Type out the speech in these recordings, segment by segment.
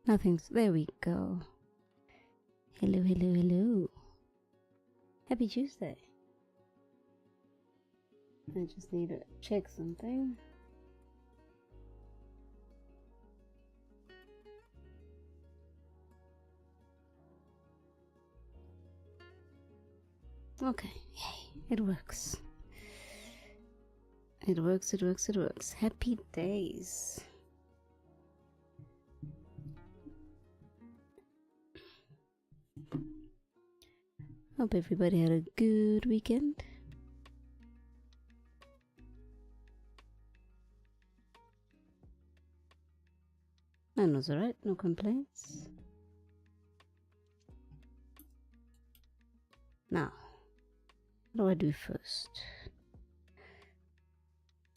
Nothing's... There we go. Hello, hello, hello. Happy Tuesday. I just need to check something. Okay, yay, it works. It works, it works, it works. Happy days. Hope everybody had a good weekend. Mine was alright, no complaints. Now, what do I do first?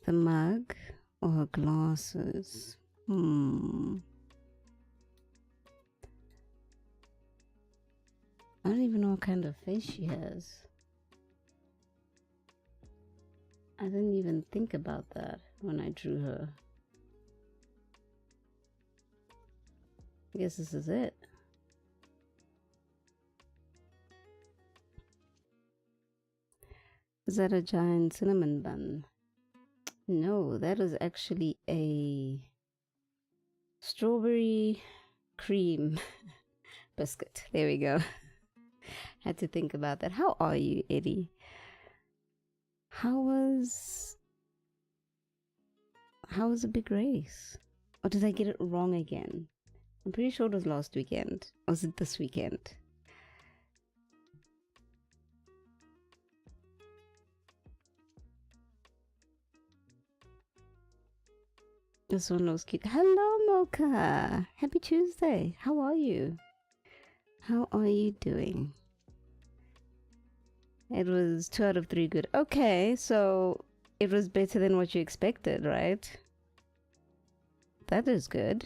The mug or her glasses? I don't even know what kind of face she has. I didn't even think about that when I drew her. I guess this is it. Is that a giant cinnamon bun? No, that is actually a strawberry cream biscuit. There we go. Had to think about that. How are you, Eddie? How was the big race? Or did I get it wrong again? I'm pretty sure it was last weekend. Or was it this weekend? This one looks cute. Hello, Mocha. Happy Tuesday. How are you? How are you doing? It was 2 out of 3 good. Okay, so it was better than what you expected, right? That is good.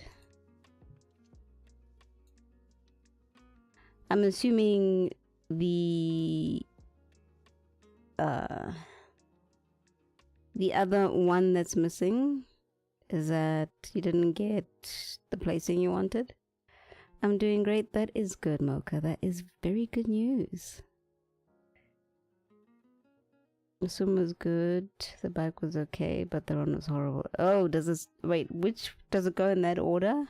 I'm assuming the other one that's missing is that you didn't get the placing you wanted. I'm doing great. That is good, Mocha. That is very good news. The swim was good. The bike was okay, but the run was horrible. Oh, does this... Wait, which... Does it go in that order?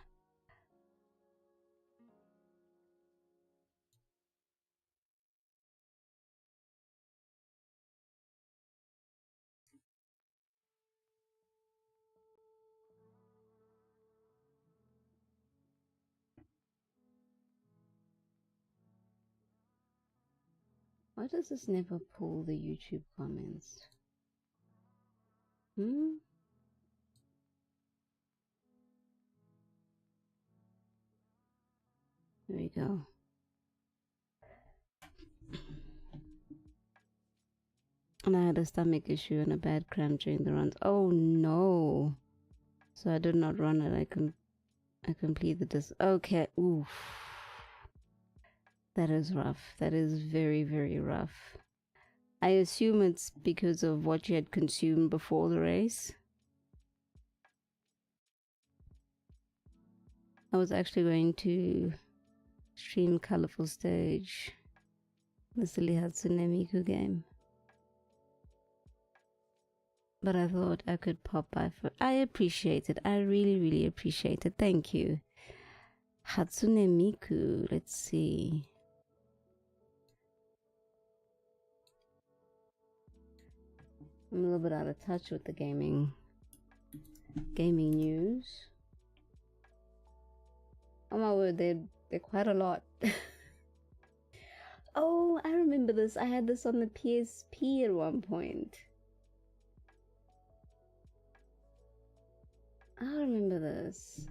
Why does this never pull the YouTube comments? There we go. And I had a stomach issue and a bad cramp during the runs. Oh no. So I did not run it. I completed this. Okay. Oof. That is rough. That is very, very rough. I assume it's because of what you had consumed before the race. I was actually going to stream Colorful Stage, the silly Hatsune Miku game. But I thought I could pop by for... I appreciate it. I really, really appreciate it. Thank you. Hatsune Miku. Let's see. I'm a little bit out of touch with the gaming news. Oh my word, they're quite a lot. Oh, I remember this. I had this on the PSP at one point. I remember this.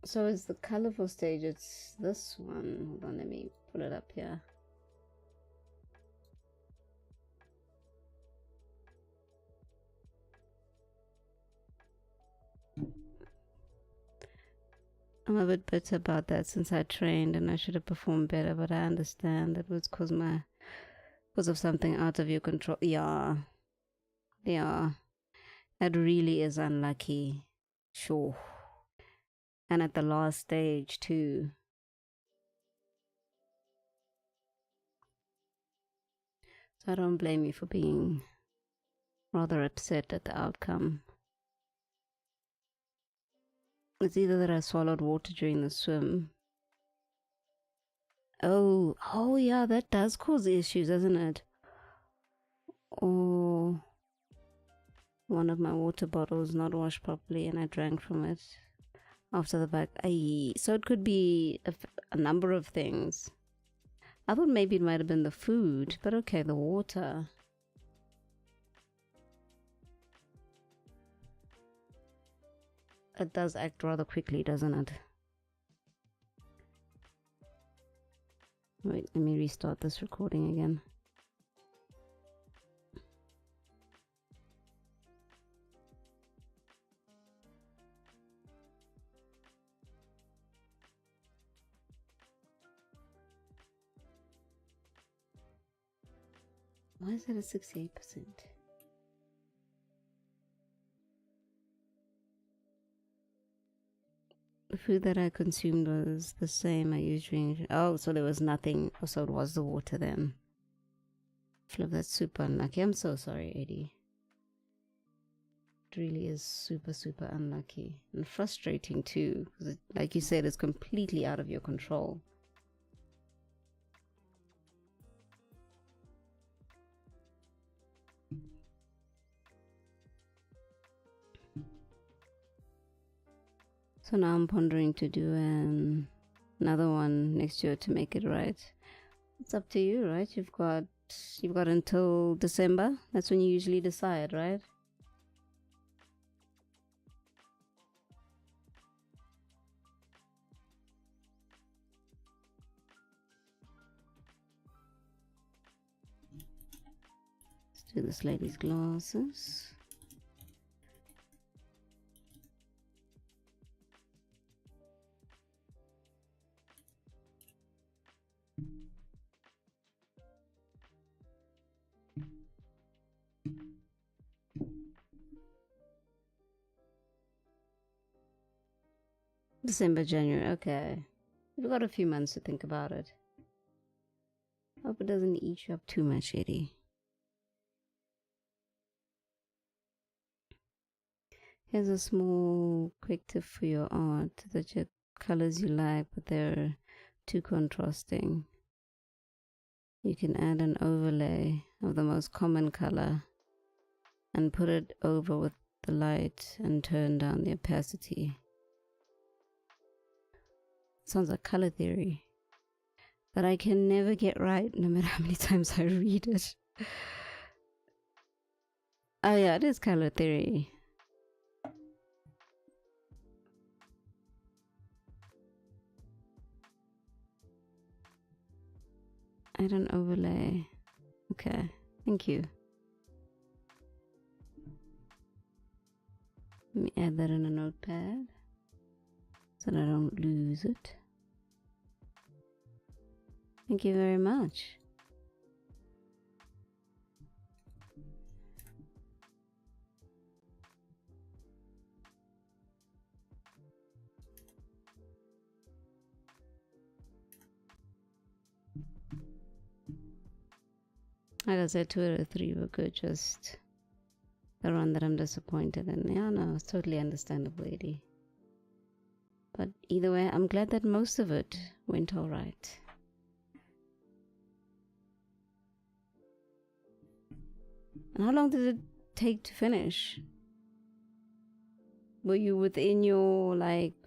So it's the colorful stage. It's this one. Hold on, let me put it up here. I'm a bit bitter about that since I trained and I should have performed better, but I understand it was because of something out of your control. Yeah, Yeah, it really is unlucky. Sure. And at the last stage, too. So I don't blame you for being rather upset at the outcome. It's either that I swallowed water during the swim. Oh yeah, that does cause issues, doesn't it? Or one of my water bottles not washed properly and I drank from it after the fact. So it could be a number of things. I thought maybe it might have been the food, but okay, the water. It does act rather quickly, doesn't it? Wait, let me restart this recording again. Why is that at 68%? The food that I consumed was the same I used during... Oh, so there was nothing. Oh, so it was the water then. Flip, that's super unlucky. I'm so sorry, Eddie. It really is super, super unlucky. And frustrating too. Because like you said, it's completely out of your control. So now I'm pondering to do another one next year to make it right. It's up to you, right? You've got until December. That's when you usually decide, right? Let's do this lady's glasses. December, January, okay. We've got a few months to think about it. Hope it doesn't eat you up too much, Eddie. Here's a small quick tip for your art that your colors you like, but they're too contrasting. You can add an overlay of the most common color and put it over with the light and turn down the opacity. Sounds like color theory that I can never get right no matter how many times I read it. Oh yeah, it is color theory. Add an overlay. Okay, thank you. Let me add that in a notepad so that I don't lose it. Thank you very much. Like I said, 2 out of 3 were good, just the one that I'm disappointed in. Yeah, no, it's totally understandable, Eddie. But either way, I'm glad that most of it went all right. And how long did it take to finish? Were you within your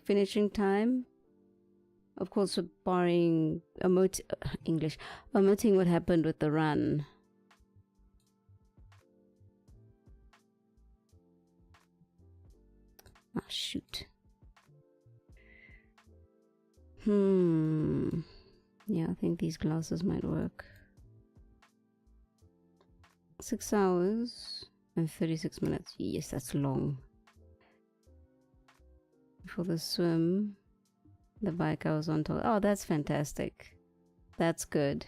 finishing time? Of course, barring omitting what happened with the run. Oh shoot. Yeah, I think these glasses might work. 6 hours and 36 minutes. Yes, that's long. For the swim, the bike I was on top. Oh, that's fantastic. That's good.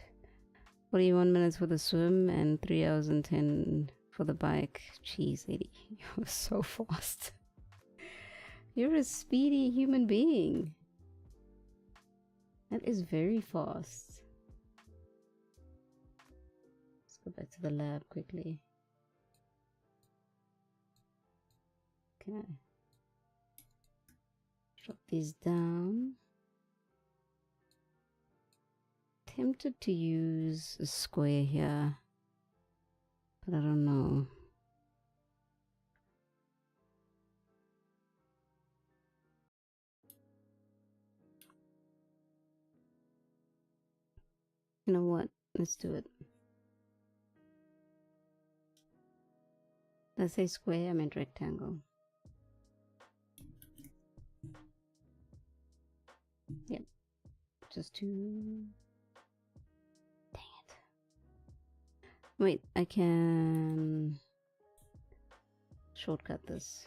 41 minutes for the swim and 3 hours and 10 for the bike. Jeez, lady, you're so fast. You're a speedy human being. That is very fast. Let's go back to the lab quickly. Okay. Drop these down. Tempted to use a square here, but I don't know. You know what? Let's do it. Let's say square, I meant rectangle. Yep. Just to... Dang it. Wait, I can shortcut this.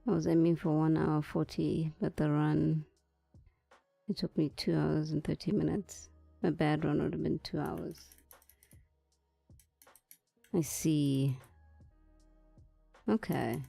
I was aiming for 1 hour 40, but the run, it took me 2 hours and 30 minutes. A bad run would have been 2 hours. I see. Okay.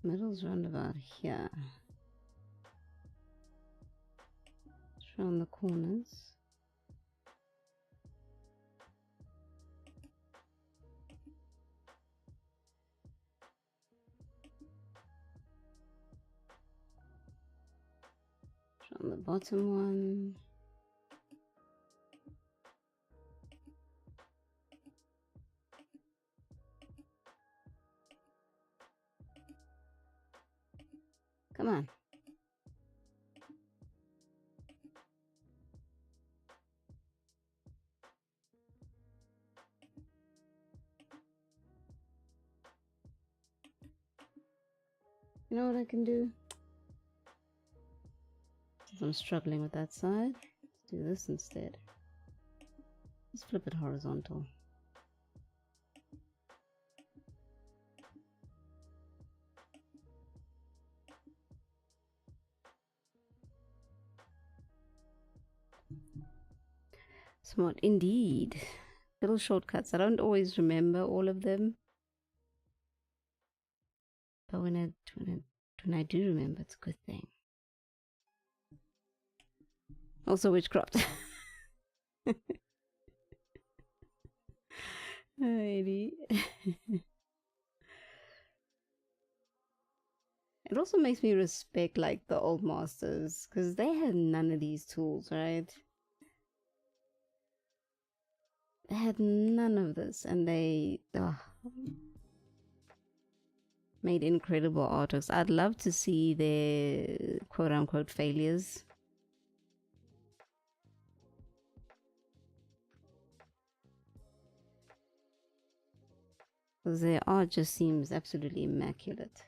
Middle's round about here. Just around the corners. Just around the bottom one. Come on. You know what I can do? Since I'm struggling with that side, let's do this instead. Let's flip it horizontal. Smart indeed. Little shortcuts. I don't always remember all of them, but when I do remember, it's a good thing. Also witchcraft. Alrighty. It also makes me respect like the old masters, because they had none of these tools, right? They had none of this, and they made incredible artworks. I'd love to see their quote-unquote failures. Because their art just seems absolutely immaculate.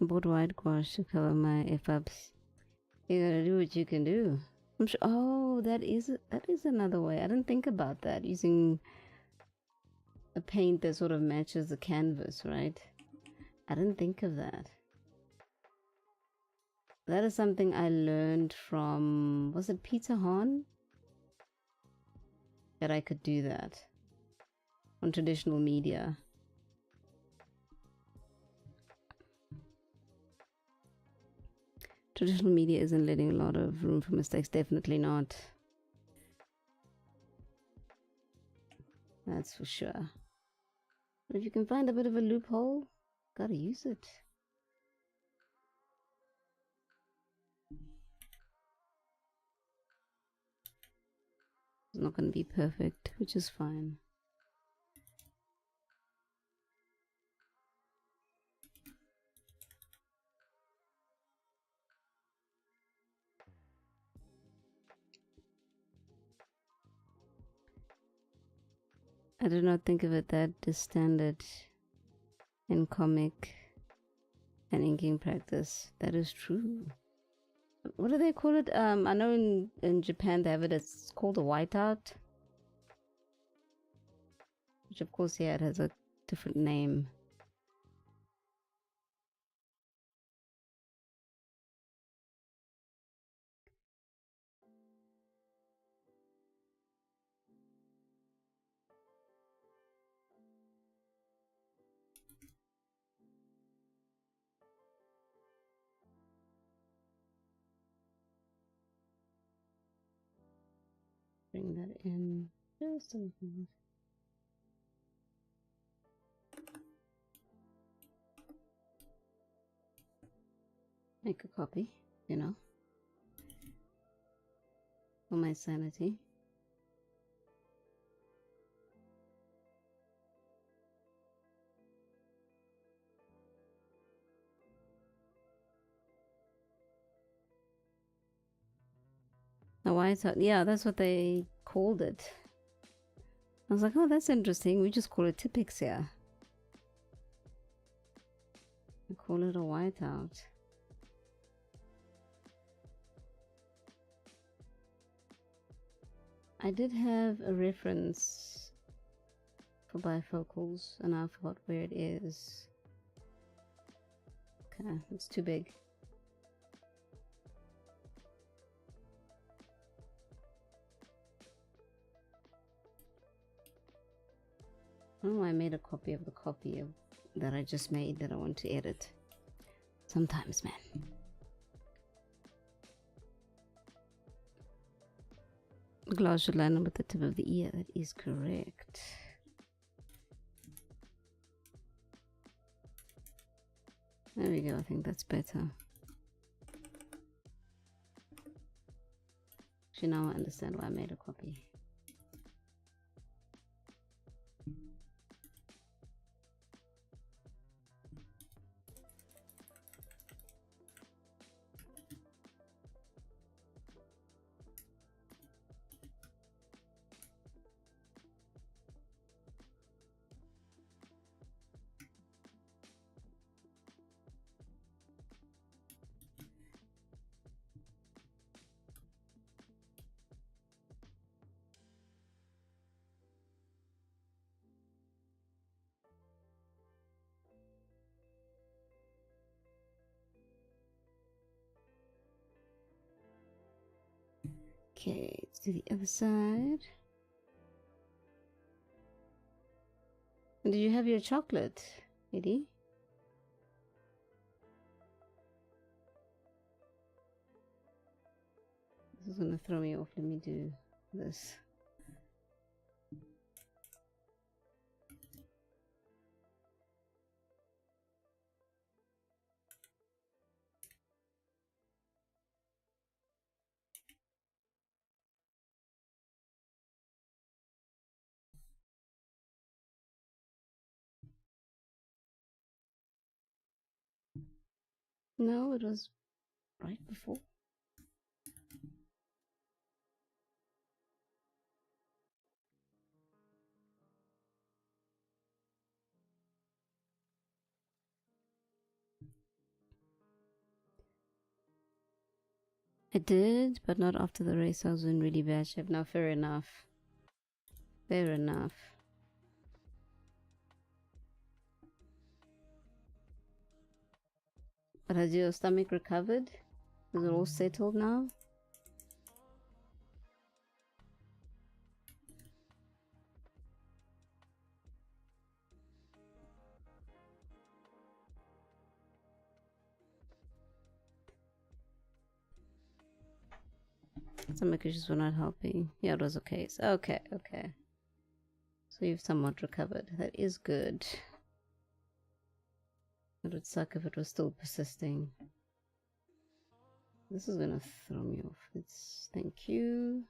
Bought white gouache to cover my F-ups. You gotta do what you can do. I'm sure. Oh, that is another way. I didn't think about that. Using a paint that sort of matches the canvas, right? I didn't think of that. That is something I learned from, was it Peter Hahn? That I could do that on traditional media. Traditional media isn't letting a lot of room for mistakes, definitely not. That's for sure. But if you can find a bit of a loophole, gotta use it. not going to be perfect, which is fine. I do not think of it that is standard in comic and inking practice. That is true. What do they call it? I know in Japan they have it, it's called a whiteout. Which of course, yeah, it has a different name. Bring that in just a little. Make a copy, you know, for my sanity. The whiteout, yeah, that's what they called it. I was like, oh, that's interesting. We just call it Tipex here. We call it a whiteout. I did have a reference for bifocals and I forgot where it is. Okay, it's too big. I don't know why I made a copy of the copy of that I just made that I want to edit. Sometimes, man. The glass should line up with the tip of the ear. That is correct. There we go. I think that's better. Actually, now I understand why I made a copy. Okay, let's do the other side. Did you have your chocolate, Eddie? This is gonna throw me off. Let me do this. No, it was right before. I did, but not after the race. I was in really bad shape. Now, fair enough. Fair enough. But has your stomach recovered? Is it all settled now? Stomach issues were not helping. Yeah, it was okay. So, okay. So you've somewhat recovered. That is good. It would suck if it was still persisting. This is gonna throw me off. Thank you.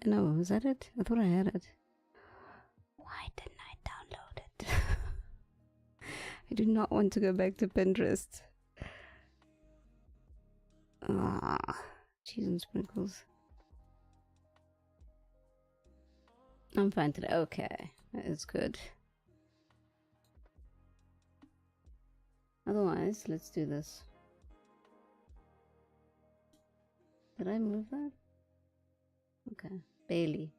No, is that it? I thought I had it. Why didn't I download it? I do not want to go back to Pinterest. Ah, cheese and sprinkles. I'm fine today. Okay, that is good. Otherwise, let's do this. Did I move that? Okay, barely.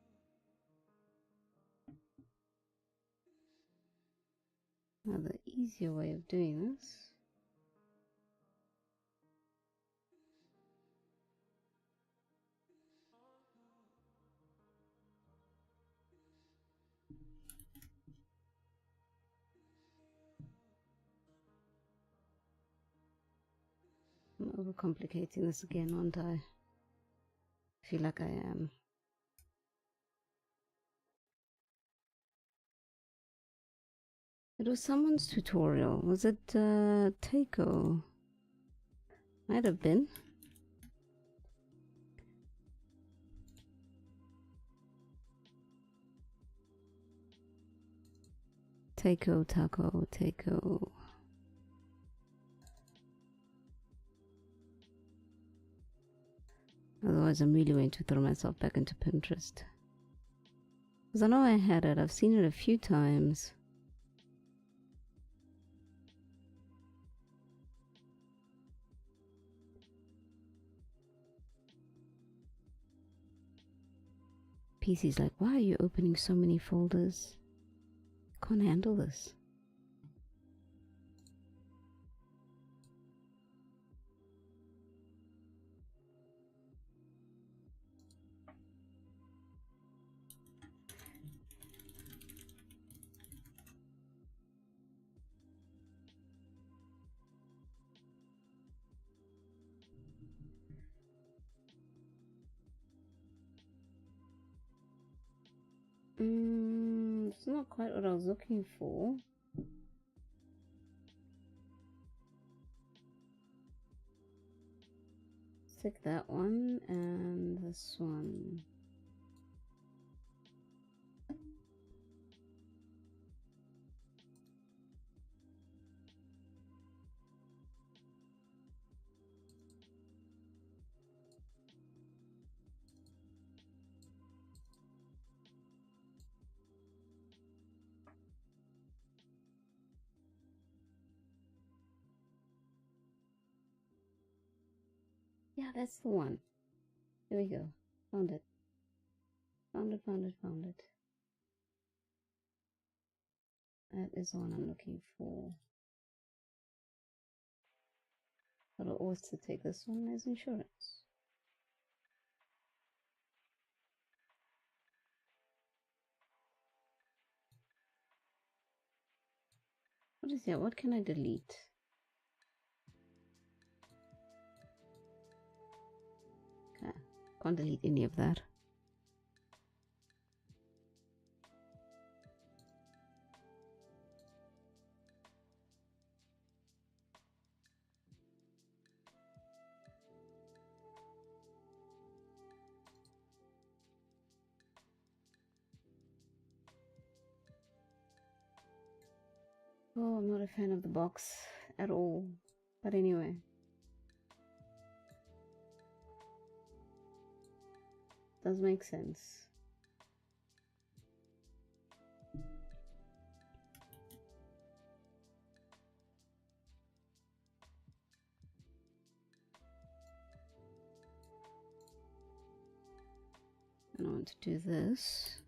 Now the easier way of doing this. I'm overcomplicating this again, aren't I? I feel like I am. It was someone's tutorial. Was it Takeo? Might have been. Takeo. Otherwise, I'm really going to throw myself back into Pinterest. Because I know I had it. I've seen it a few times. PC's like, why are you opening so many folders? Can't handle this. It's not quite what I was looking for. Stick that one and this one. Yeah, that's the one. Here we go. Found it. Found it. That is the one I'm looking for. But I'll also take this one as insurance. What is that? What can I delete? Okay. Can't delete any of that. Oh, I'm not a fan of the box at all. But anyway. Does make sense. And I want to do this.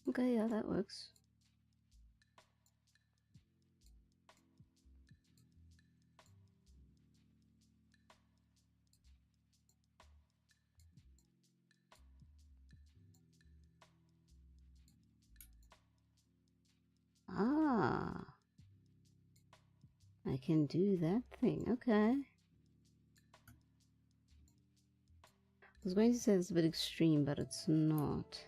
Okay, yeah, that works. Ah, I can do that thing. Okay. I was going to say it's a bit extreme, but it's not.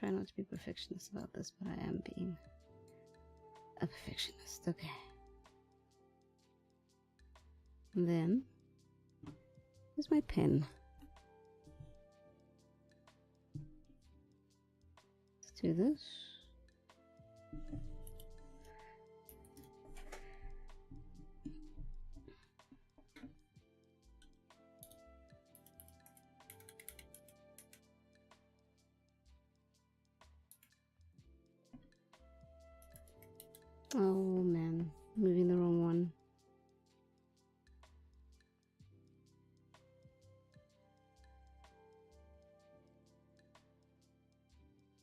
Try not to be perfectionist about this, but I am being a perfectionist. Okay. And then, here's my pen. Let's do this. Oh man, moving the wrong one.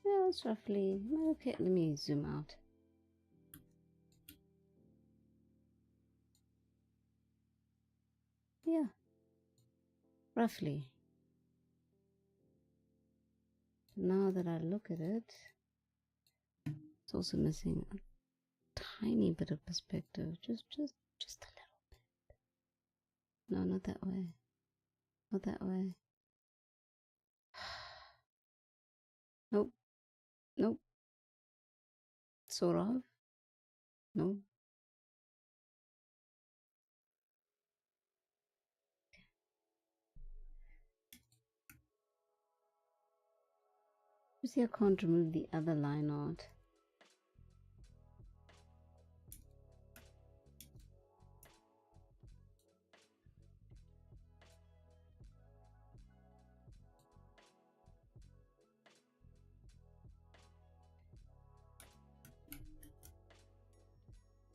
Yeah, it's roughly, okay, let me zoom out. Yeah, roughly. Now that I look at it, it's also missing a tiny bit of perspective, just a little bit. No, not that way. Not that way. Nope. Nope. Sort of. No. You see, I can't remove the other line art.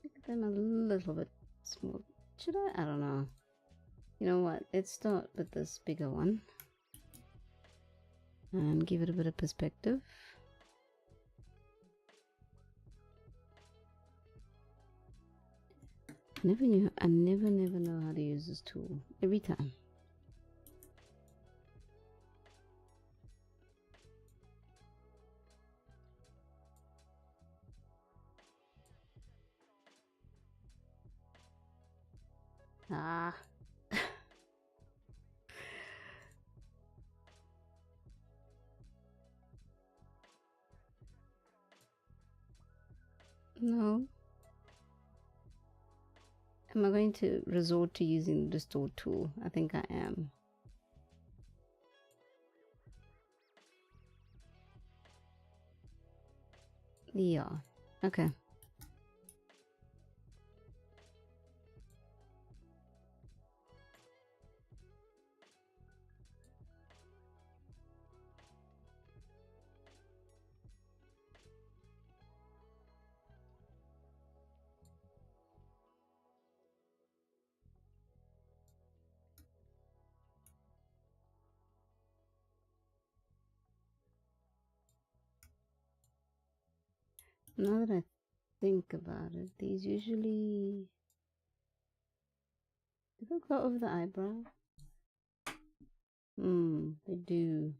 Make them a little bit small. Should I? I don't know. You know what? Let's start with this bigger one and give it a bit of perspective. I never know how to use this tool every time. Ah. No. Am I going to resort to using the distort tool? I think I am. Yeah. Okay. Now that I think about it, these usually do they go over the eyebrow? They do.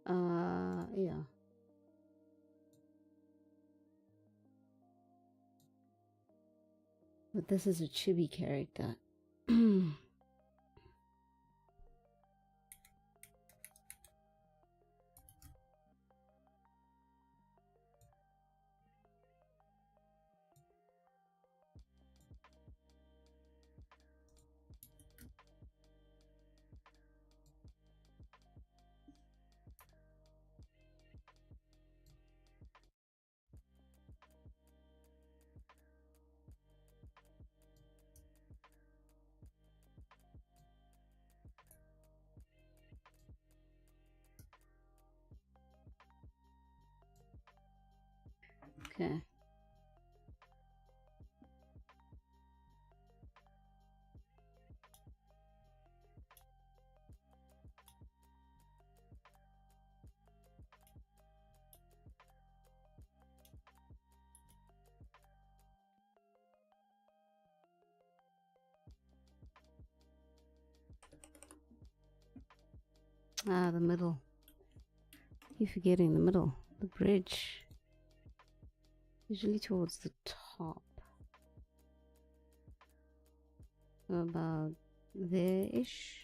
Yeah. But this is a chibi character. Okay. Ah, the middle. You're forgetting the middle. The bridge. Usually towards the top. About there-ish.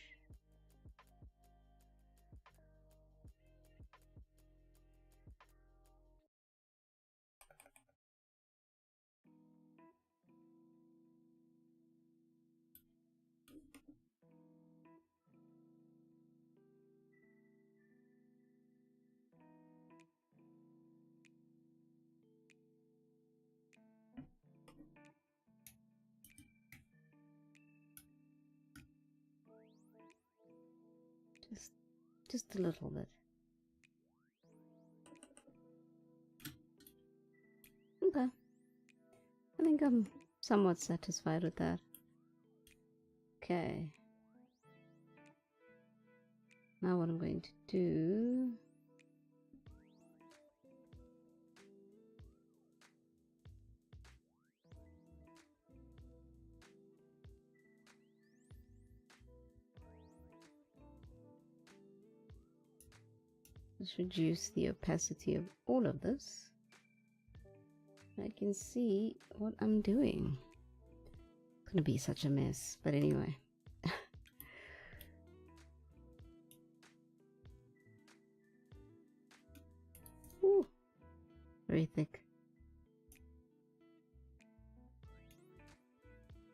Just a little bit. Okay. I think I'm somewhat satisfied with that. Okay. Now what I'm going to do... Let's reduce the opacity of all of this. I can see what I'm doing. It's gonna be such a mess, but anyway. Ooh, very thick.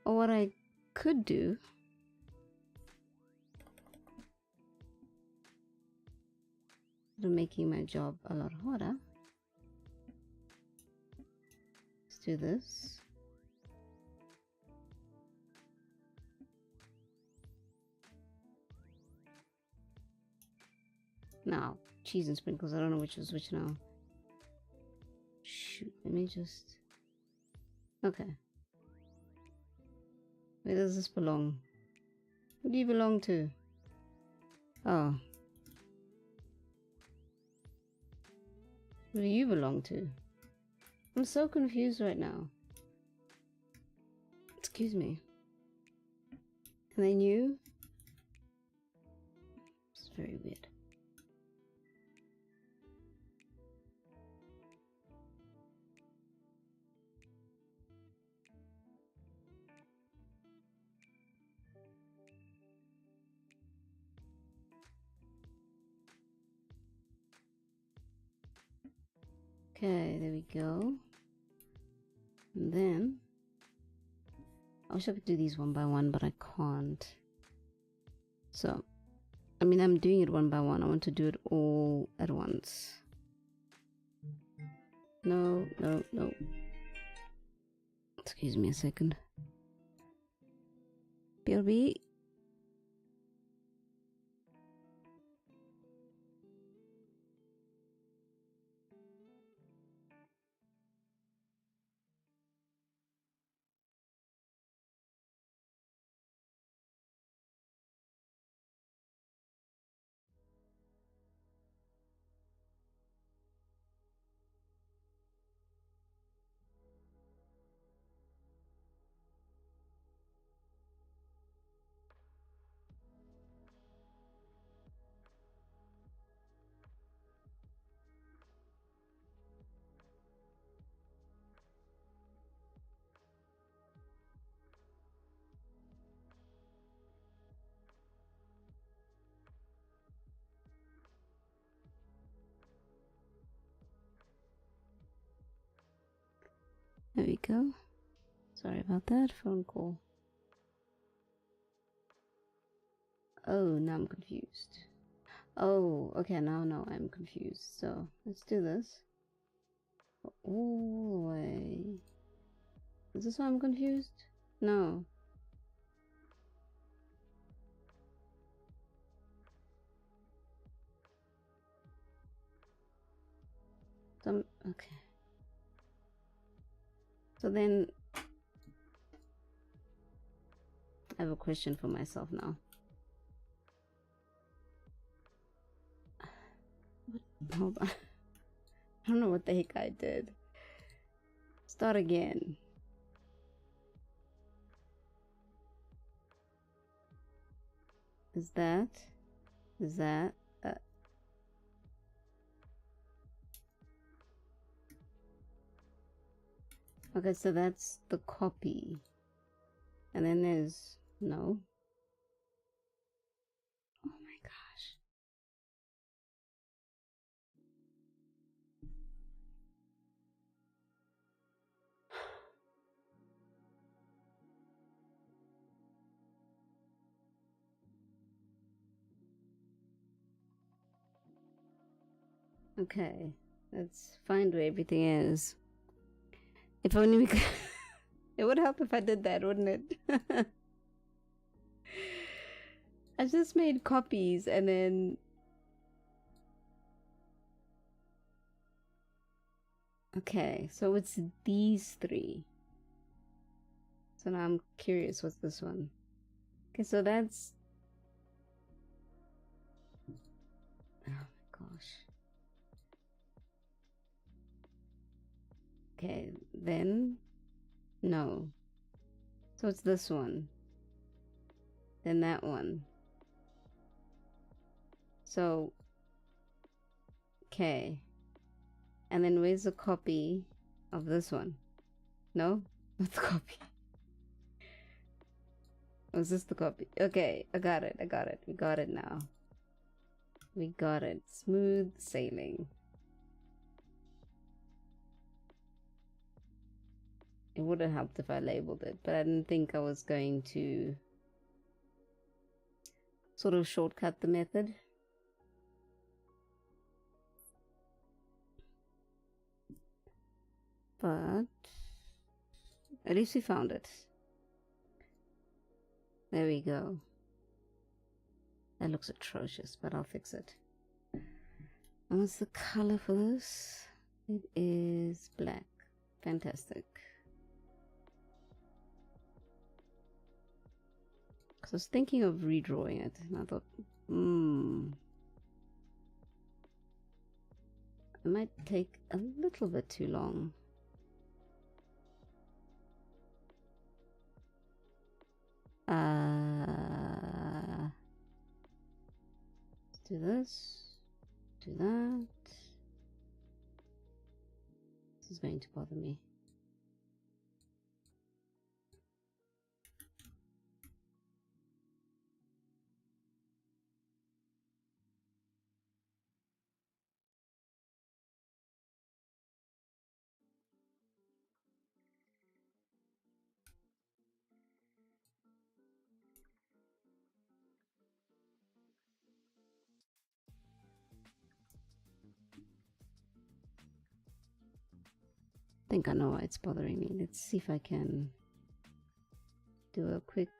Or what I could do to making my job a lot harder. Let's do this. Now, cheese and sprinkles, I don't know which was which now. Shoot, let me just... Okay. Where does this belong? Who do you belong to? Oh. Who do you belong to? I'm so confused right now. Excuse me. And then you? It's very weird. Okay, there we go. And then I wish I could do these one by one, but I can't. So, I mean, I'm doing it one by one. I want to do it all at once. No, no, no. Excuse me a second. BRB. There we go. Sorry about that phone call. Oh, now I'm confused. Oh, okay, now I'm confused. So let's do this. All the way. Is this why I'm confused? No. Okay. So then I have a question for myself now. Hold on. I don't know what the heck I did. Start again. Is that? Okay, so that's the copy. And then there's no. Oh my gosh. Okay, let's find where everything is. If only we could. It would help if I did that, wouldn't it? I just made copies and then Okay, so it's these three. So now I'm curious, what's this one? Okay, so that's... Oh my gosh. Okay, then... No. So it's this one. Then that one. So... Okay. And then where's the copy of this one? No? What's the copy? Was this the copy? Okay, I got it. I got it. We got it now. We got it. Smooth sailing. It would have helped if I labeled it, but I didn't think I was going to sort of shortcut the method. But at least we found it. There we go. That looks atrocious, but I'll fix it. And what's the color for this? It is black. Fantastic. Because I was thinking of redrawing it, and I thought, it might take a little bit too long. Let's do this. Do that. This is going to bother me. I think I know why it's bothering me. Let's see if I can do a quick...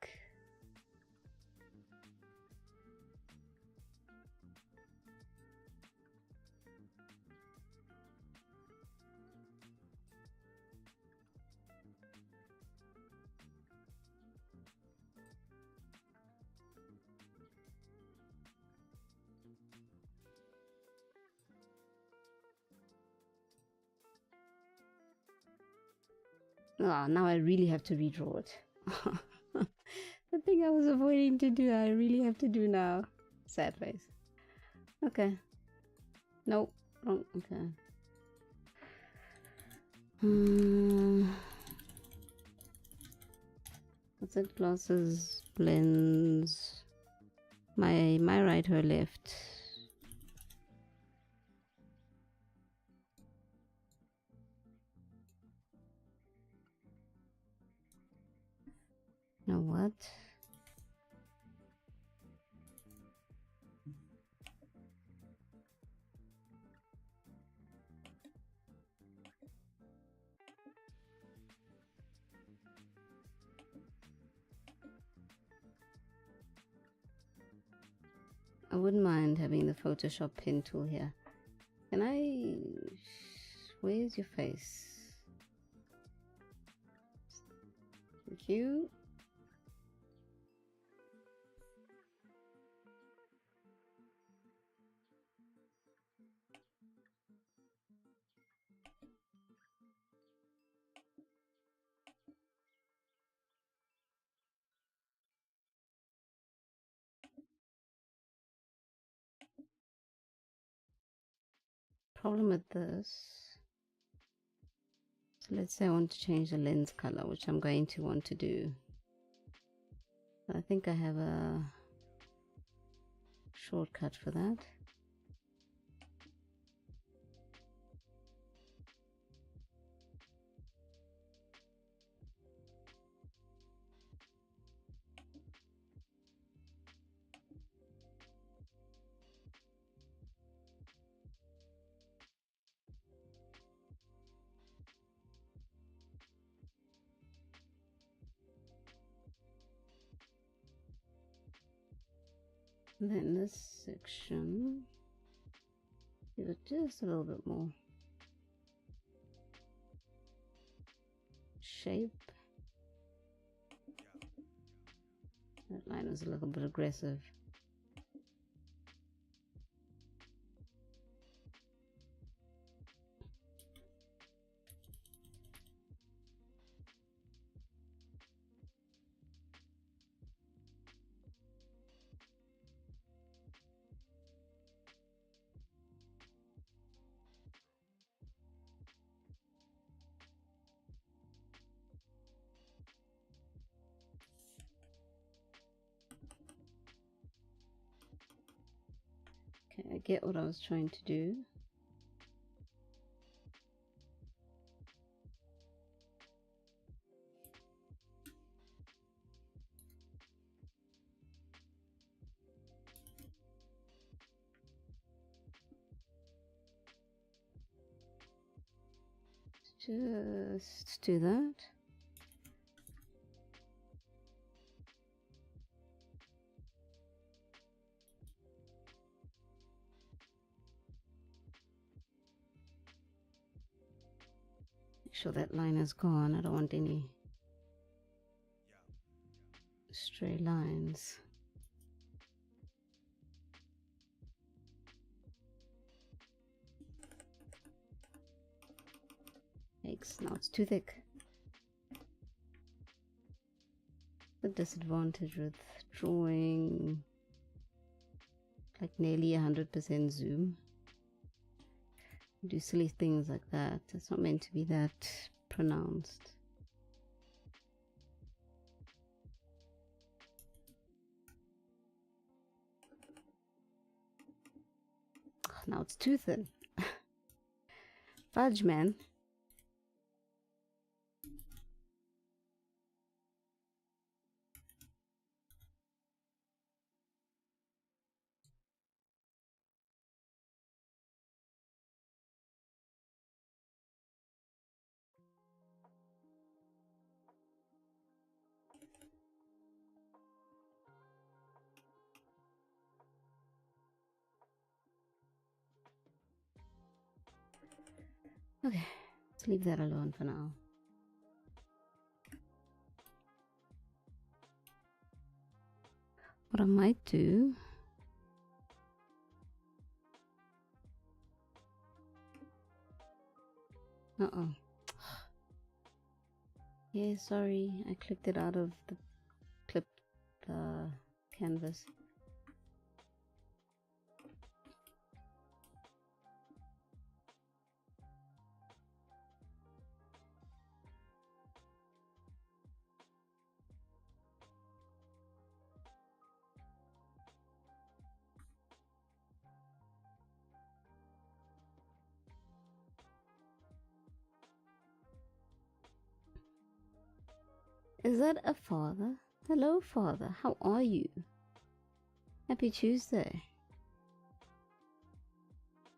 Oh, now I really have to redraw it. The thing I was avoiding to do, I really have to do now. Sad face. Okay. Nope. Wrong. Okay. What's it? Glosses, blends. My right or left? Now what? I wouldn't mind having the Photoshop pen tool here. Can I... Where's your face? Thank you. Problem with this, so let's say I want to change the lens color, which I'm going to want to do. I think I have a shortcut for that. And then this section, give it just a little bit more. shape. That line was a little bit aggressive. Okay, I get what I was trying to do. Just do that. Make sure that line is gone. I don't want any stray lines. Yikes, now it's too thick. The disadvantage with drawing like nearly 100% zoom. Do silly things like that. It's not meant to be that pronounced. Oh, now it's too thin. Fudge, man. Okay, let's leave that alone for now. What I might do, yeah, sorry, I clicked it out of the clip canvas. Is that a father? Hello, father. How are you? Happy Tuesday.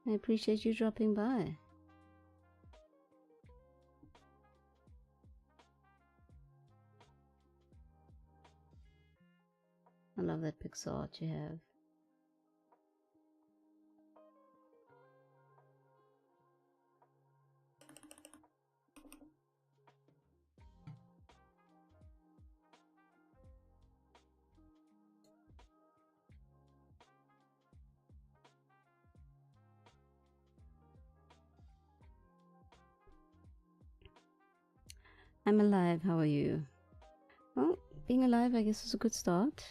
I appreciate you dropping by. I love that pixel art you have. I'm alive, how are you? Well, being alive I guess is a good start.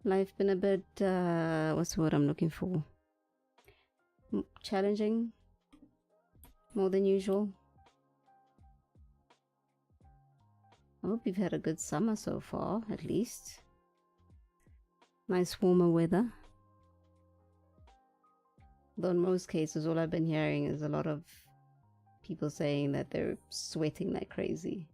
Life been a bit, what's the word I'm looking for? Challenging, more than usual. I hope you've had a good summer so far, at least. Nice warmer weather. Though in most cases all I've been hearing is a lot of people saying that they're sweating like crazy.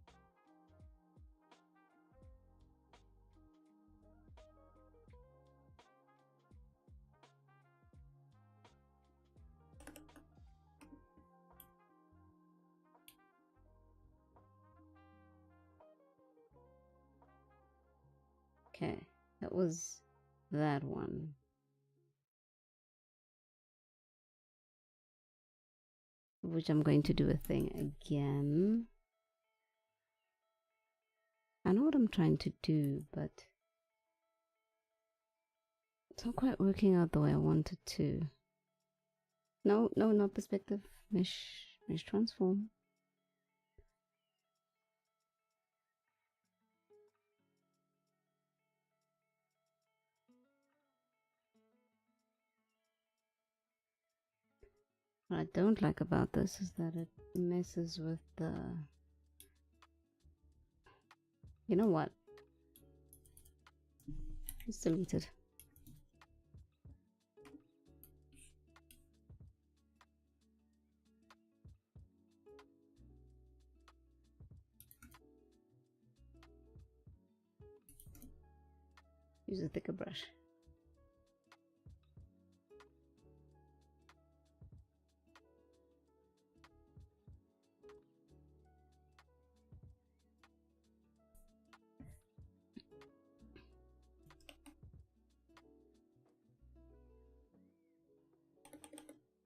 Okay, that was that one. which I'm going to do a thing again. I know what I'm trying to do, but it's not quite working out the way I wanted to. No, not perspective. Mesh transform. What I don't like about this is that it messes with the... You know what? It's deleted. Use a thicker brush.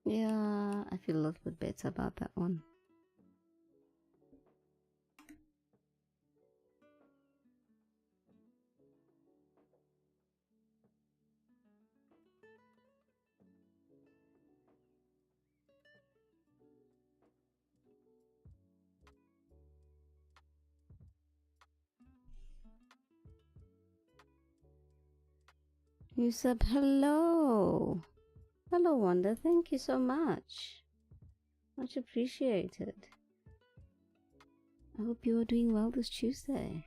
Yeah, I feel a little bit better about that one. Yusuf, hello. Hello, Wanda. Thank you so much. Much appreciated. I hope you are doing well this Tuesday.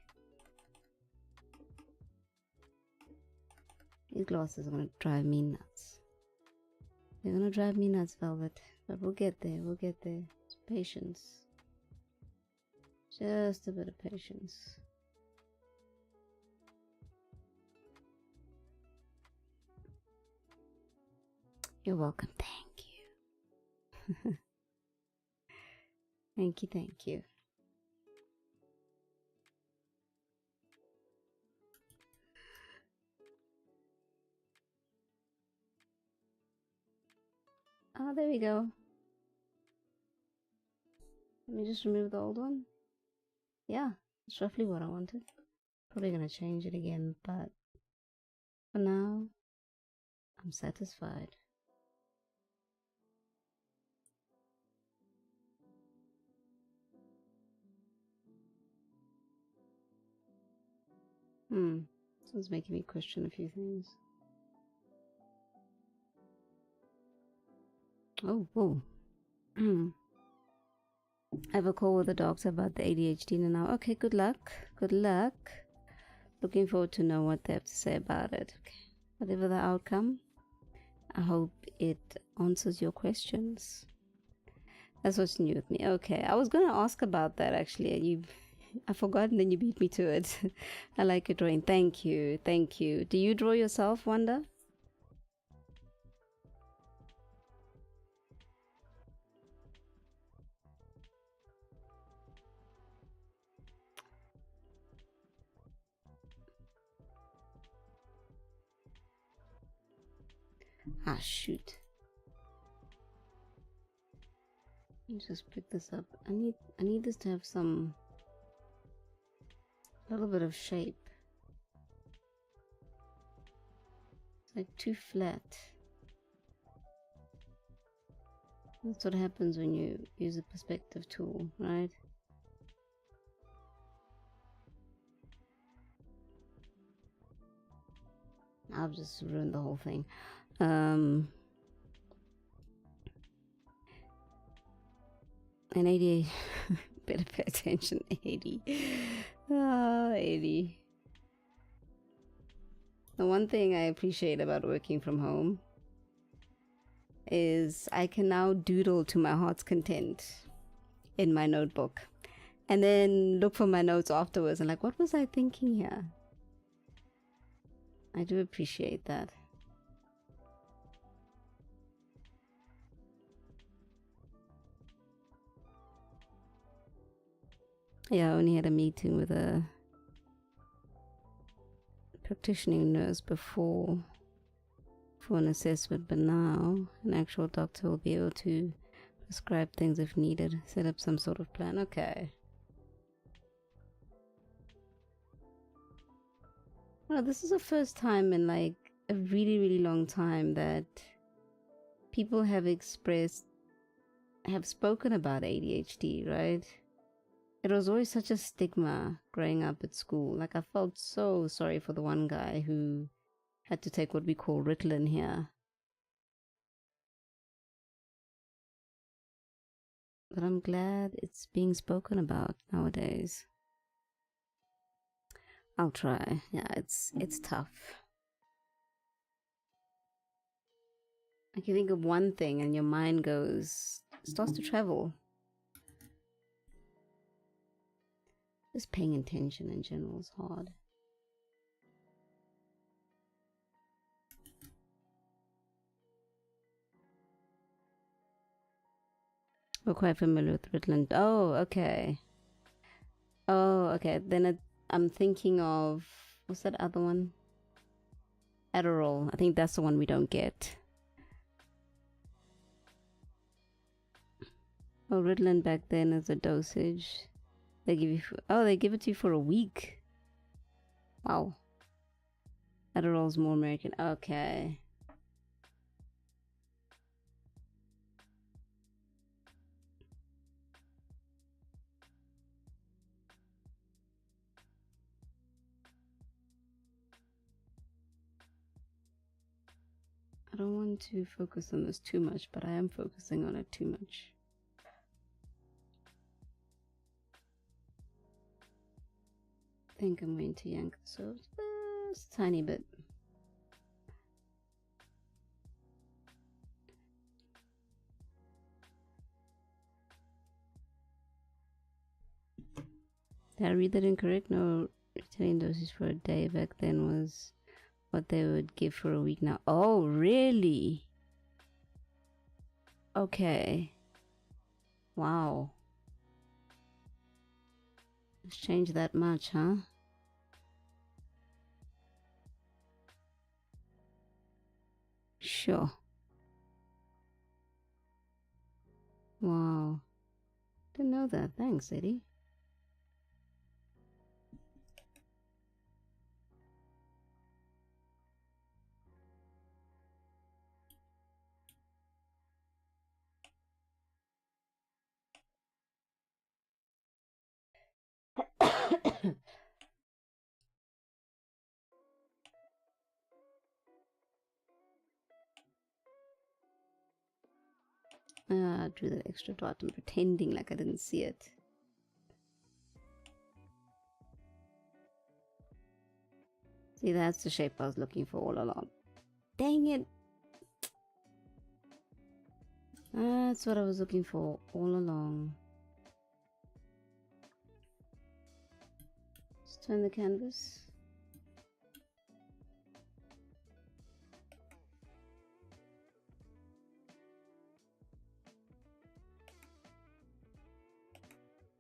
These glasses are going to drive me nuts. They're going to drive me nuts, Velvet. But we'll get there. We'll get there. Just patience. Just a bit of patience. You're welcome. Thank you. Thank you, thank you. Oh, there we go. Let me just remove the old one. Yeah, that's roughly what I wanted. Probably gonna change it again, but for now, I'm satisfied. This one's making me question a few things. Oh, whoa. I have a call with the doctor about the ADHD now. Okay, good luck. Good luck. Looking forward to know what they have to say about it. Okay. Whatever the outcome, I hope it answers your questions. That's what's new with me. Okay, I was going to ask about that actually. I forgot and then you beat me to it. I like your drawing. Thank you. Thank you. Do you draw yourself, Wanda? Ah, shoot. Let me just pick this up. I need this to have some... a little bit of shape. It's like too flat. That's what happens when you use a perspective tool, right? I'll just ruin the whole thing. And 88. Better pay attention. 80. Ah, 80. The one thing I appreciate about working from home is I can now doodle to my heart's content in my notebook and then look for my notes afterwards and like, what was I thinking here? I do appreciate that. Yeah, I only had a meeting with a practitioner nurse before for an assessment, but now an actual doctor will be able to Describe things if needed. Set up some sort of plan. Okay. Well, this is the first time in like a really, really long time that people have spoken about ADHD, right? It was always such a stigma growing up at school. Like, I felt so sorry for the one guy who had to take what we call Ritalin here. But I'm glad it's being spoken about nowadays. I'll try. Yeah, it's tough. Like, you think of one thing and your mind starts to travel. Just paying attention in general is hard. We're quite familiar with Ritalin. Oh, okay. Oh, okay. Then I'm thinking of, what's that other one? Adderall. I think that's the one we don't get. Oh, Ritalin back then is a dosage. They give you, they give it to you for a week. Wow. Adderall's more American. Okay. I don't want to focus on this too much, but I am focusing on it too much. I think I'm going to yank this over just a tiny bit. Did I read that incorrect? No, retaining doses for a day back then was what they would give for a week now. Oh, really? Okay. Wow. It's changed that much, huh? Sure. Wow. Didn't know that. Thanks, Eddie. I drew that extra dot and pretending like I didn't see it. See, that's the shape I was looking for all along. Dang it! That's what I was looking for all along. Just turn the canvas.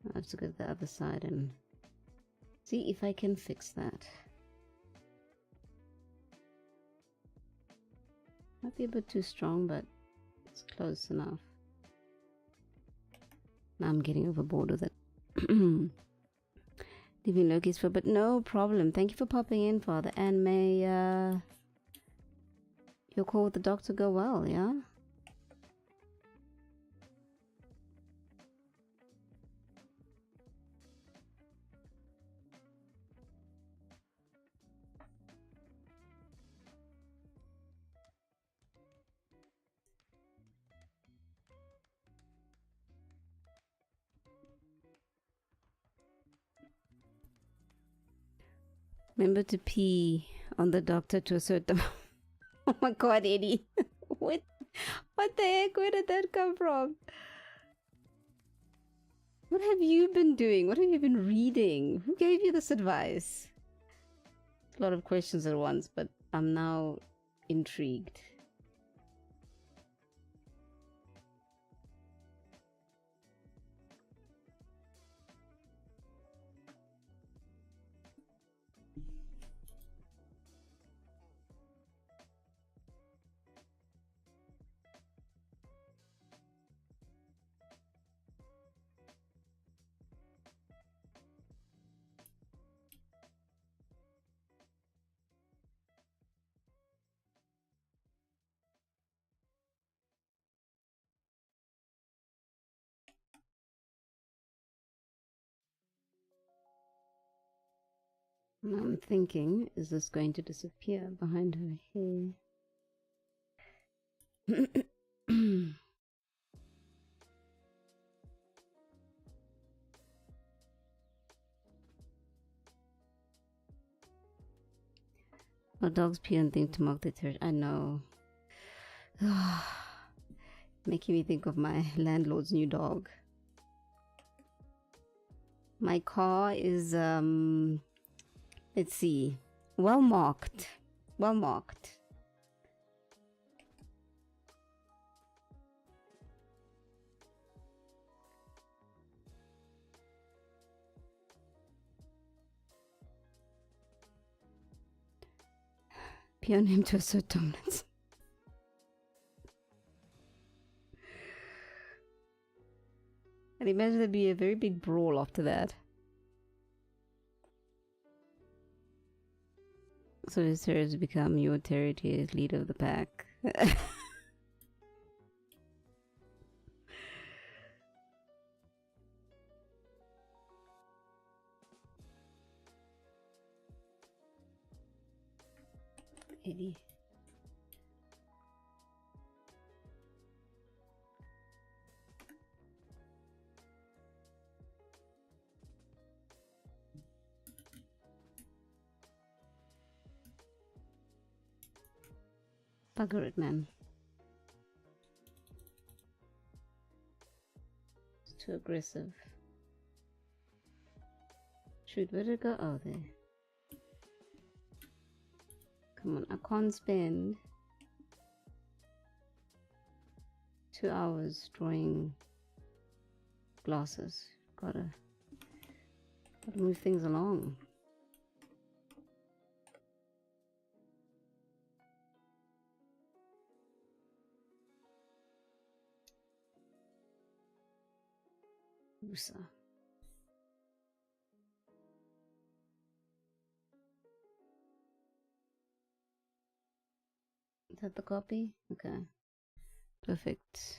I have to go to the other side and see if I can fix that. Might be a bit too strong, but it's close enough. Now I'm getting overboard with it. Leaving Loki's for, but no problem. Thank you for popping in, Father, and may your call with the doctor go well, yeah? Remember to pee on the doctor to a certain amount. Oh my god, Eddie. What the heck? Where did that come from? What have you been doing? What have you been reading? Who gave you this advice? A lot of questions at once, but I'm now intrigued. Now I'm thinking, is this going to disappear behind her hair? Oh, dogs pee on things to mark the territory. I know. Making me think of my landlord's new dog. My car is, let's see, well marked. Well marked. Peon him to assert dominance. And imagine there'd be a very big brawl after that. So his terriers become your territory as leader of the pack. Eddie. Bugger it, man. It's too aggressive. Shoot, where did it go? Oh, there. Come on, I can't spend 2 hours drawing glasses. Gotta move things along. Usa. Is that the copy? Okay. Perfect.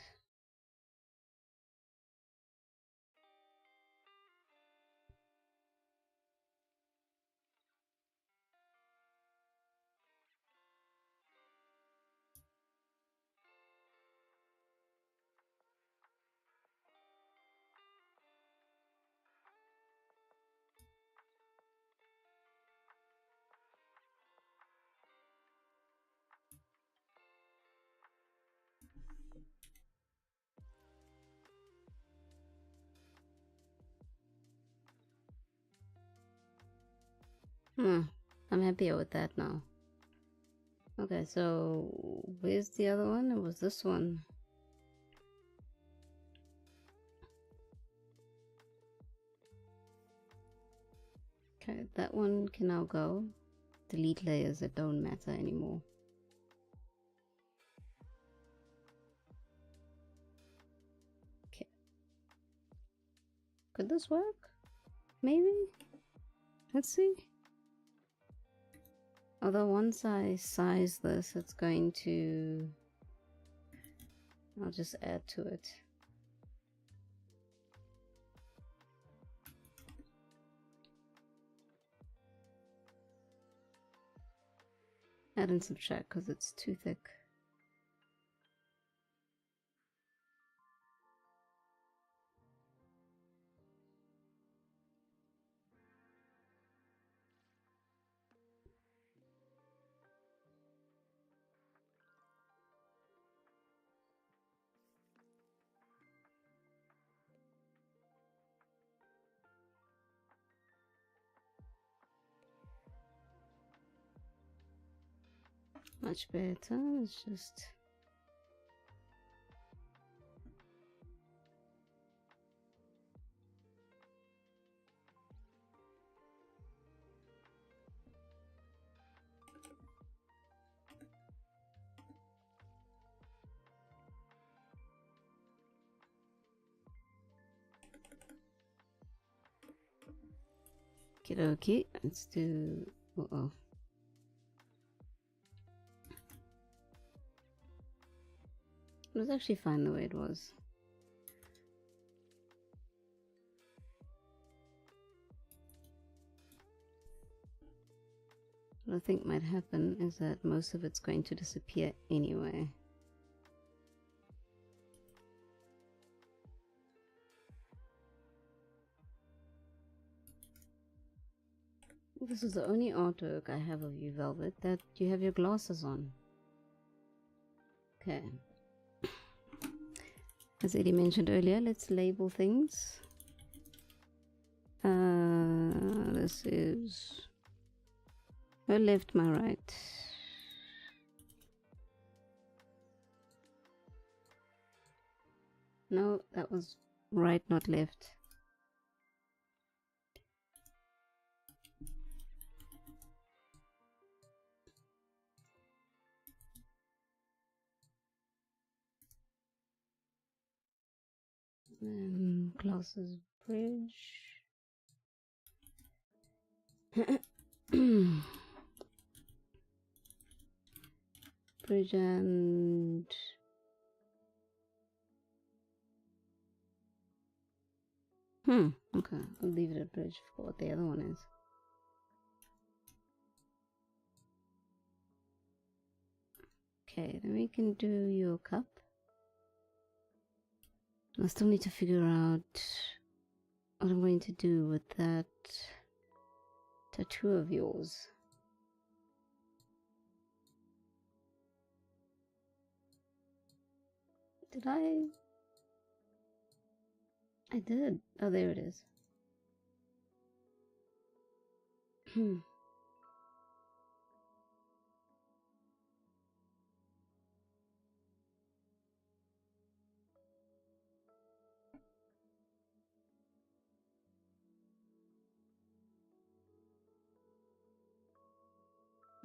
I'm happier with that now. Okay, so where's the other one? It was this one. Okay, that one can now go. Delete layers that don't matter anymore. Okay. Could this work? Maybe? Let's see. Although once I size this, it's going to... I'll just add to it. Add and subtract because it's too thick. Much better. It's just... Okay, let's do... Uh-oh. It was actually fine the way it was. what I think might happen is that most of it's going to disappear anyway. This is the only artwork I have of you, Velvet, that you have your glasses on. Okay. As Eddie mentioned earlier, let's label things. This is her left, my right. No, that was right, not left. Glasses bridge. Bridge and okay, I'll leave it at bridge for what the other one is. Okay, then we can do your cup. I still need to figure out what I'm going to do with that tattoo of yours. Did I did. Oh, there it is.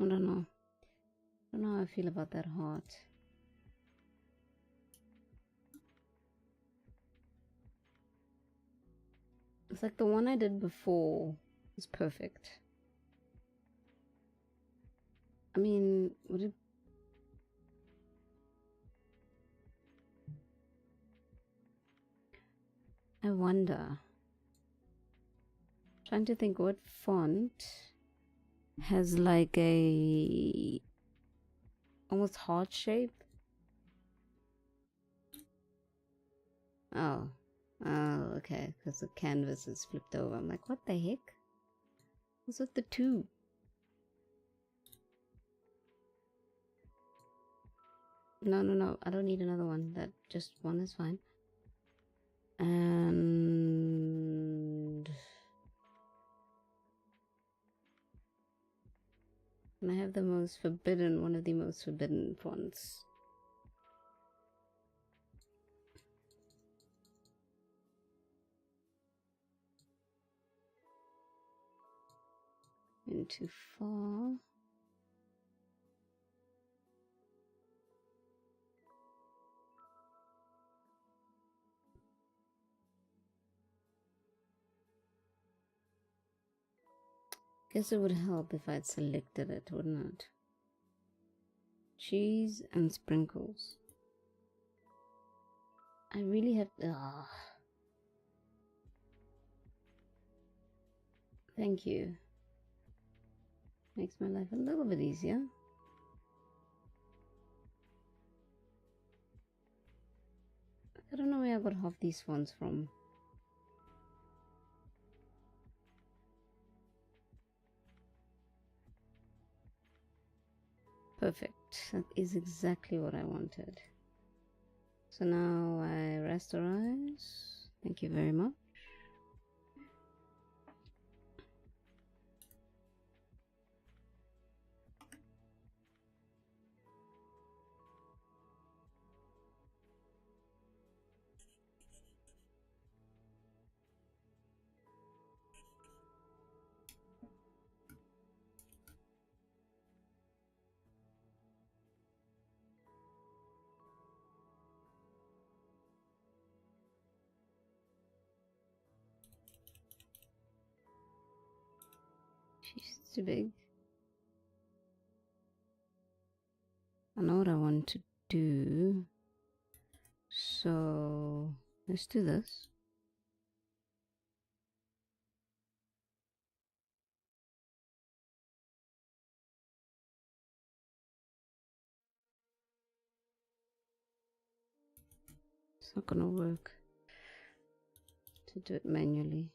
I don't know. I don't know how I feel about that heart. It's like the one I did before was perfect. I mean, would it... I wonder. Trying to think what font has like a almost heart shape. Oh, okay, because the canvas is flipped over. I'm like, what the heck? What's with the two? No, I don't need another one. That just one is fine. And I have the most forbidden, one of the most forbidden fonts. And too far. Guess it would help if I'd selected it, wouldn't it? Cheese and sprinkles. I really have to... Thank you. Makes my life a little bit easier. I don't know where I got half these fonts from. Perfect. That is exactly what I wanted. So now I rasterize. Thank you very much. She's too big. I know what I want to do. So let's do this. It's not gonna work to do it manually.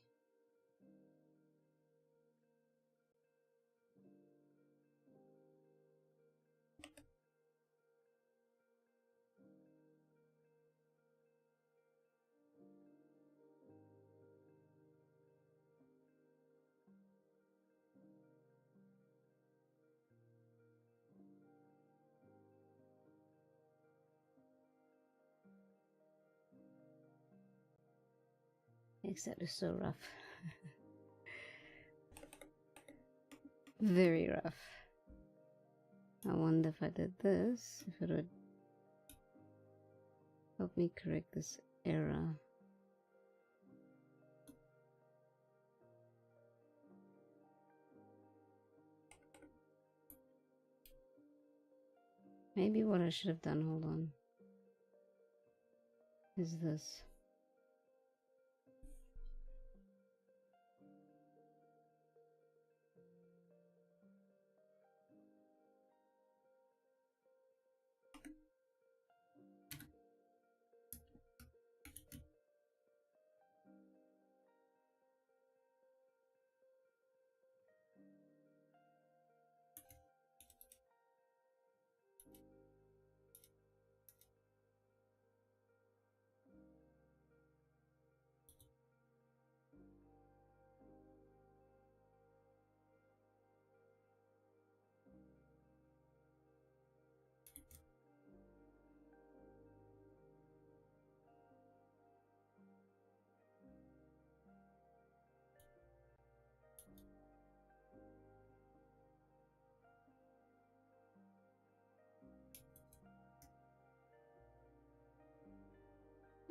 That is so rough. Very rough. I wonder if I did this, if it would help me correct this error. Maybe what I should have done, hold on, is this.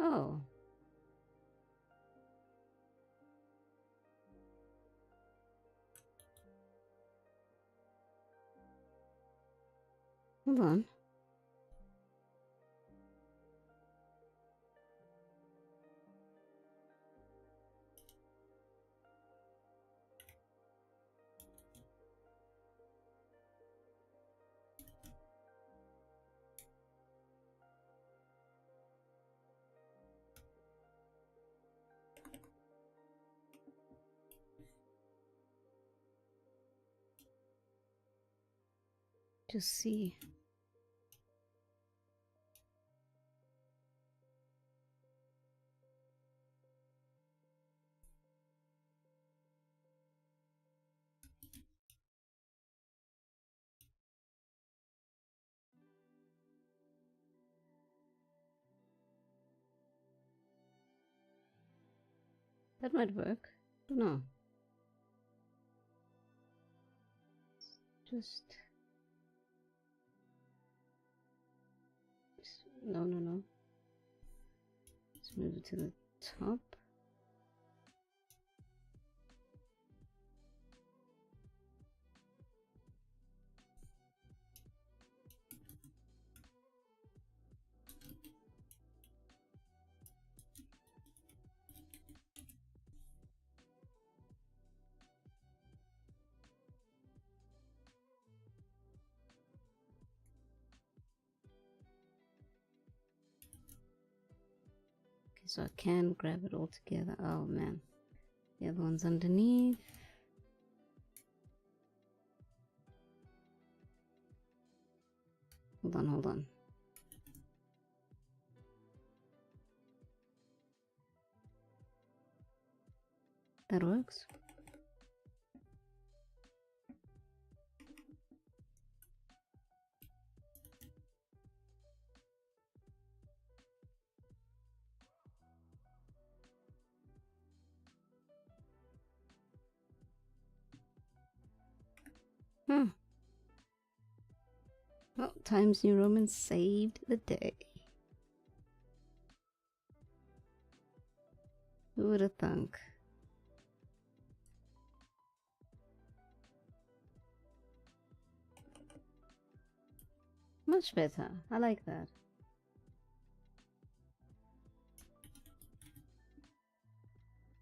Oh. Hold on. Just see. That might work. No. Just no. Let's move it to the top. So I can grab it all together. Oh man, the other one's underneath. Hold on. That works. Well, Times New Roman saved the day. Who would have thunk? Much better. I like that.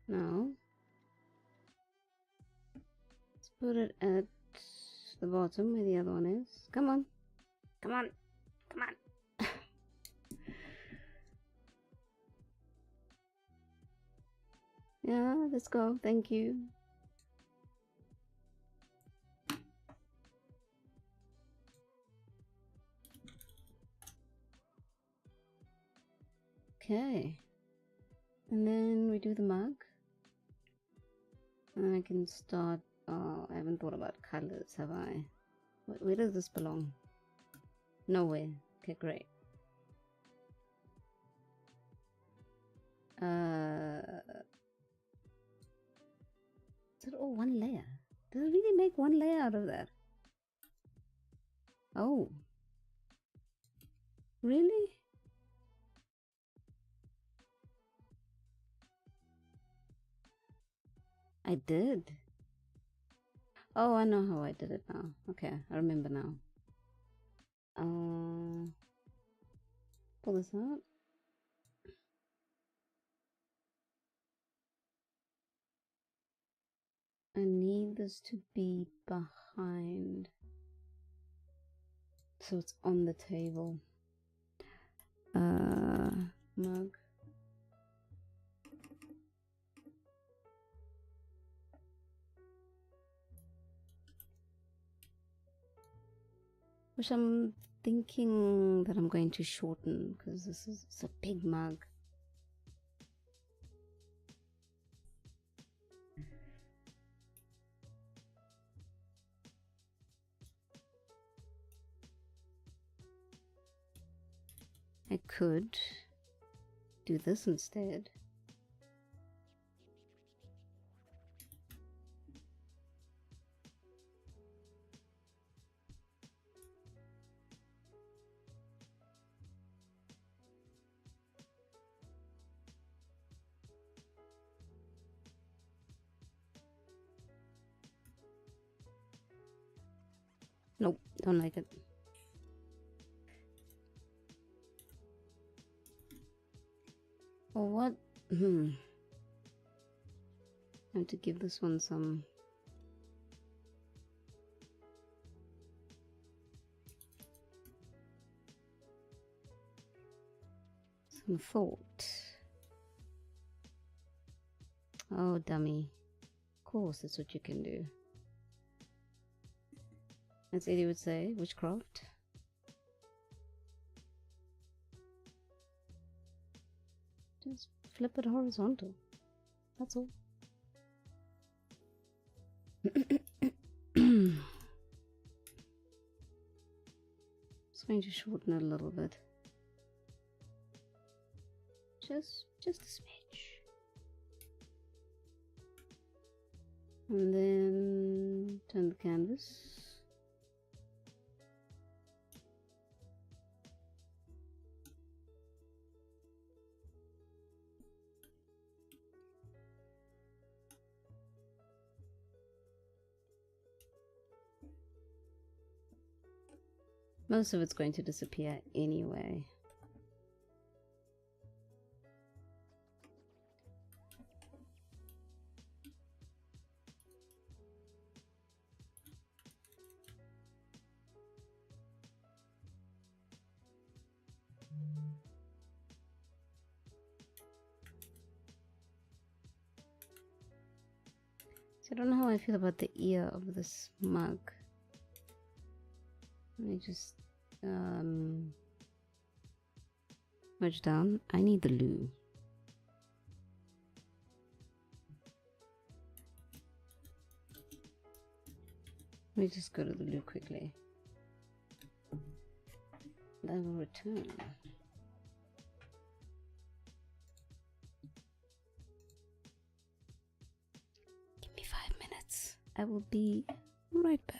Now, let's put it at the bottom where the other one is. Come on. Come on. Come on. let's go. Thank you. Okay. And then we do the mug. And I can start. Oh, I haven't thought about colors, have I? Where does this belong? Nowhere. Okay, great. Is it all one layer? Does it really make one layer out of that? Oh. Really? I did. Oh, I know how I did it now. Okay, I remember now. Pull this out. I need this to be behind, so it's on the table. Mug. Which I'm thinking that I'm going to shorten because it's a big mug. I could do this instead. Nope, don't like it. Or what? I have to give this one some thought. Oh, dummy. Of course, that's what you can do. As Eddie would say, witchcraft. Just flip it horizontal. That's all. Just going to shorten it a little bit. Just a smidge. And then turn the canvas. Most of it's going to disappear anyway. So I don't know how I feel about the ear of this mug. Let me just merge down. I need the loo. Let me just go to the loo quickly. Then we'll return. Give me 5 minutes. I will be right back.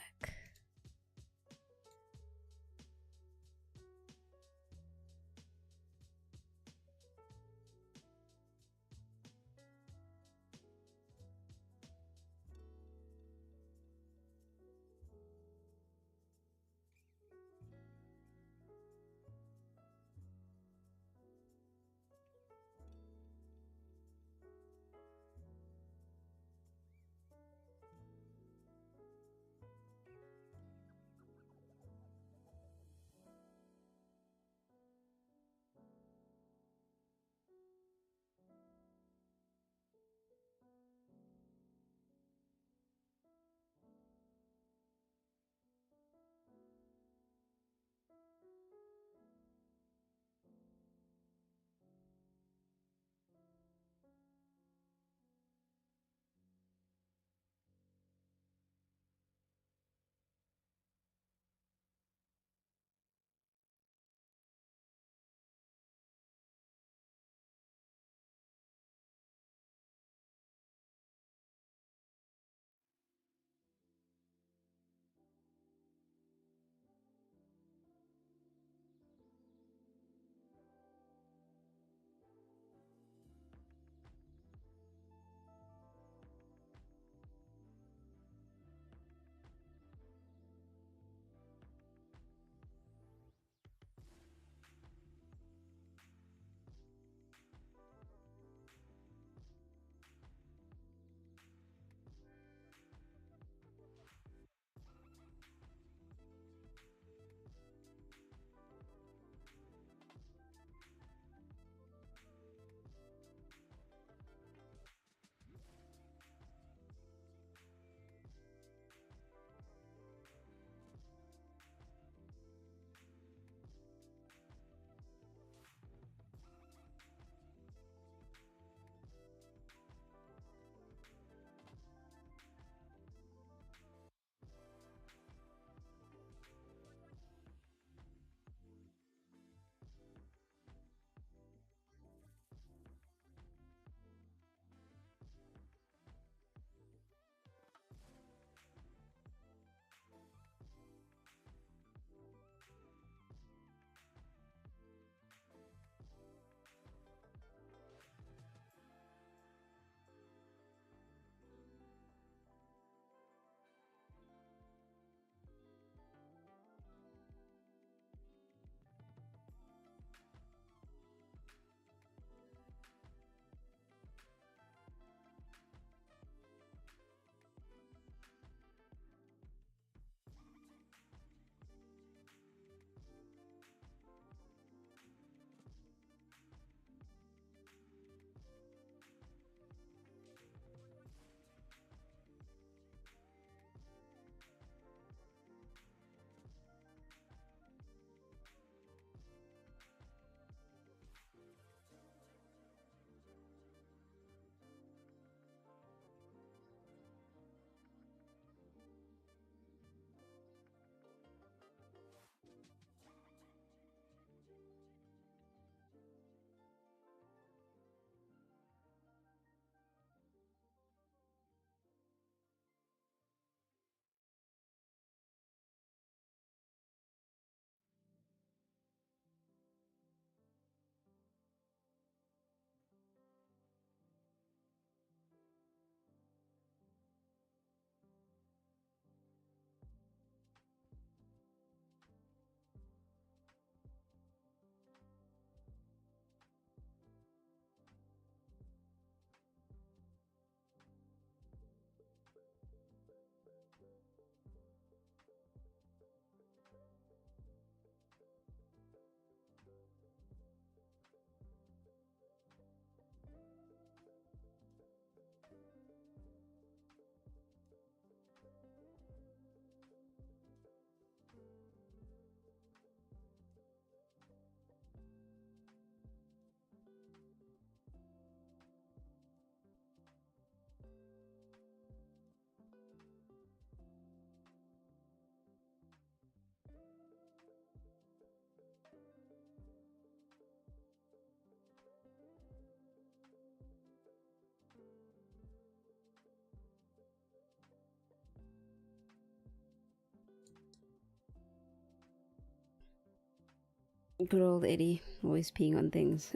Good old Eddie, always peeing on things.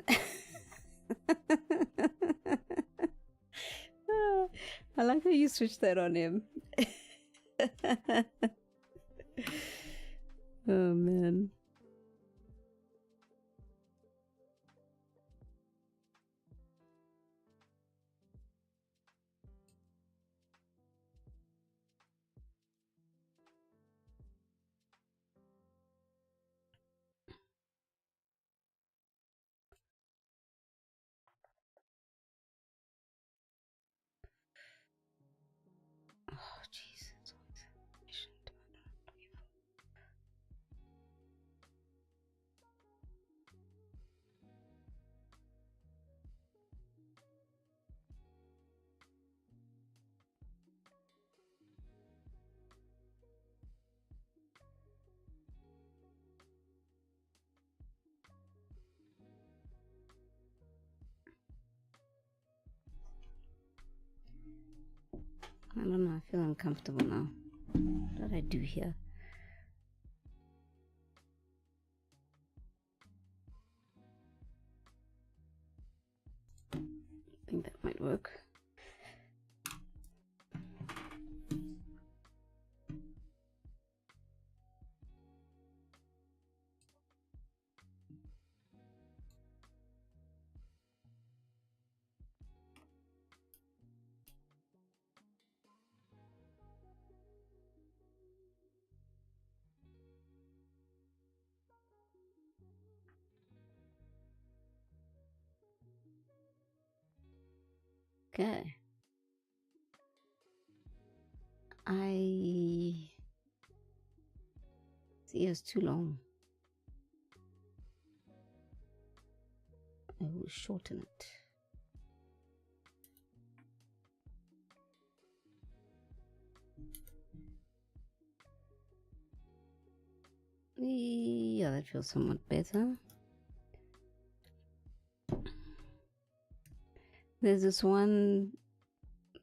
I like how you switched that on him. Oh man. Oh jeez. I don't know, I feel uncomfortable now. What did I do here? I think that might work. Okay. I see it's too long. I will shorten it. Yeah, that feels somewhat better. There's this one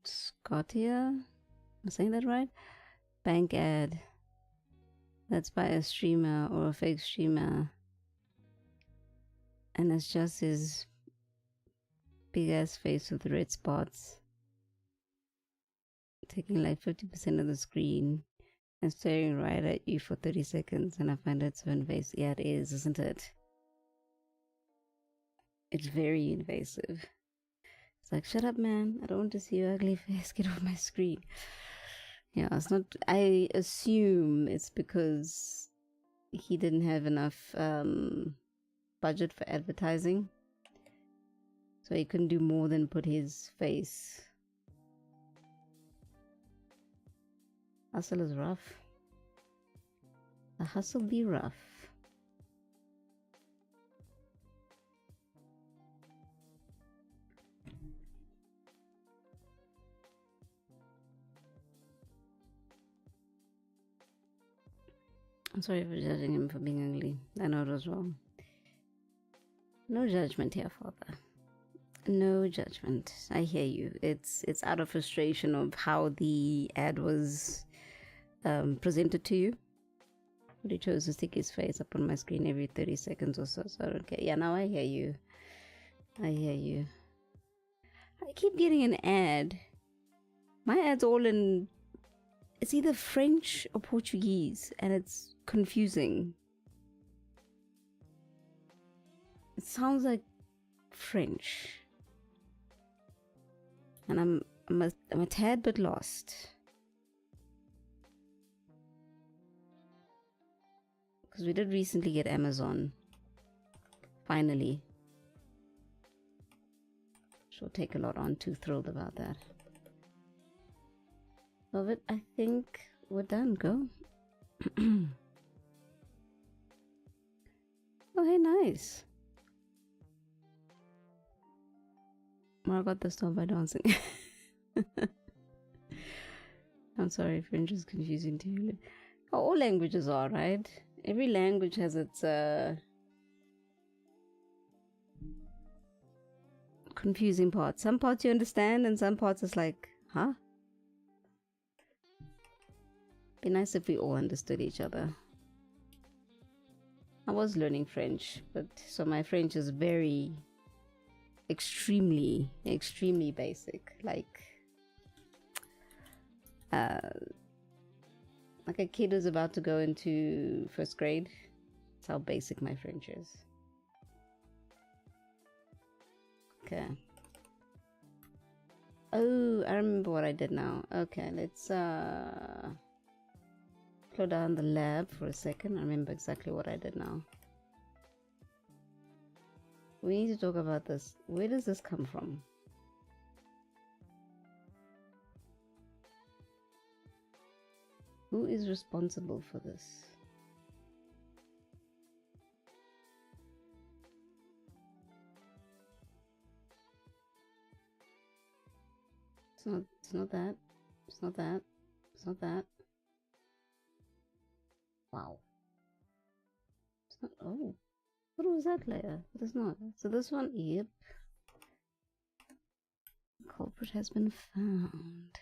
Scotia, am I saying that right? Bank ad that's by a streamer or a fake streamer, and it's just his big ass face with the red spots taking like 50% of the screen and staring right at you for 30 seconds, and I find it so invasive. Yeah, it is, isn't it? It's very invasive. It's like, shut up, man. I don't want to see your ugly face. Get off my screen. Yeah, it's not. I assume it's because he didn't have enough budget for advertising. So he couldn't do more than put his face. Hustle is rough. The hustle be rough. I'm sorry for judging him for being ugly. I know it was wrong. No judgment here, Father. No judgment. I hear you. It's out of frustration of how the ad was presented to you. But he chose to stick his face up on my screen every 30 seconds or so, so I don't care. Yeah, now I hear you. I hear you. I keep getting an ad. My ad's all in... It's either French or Portuguese, and it's confusing. It sounds like French. And I'm a tad bit lost. Because we did recently get Amazon. Finally. She'll take a lot on. Too thrilled about that. Love it. I think we're done. Go. Oh, hey, nice. Mara got this stuff by dancing. I'm sorry if French is confusing to you. Oh, all languages are, right? Every language has its confusing parts. Some parts you understand and some parts it's like, huh? Be nice if we all understood each other. I was learning French, but so my French is very extremely basic, like a kid who's about to go into first grade. That's how basic my French is. Okay. Oh, I remember what I did now. Okay, let's slow down the lab for a second. I remember exactly what I did now. We need to talk about this. Where does this come from? Who is responsible for this? It's not that. It's not that. It's not that. Wow. It's not. Oh. What was that layer? It is not. So this one, yep. The culprit has been found.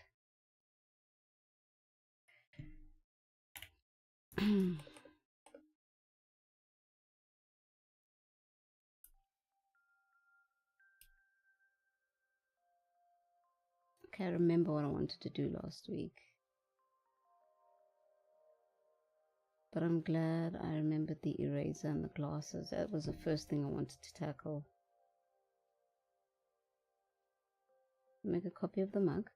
Okay, I remember what I wanted to do last week. But I'm glad I remembered the eraser and the glasses. That was the first thing I wanted to tackle. Make a copy of the mug.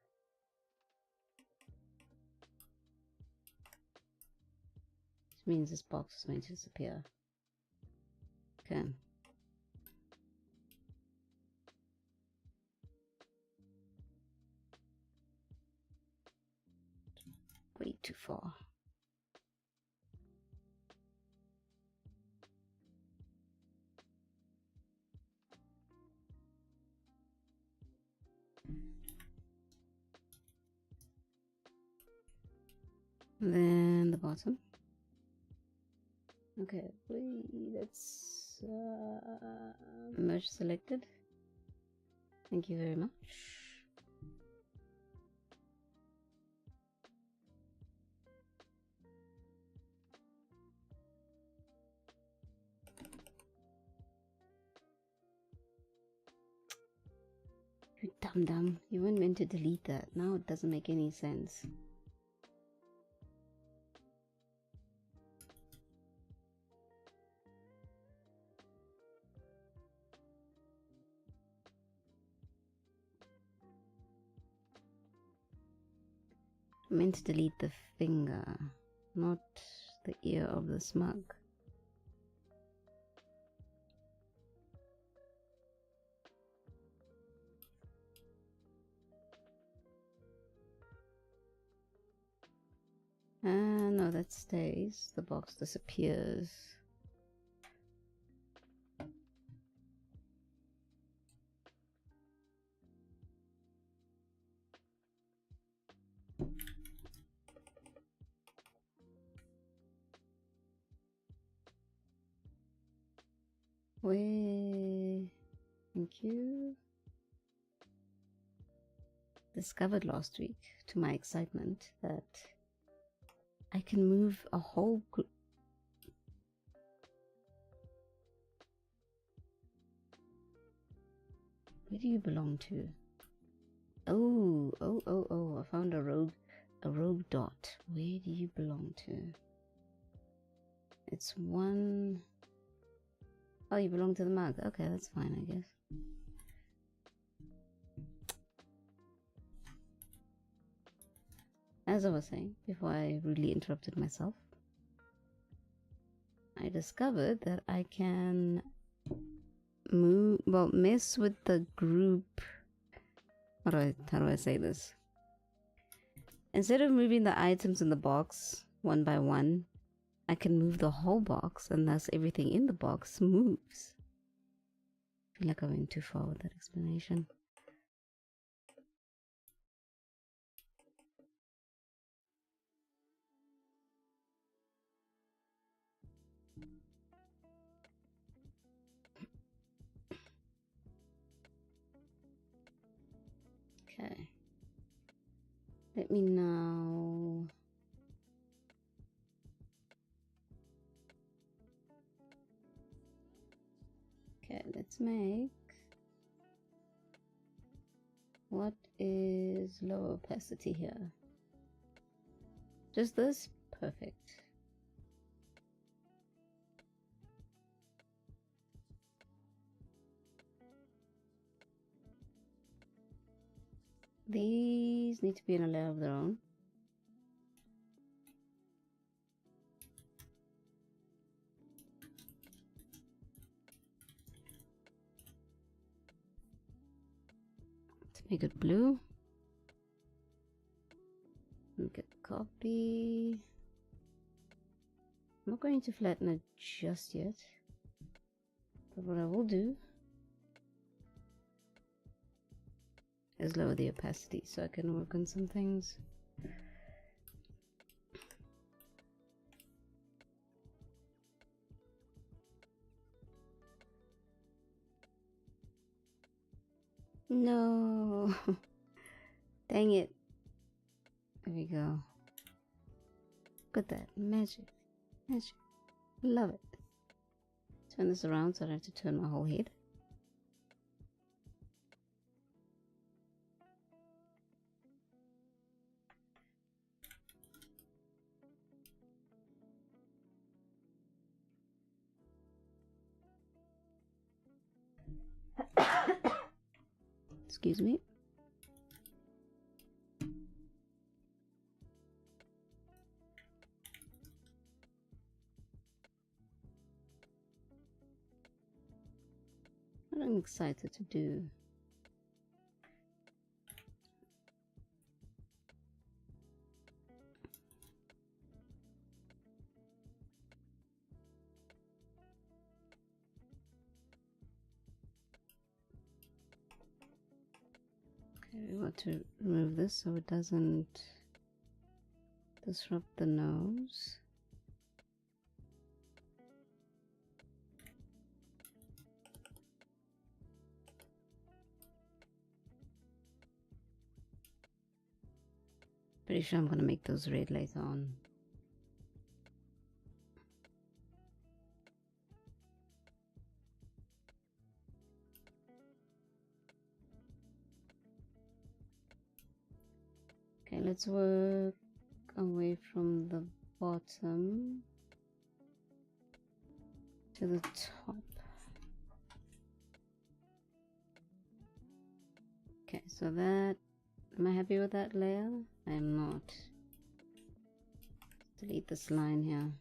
Which means this box is going to disappear. Okay. Way too far. And then the bottom. Okay, let's merge selected. Thank you very much. You dum-dum. You weren't meant to delete that. Now it doesn't make any sense. I meant to delete the finger, not the ear of the smug. No, that stays. The box disappears. Wait, thank you. Discovered last week, to my excitement, that I can move a whole group. Where do you belong to? Oh, I found a rogue dot. Where do you belong to? It's one. Oh, you belong to the mug. Okay, that's fine, I guess. As I was saying, before I rudely interrupted myself, I discovered that I can mess with the group. How do I say this? Instead of moving the items in the box one by one, I can move the whole box, and thus everything in the box moves. I feel like I went too far with that explanation. Okay. Let me now Okay, let's make, what is low opacity here? Just this? Perfect. These need to be in a layer of their own. Let's make it blue. Make it copy. I'm not going to flatten it just yet, but what I will do is lower the opacity so I can work on some things. No. Dang it. There we go. Look at that. Magic. Magic. Love it. Turn this around so I don't have to turn my whole head. Excuse me. What I'm excited to do. Okay, we want to remove this so it doesn't disrupt the nose. Pretty sure I'm gonna make those red later on. Okay, let's work away from the bottom to the top. Okay, so that, am I happy with that layer? I am not. Delete this line here.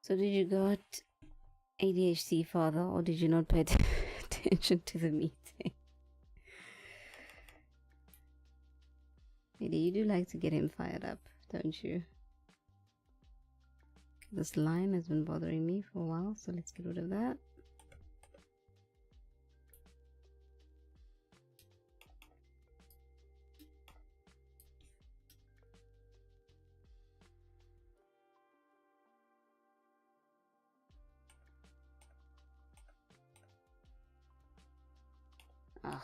So did you got ADHD, father, or did you not pay attention to the meeting? Maybe you do like to get him fired up, don't you? This line has been bothering me for a while, so let's get rid of that. Ah.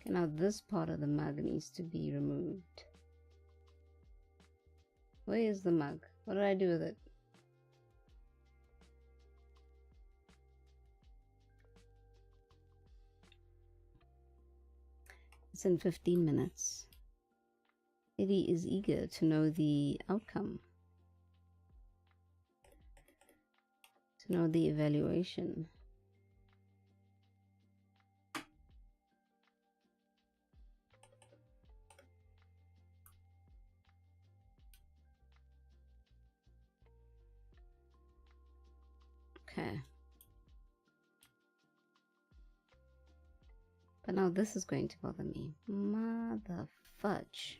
Okay, now this part of the mug needs to be removed. Where is the mug? What did I do with it? It's in 15 minutes. Eddie is eager to know the outcome, to know the evaluation. Okay. But now this is going to bother me. Mother fudge.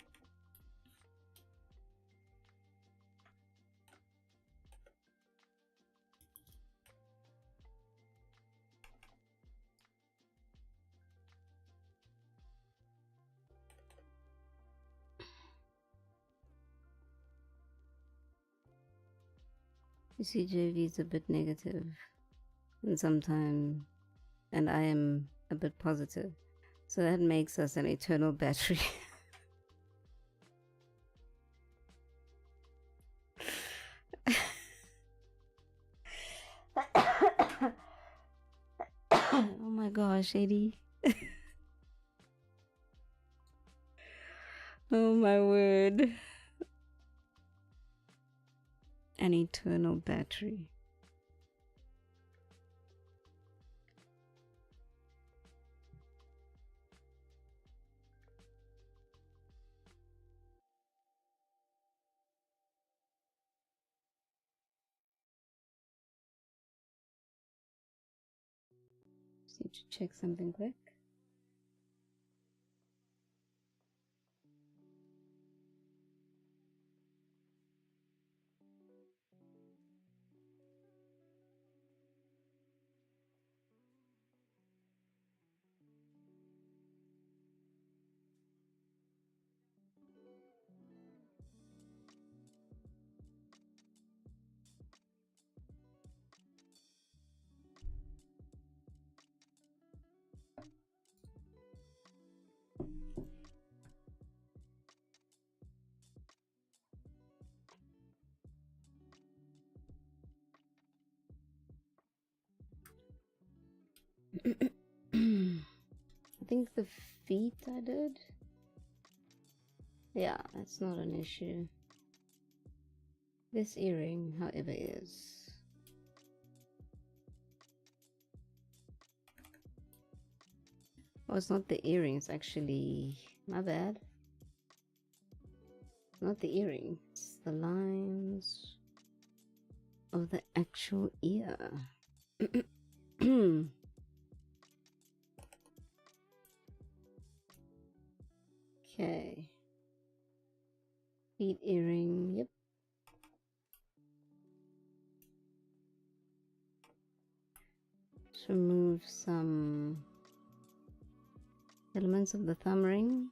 CCJV is a bit negative, and sometimes, and I am a bit positive. So that makes us an eternal battery. Oh my gosh, 80. Oh my word. An eternal battery. Just need to check something quick. I think the feet I did. Yeah, that's not an issue. This earring, however, is. Oh, it's not the earring, it's actually. My bad. Not the earring, it's the lines of the actual ear. Okay. Feet earring, yep. Let's remove some elements of the thumb ring.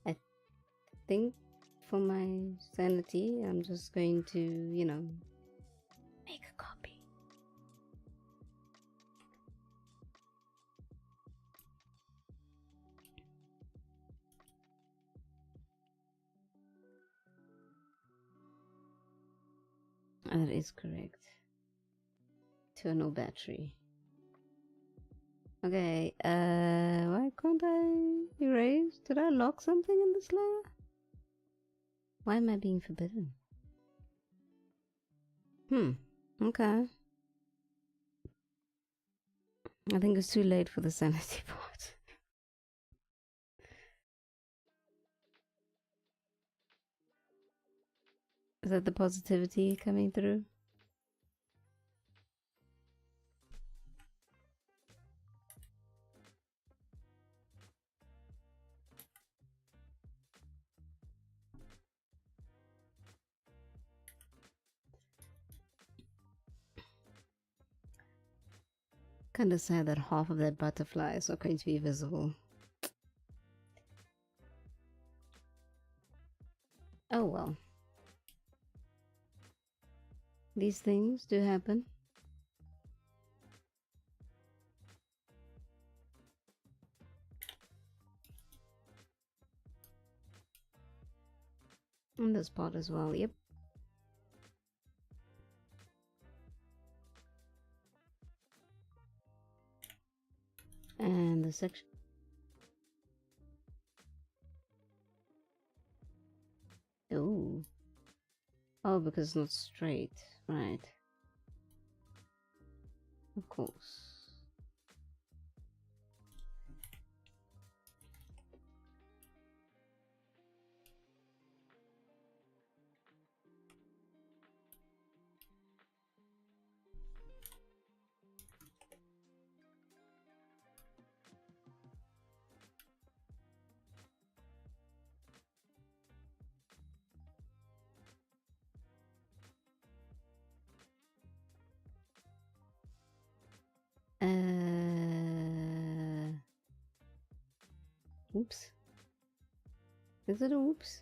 I think for my sanity, I'm just going to, you know, make a copy. That is correct. Eternal battery. Okay, why can't I erase? Did I lock something in this layer? Why am I being forbidden? Okay. I think it's too late for the sanity part. Is that the positivity coming through? Kind of sad that half of that butterfly is not going to be visible. Oh well. These things do happen. And this part as well, yep. And the section. Oh. Oh, because it's not straight. Right. Of course. Oops. Is it a oops?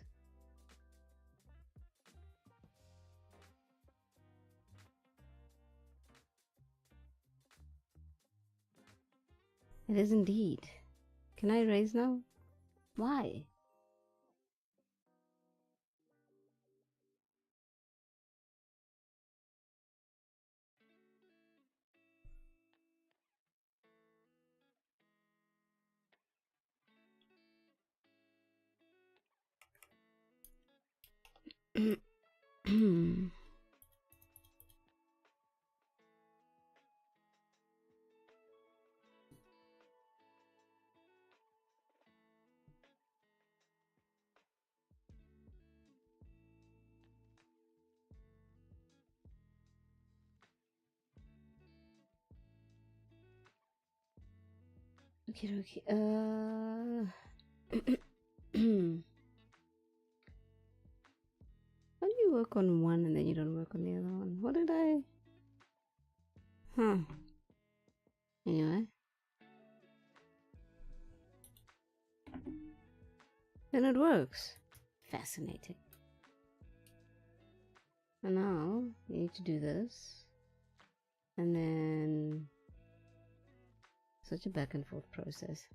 It is indeed. Can I erase now? Why? Okay, okay. How do you work on one and then you don't work on the other one? What did I? Huh. Anyway. Then it works. Fascinating. And now you need to do this. And then such a back and forth process.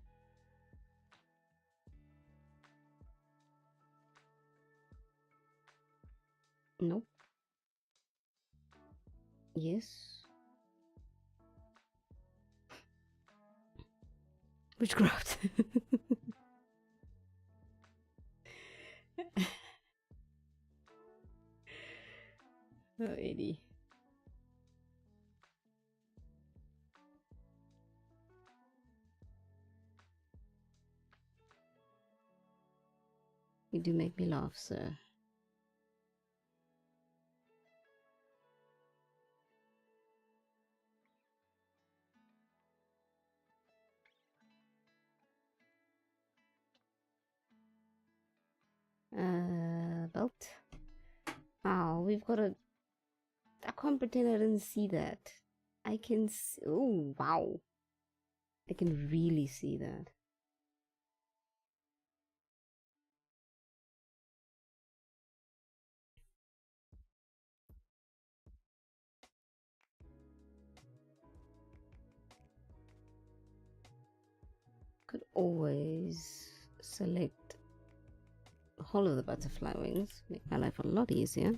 Nope. Yes. Witchcraft. Oh, Eddie. You do make me laugh, sir. Belt. Oh, we've got a... I can't pretend I didn't see that. I can see... Oh, wow. I can really see that. Could always select the whole of the butterfly wings. Make my life a lot easier.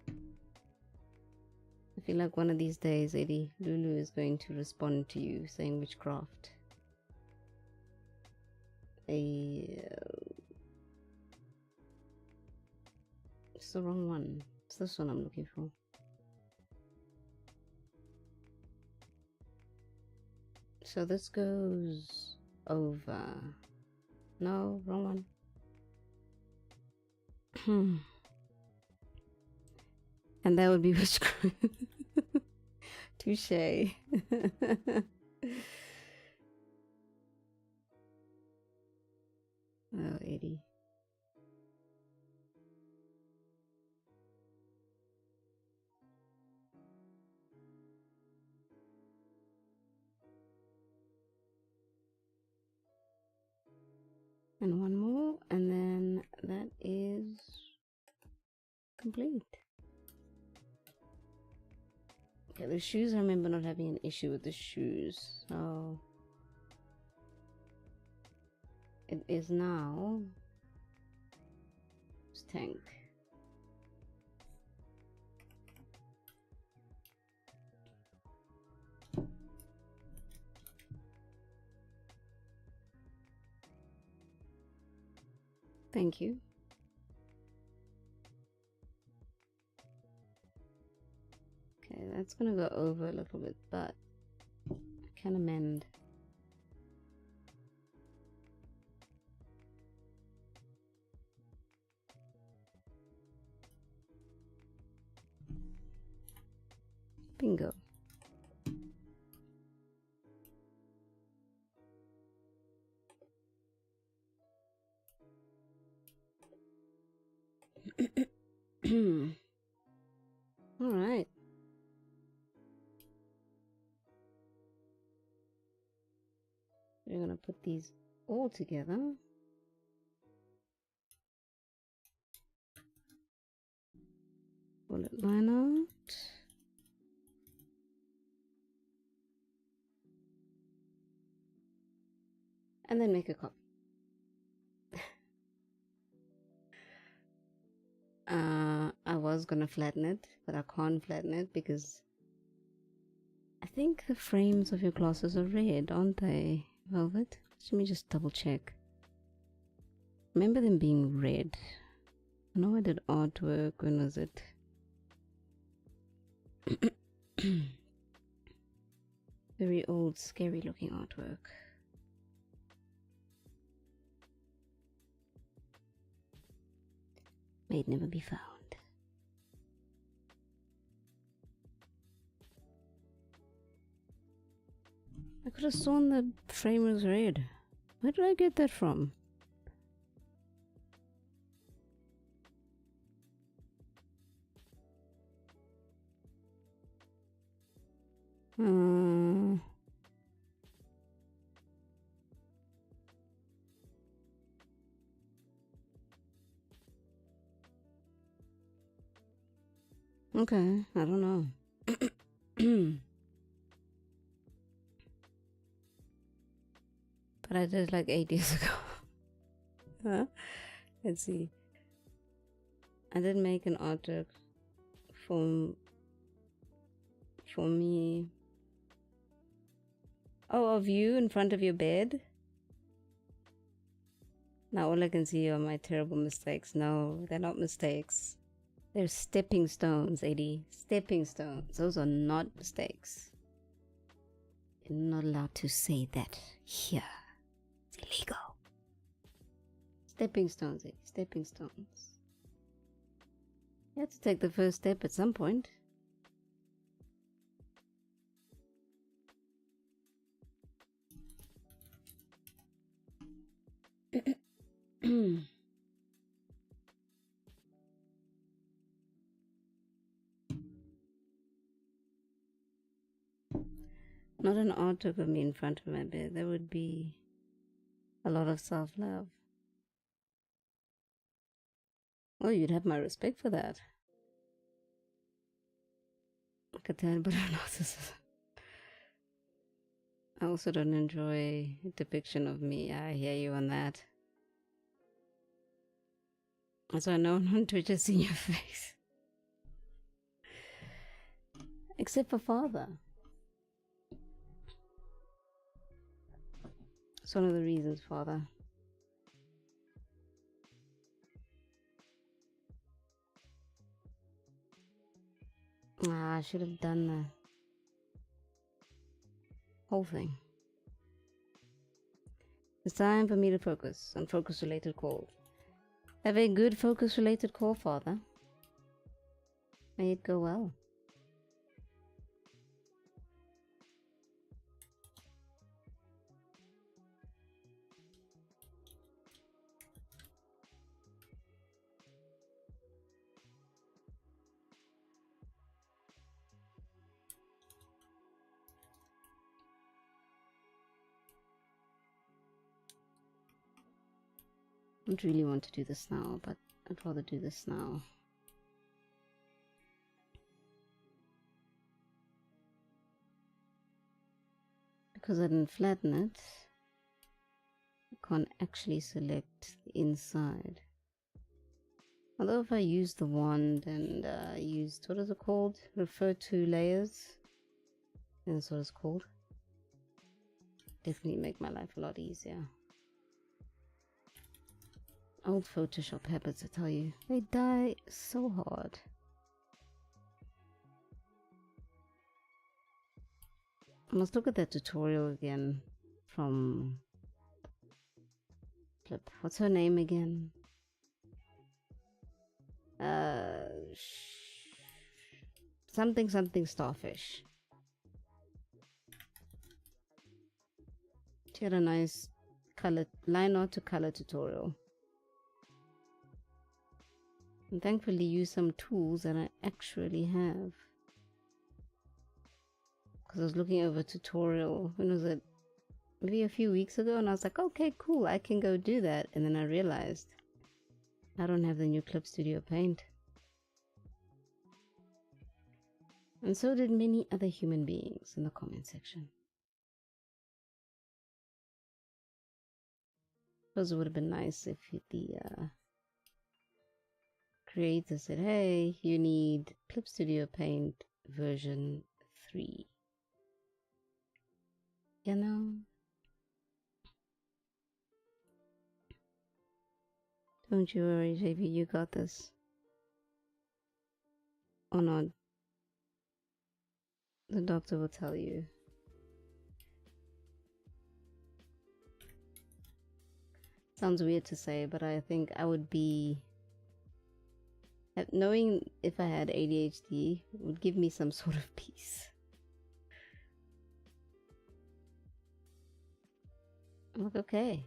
I feel like one of these days, Eddie, Lulu is going to respond to you saying witchcraft. It's the wrong one. It's this one I'm looking for. So this goes over. No, wrong one. And that would be witchcraft. Touche. Oh, 80. And one more, and then that is complete. Okay, the shoes, I remember not having an issue with the shoes, so it is now tank. Thank you. Okay, that's gonna go over a little bit, but I can amend. Bingo. All right. we're gonna put these all together. Bullet line out. And then make a copy. I was gonna flatten it, but I can't flatten it because I think the frames of your glasses are red, aren't they, Velvet? Let me just double check. Remember them being red. I know I did artwork. When was it? Very old, scary looking artwork. May it never be found. I could have sworn the frame was red. Where did I get that from? Okay, I don't know. But I did like 8 years ago. Huh? Let's see. I did make an artwork for me. Oh, of you in front of your bed? Now all I can see are my terrible mistakes. No, they're not mistakes. They're stepping stones, AD. Stepping stones. Those are not mistakes. You're not allowed to say that here. It's illegal. Stepping stones, AD. Stepping stones. You have to take the first step at some point. Not an artwork of me in front of my bed. That would be a lot of self-love. Oh, you'd have my respect for that. Like a tad bit of narcissism. I also don't enjoy a depiction of me. I hear you on that. So no one on Twitch has seen your face. Except for Father. It's one of the reasons, Father. I should have done the whole thing. It's time for me to focus on focus-related calls. Have a good focus-related call, Father. May it go well. I don't really want to do this now, but I'd rather do this now. Because I didn't flatten it, I can't actually select the inside. Although if I use the wand and used, what is it called? Refer to layers. That's what it's called. Definitely make my life a lot easier. Old Photoshop habits, I tell you, they die so hard. I must look at that tutorial again from Flip. What's her name again? Something starfish. She had a nice color, line art to color tutorial. And thankfully use some tools that I actually have. Because I was looking over a tutorial, when was it? maybe a few weeks ago, and I was like, okay, cool, I can go do that. And then I realized I don't have the new Clip Studio Paint. And so did many other human beings in the comment section. Suppose it would have been nice if the creator said, hey, you need Clip Studio Paint version 3. You know? Don't you worry, JB, you got this. Or not. The doctor will tell you. Sounds weird to say, but I think I would be... knowing if I had ADHD would give me some sort of peace. I'm like, okay,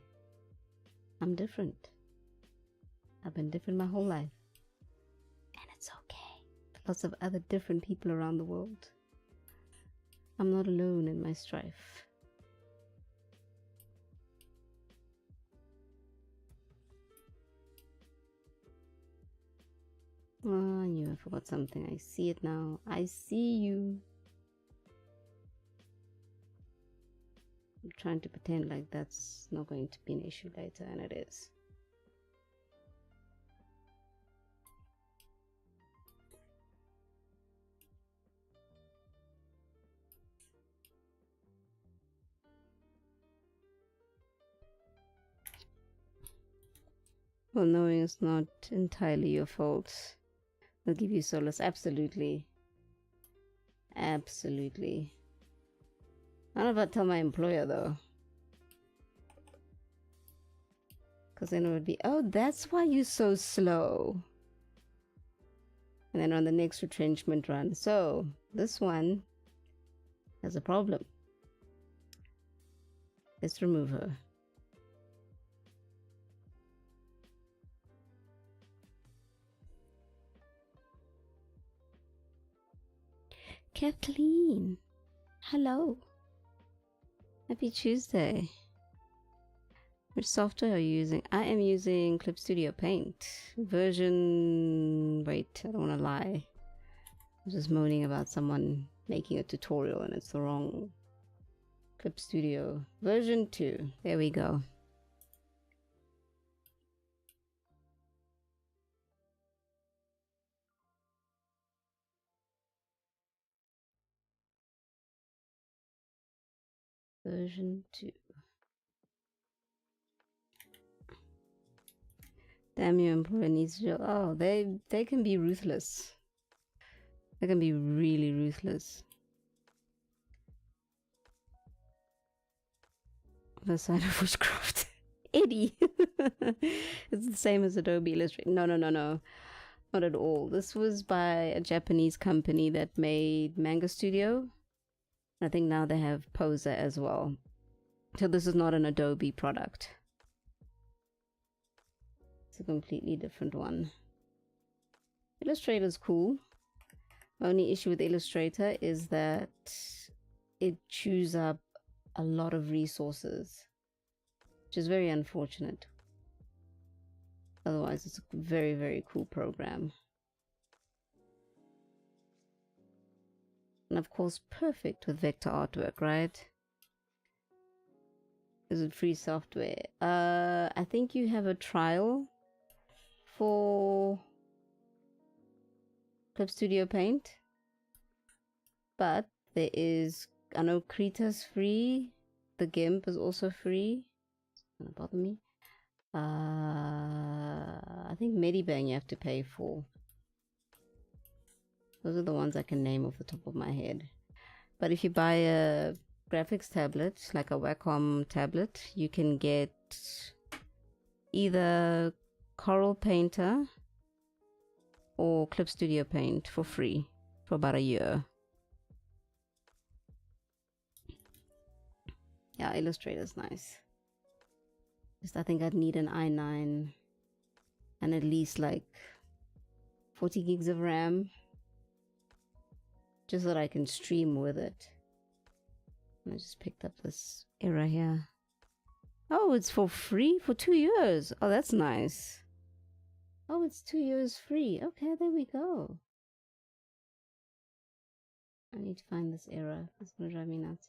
I'm different. I've been different my whole life. And it's okay. Lots of other different people around the world. I'm not alone in my strife. Oh, I knew I forgot something. I see it now. I see you. I'm trying to pretend like that's not going to be an issue later, and it is. Well, knowing it's not entirely your fault will give you solace. Absolutely. Absolutely. I don't know if I'd tell my employer though. Because then it would be, oh, that's why you're so slow. And then on the next retrenchment run, so this one has a problem. Let's remove her. Kathleen, hello. Happy Tuesday. Which software are you using? I am using Clip Studio Paint. Version... Wait, I don't want to lie. I'm just moaning about someone making a tutorial and it's the wrong Clip Studio. Version 2. There we go. Version 2. Damn, your employer needs to... Oh, they can be ruthless. They can be really ruthless. The side of witchcraft. Eddie. It's the same as Adobe Illustrator. No. Not at all. This was by a Japanese company that made Manga Studio. I think now they have Poser as well. So this is not an Adobe product. It's a completely different one. Illustrator is cool. My only issue with Illustrator is that it chews up a lot of resources, which is very unfortunate. Otherwise, it's a very, very cool program. And of course, perfect with vector artwork, right? Is it free software? I think you have a trial for Clip Studio Paint, but there is, I know Krita's free, the GIMP is also free. It's gonna bother me. I think Medibang you have to pay for. Those are the ones I can name off the top of my head. But if you buy a graphics tablet, like a Wacom tablet, you can get either Coral Painter or Clip Studio Paint for free for about a year. Yeah, Illustrator's nice. Just I think I'd need an i9 and at least like 40 gigs of RAM, just so that I can stream with it. I just picked up this error here. Oh, it's for free for 2 years. Oh, that's nice. Oh, it's 2 years free. Okay, there we go. I need to find this error. It's gonna drive me nuts.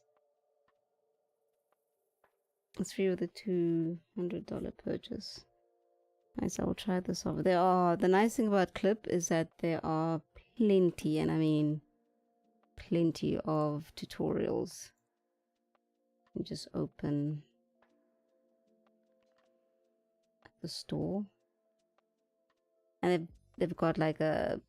It's free with a $200 purchase. Nice, I will try this over. The nice thing about Clip is that there are plenty, and I mean plenty of tutorials. You just open the store, and they've got like a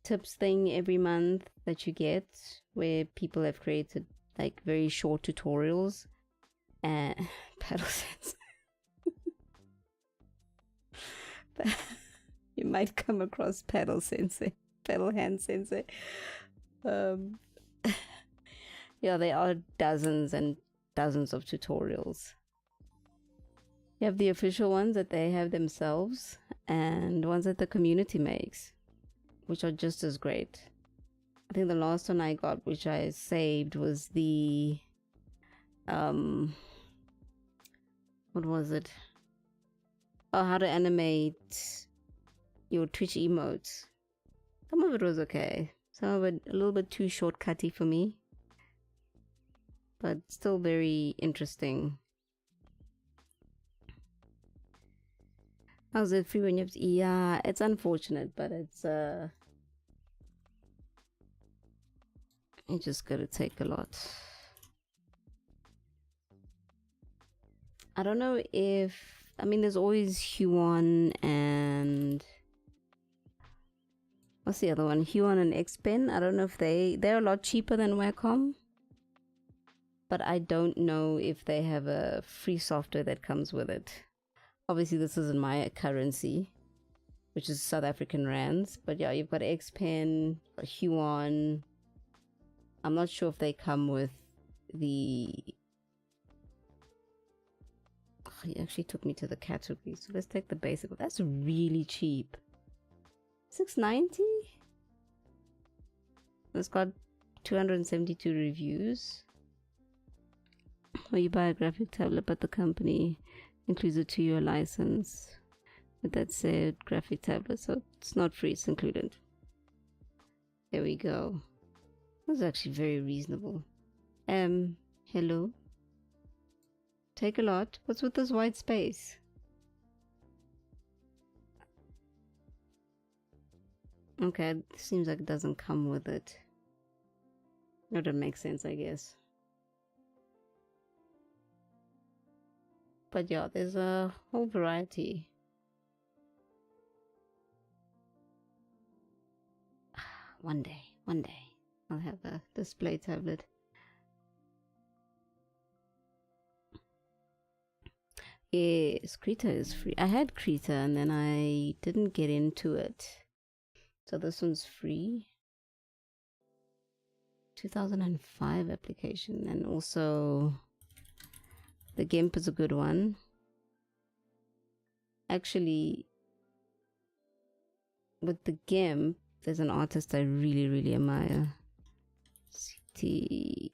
tips thing every month that you get where people have created like very short tutorials and paddle sets. You might come across paddle hand sensei. Yeah, there are dozens and dozens of tutorials. You have the official ones that they have themselves and ones that the community makes, which are just as great. I think the last one I got, which I saved, was the what was it? Oh, how to animate your Twitch emotes. Some of it was okay. Some of it a little bit too shortcutty for me, but still very interesting. How's it free when you have to? Yeah, it's unfortunate, but it's just gonna take a lot. I don't know if, I mean, there's always Huon and what's the other one? Huon and Xpen. I don't know if they're a lot cheaper than Wacom, but I don't know if they have a free software that comes with it. Obviously, this isn't my currency, which is South African rands. But yeah, you've got Xpen, Huon. I'm not sure if they come with the... Oh, he actually took me to the category. So let's take the basic. That's really cheap. $6.90? It's got 272 reviews. Well, you buy a graphic tablet, but the company includes a 2-year license. With that said, graphic tablet, so it's not free, it's included. There we go. That's actually very reasonable. Hello? Take a lot. What's with this white space? Okay, it seems like it doesn't come with it. No, that makes sense, I guess. But yeah, there's a whole variety. One day, I'll have a display tablet. Yes, Krita is free. I had Krita and then I didn't get into it. So this one's free. 2005 application, and also the GIMP is a good one. Actually, with the GIMP, there's an artist I really, really admire. CT.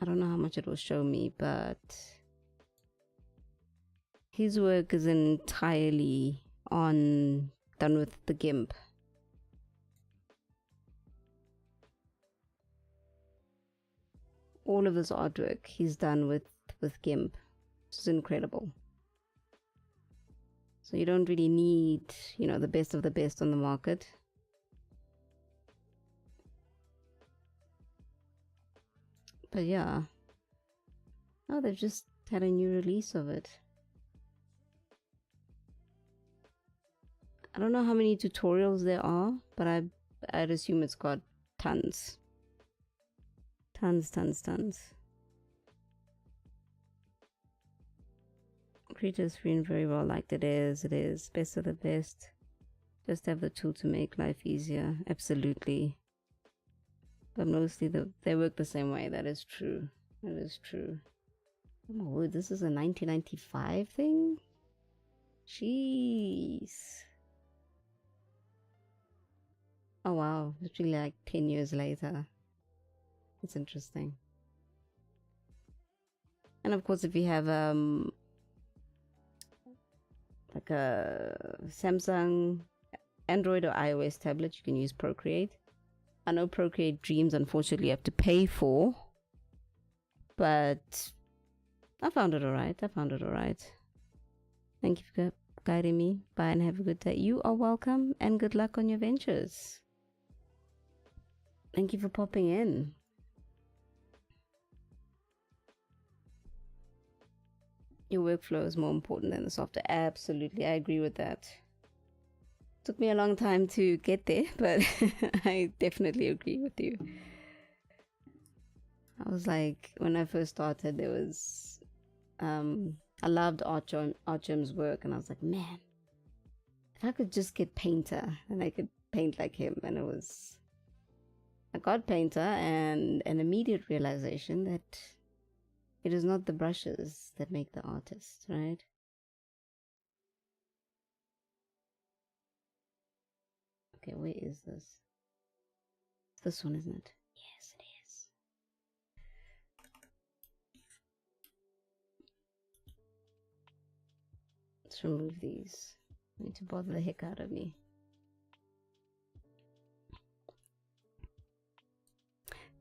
I don't know how much it will show me, but his work is entirely done with the GIMP. All of his artwork he's done with GIMP. It's incredible. So you don't really need, you know, the best of the best on the market. But yeah. Oh, they've just had a new release of it. I don't know how many tutorials there are, but I'd assume it's got tons. Tons. Creators free and very well liked. It is best of the best. Just have the tool to make life easier. Absolutely. But mostly they work the same way. That is true. Oh my word, this is a 1995 thing? Jeez. Oh wow, literally like 10 years later. It's interesting. And of course, if you have like a Samsung Android or iOS tablet, you can use Procreate. I know Procreate Dreams, unfortunately, you have to pay for, but I found it alright. Thank you for guiding me. Bye and have a good day. You are welcome, and good luck on your ventures. Thank you for popping in. Your workflow is more important than the software. Absolutely, I agree with that. Took me a long time to get there, but I definitely agree with you. I was like, when I first started, there was, I loved Artjom's work, and I was like, man, if I could just get Painter, and I could paint like him, and I got Painter, and an immediate realization that it is not the brushes that make the artist, right? Okay, where is this? It's this one, isn't it? Yes, it is. Let's remove these. I need to bother the heck out of me.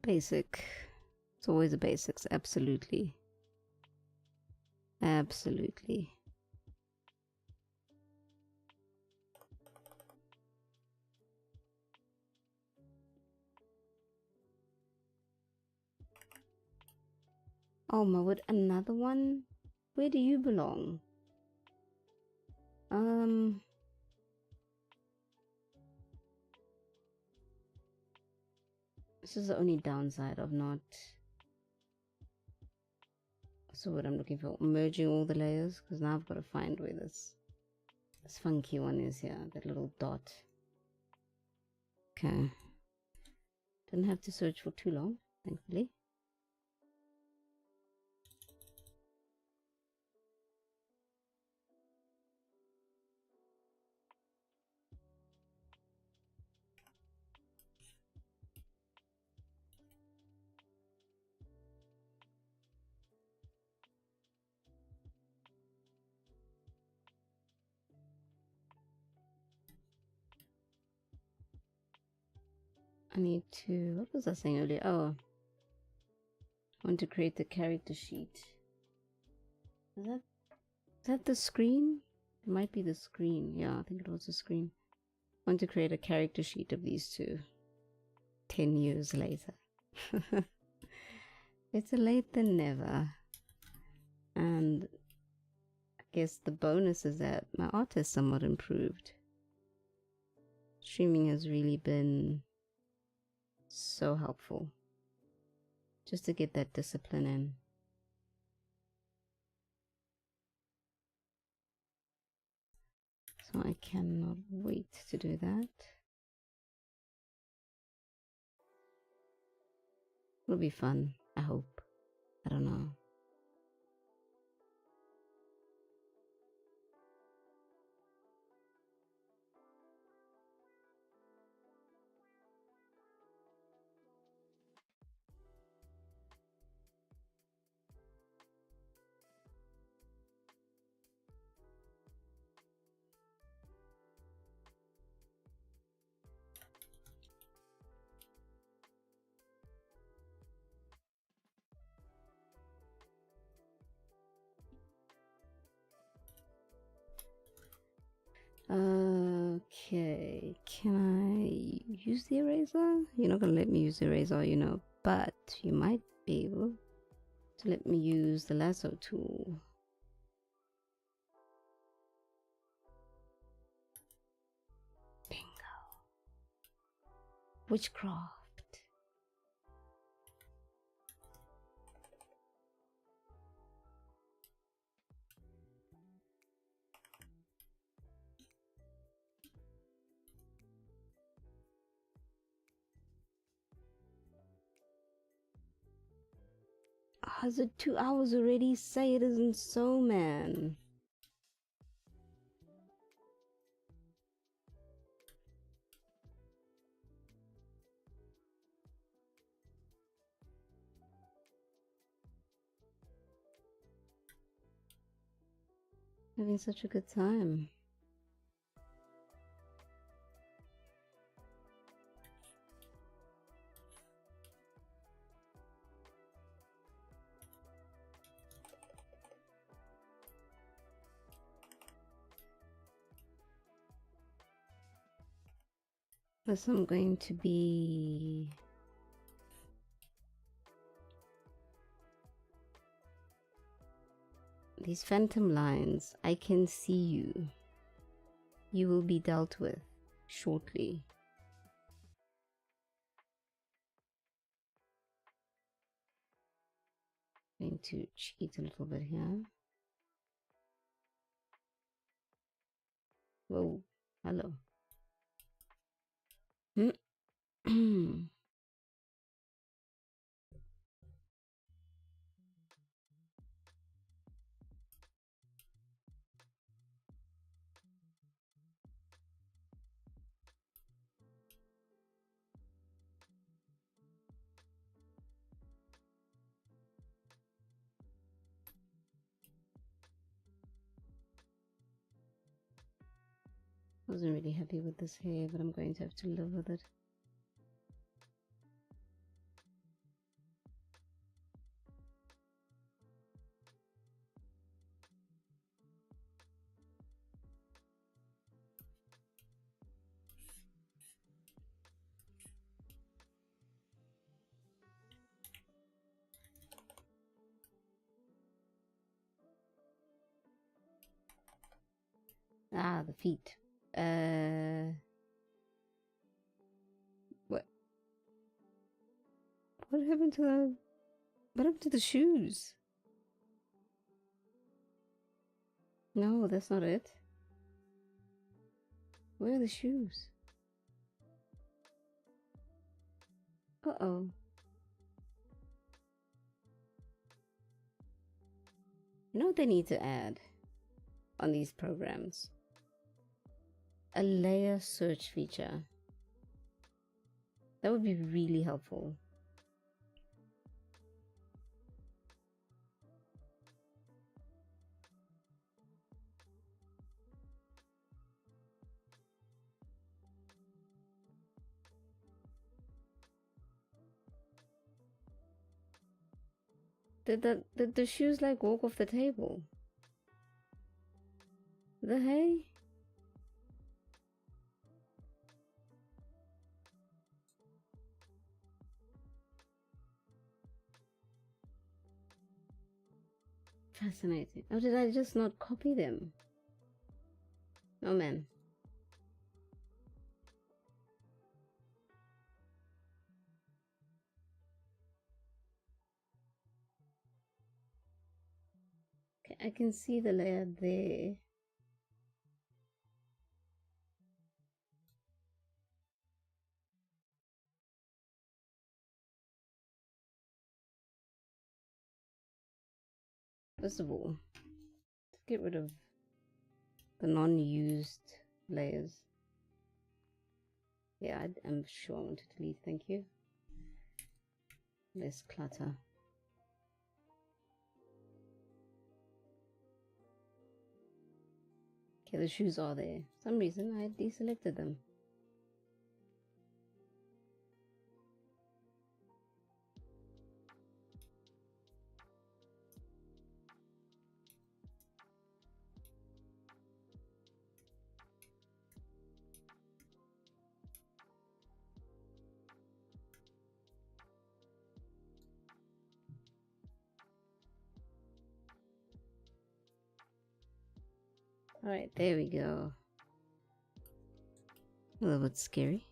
Basic. It's always the basics, absolutely. Absolutely. Oh my word, another one? Where do you belong? This is the only downside of not... So what I'm looking for, merging all the layers, because now I've got to find where this funky one is here, that little dot. Okay. Didn't have to search for too long, thankfully. I need to, what was I saying earlier? Oh, I want to create the character sheet. Is that the screen? It might be the screen. Yeah, I think it was the screen. I want to create a character sheet of these two. 10 years later. Better late than never. And I guess the bonus is that my art has somewhat improved. Streaming has really been so helpful. Just to get that discipline in. So I cannot wait to do that. It'll be fun, I hope. I don't know. Okay, can I use the eraser? You're not gonna let me use the eraser, you know, but you might be able to let me use the lasso tool. Bingo. Witchcraft. Oh, is it 2 hours already? Say it isn't so, man. Having such a good time. Plus I'm going to be these phantom lines. I can see you. You will be dealt with shortly. Going to cheat a little bit here. Whoa, hello. I wasn't really happy with this hair, but I'm going to have to live with it. Ah, the feet. What? What happened to the... What happened to the shoes? No, that's not it. Where are the shoes? Uh-oh. You know what they need to add on these programs? A layer search feature. That would be really helpful. Did the shoes like walk off the table? The hay? Fascinating. Oh, did I just not copy them? Oh man. Okay, I can see the layer there. First of all, let's get rid of the non-used layers. Yeah, I'm sure I want to delete, thank you. Less clutter. Okay, the shoes are there. For some reason I deselected them. Alright, there we go. A little bit scary.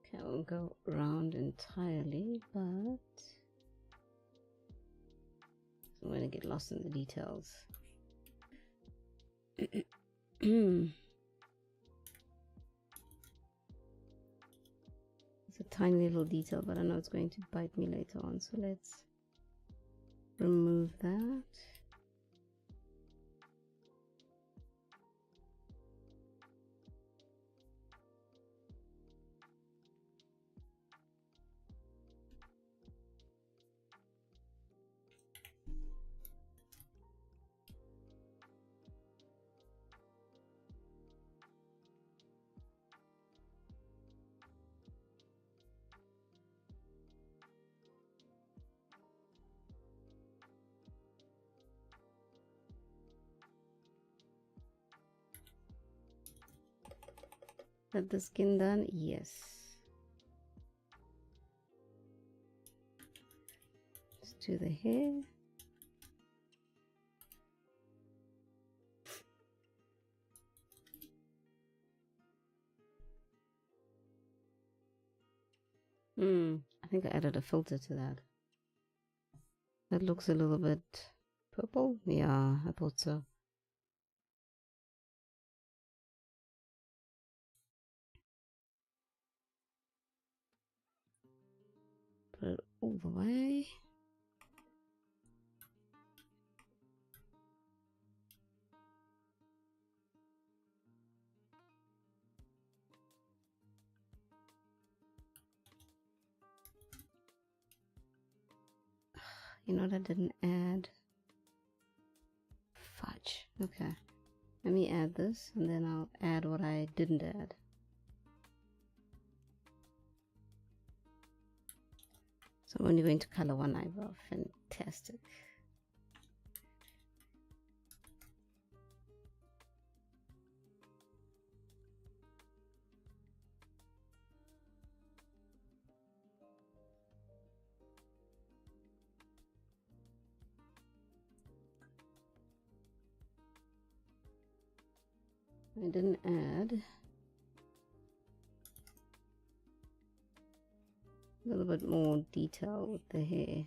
Okay, I won't go around entirely, but I'm going to get lost in the details. It's a tiny little detail, but I know it's going to bite me later on, so let's remove that. Got the skin done? Yes. Let's do the hair. I think I added a filter to that. That looks a little bit purple. Yeah, I thought so. Put it all the way. You know what I didn't add? Fudge. Okay. Let me add this and then I'll add what I didn't add. So I'm only going to color one eyebrow. Fantastic. I didn't add a little bit more detail with the hair.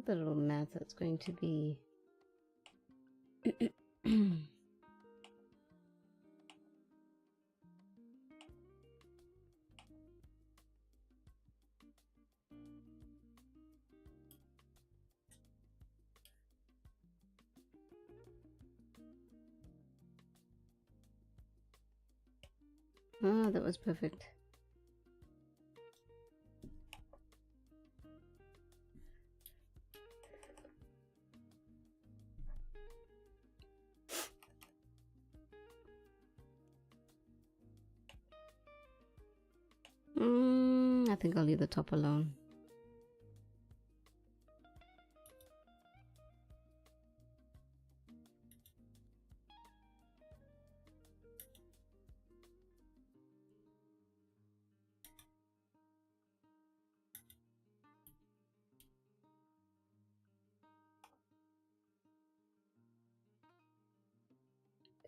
The little mat that's going to be ah, that was perfect. I think I'll leave the top alone.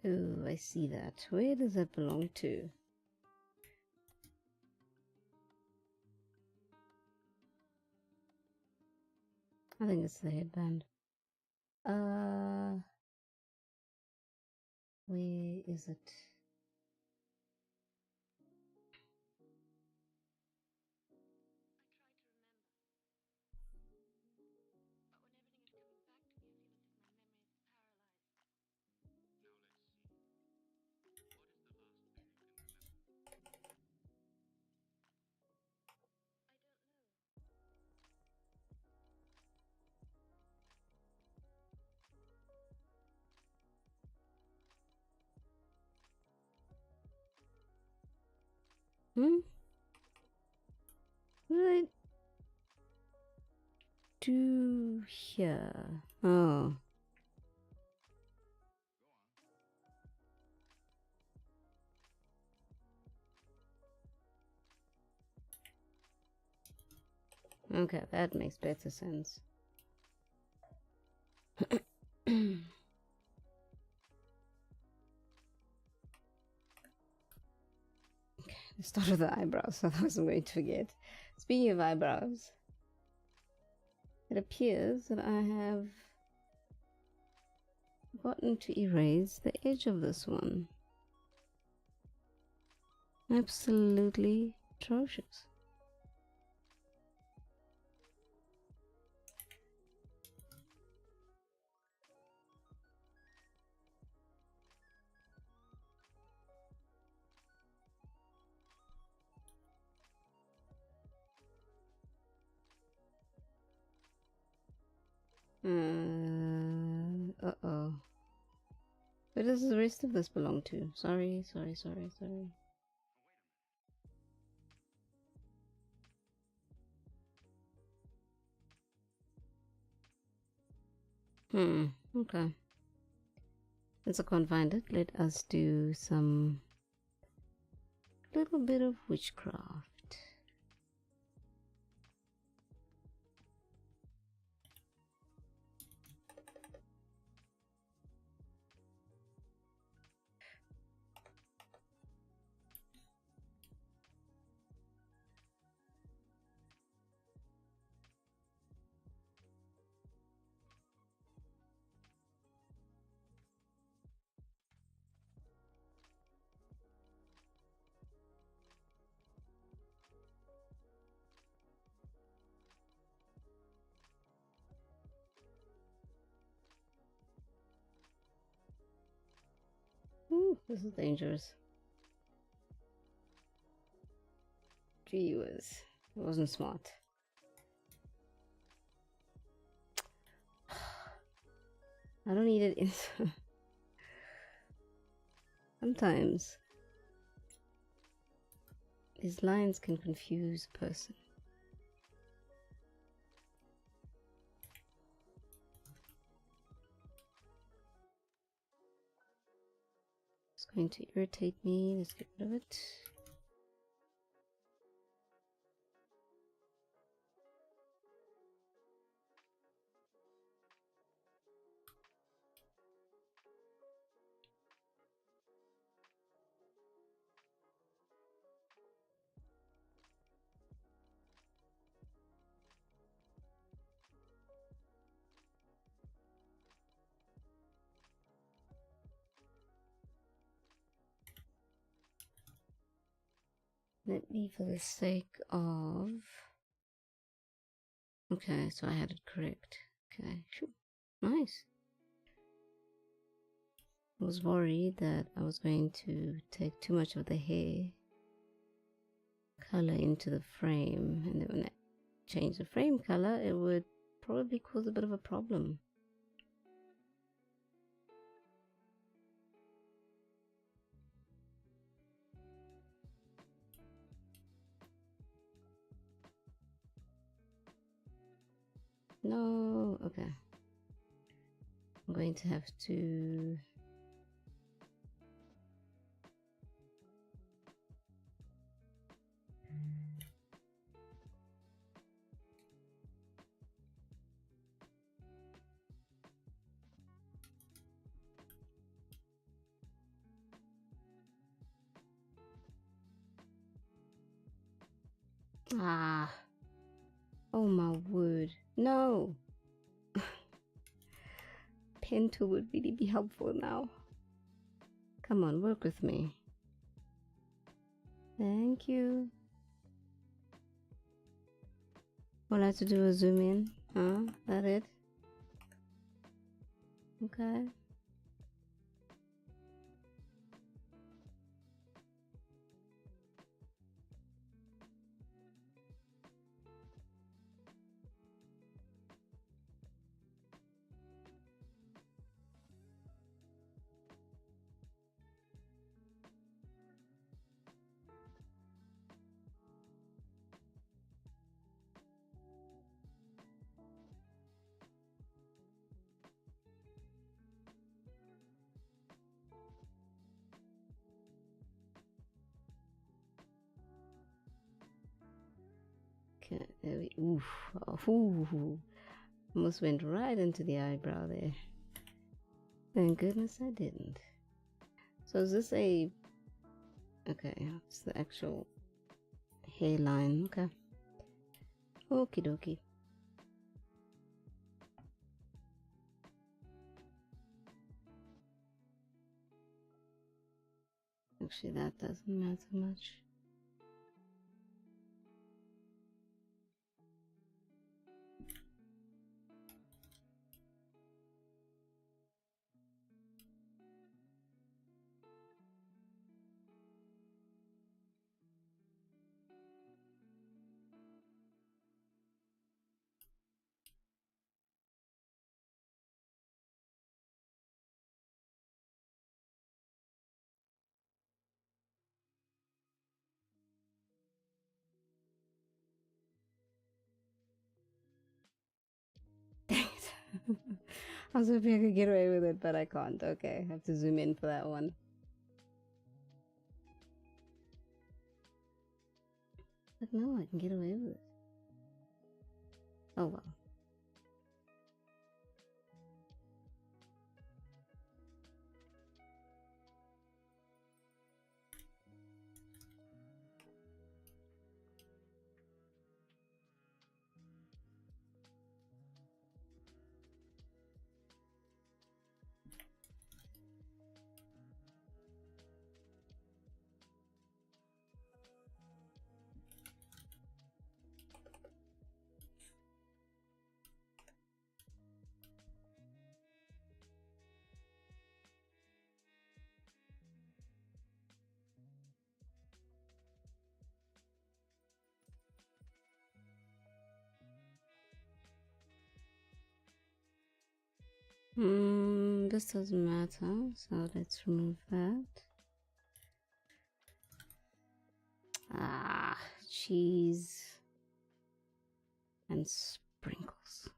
Oh, I see that. Where does that belong to? I think it's the headband. Where is it? What did I do here? Oh. Okay, that makes better sense. Let's start with the eyebrows, so I wasn't going to forget. Speaking of eyebrows, it appears that I have forgotten to erase the edge of this one. Absolutely atrocious. Uh-oh. Where does the rest of this belong to? Sorry. Okay. Since I can't find it, let us do some little bit of witchcraft. Ooh, this is dangerous. Gee whiz. It wasn't smart. I don't need it in. Sometimes these lines can confuse a person. It's going to irritate me. Let's get rid of it. Let me, for the sake of... Okay, so I had it correct. Okay, sure. Nice. I was worried that I was going to take too much of the hair color into the frame, and then when I change the frame color, it would probably cause a bit of a problem. No, okay. I'm going to have to... Ah. Oh my word. No. Pen tool would really be helpful now. Come on, work with me. Thank you. All I have to do is zoom in. Huh? That it? Okay. Okay, there we... Oof. Ooh. Almost went right into the eyebrow there. Thank goodness I didn't. So is this a... Okay, it's the actual hairline. Okay. Okie dokie. Actually, that doesn't matter much. Dang it. I was hoping I could get away with it, but I can't. Okay, I have to zoom in for that one. But no, I can get away with it. Oh well. This doesn't matter, so let's remove that. Ah, cheese and sprinkles.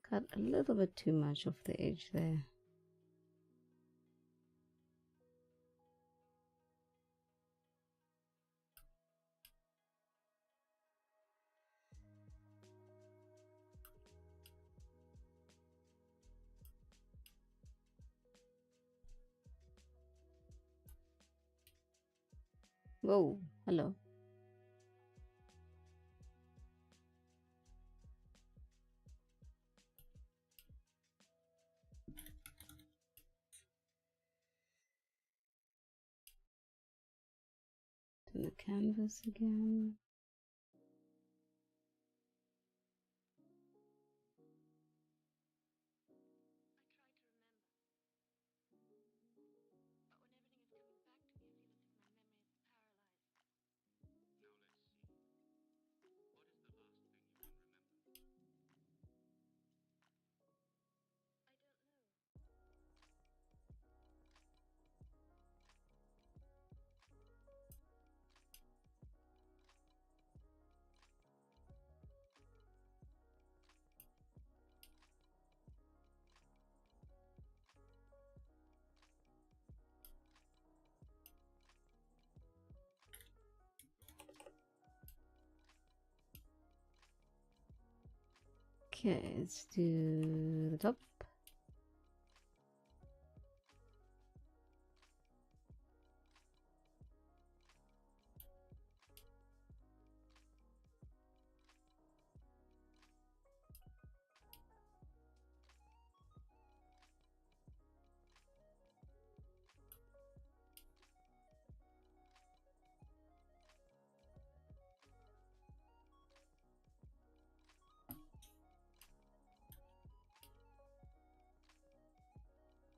Cut a little bit too much off the edge there. Whoa, hello. To the canvas again. Okay, let's do the top.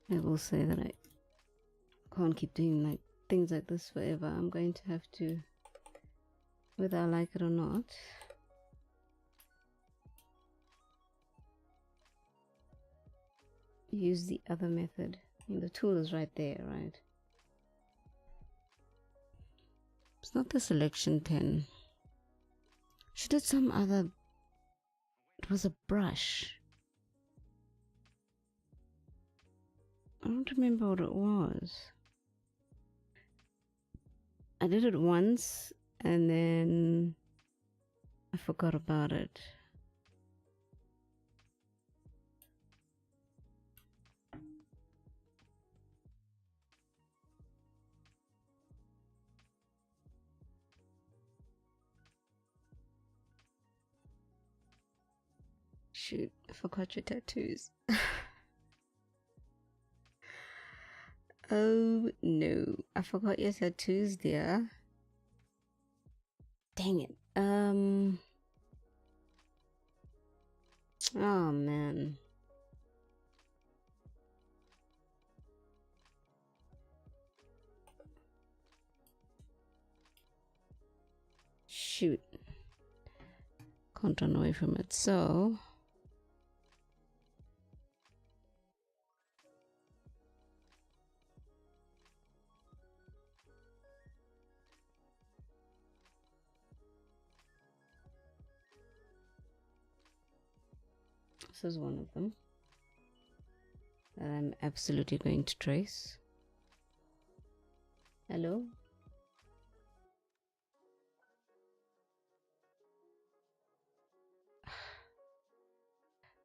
I will say that I can't keep doing like things like this forever. I'm going to have to, whether I like it or not, use the other method. I mean, the tool is right there, right? It's not the selection pen. She did some other... It was a brush. I don't remember what it was. I did it once and then I forgot about it. shoot, I forgot your tattoos. Oh no, I forgot your tattoos, dear. Dang it. Oh man. Shoot. Can't run away from it. So this is one of them that I'm absolutely going to trace. Hello?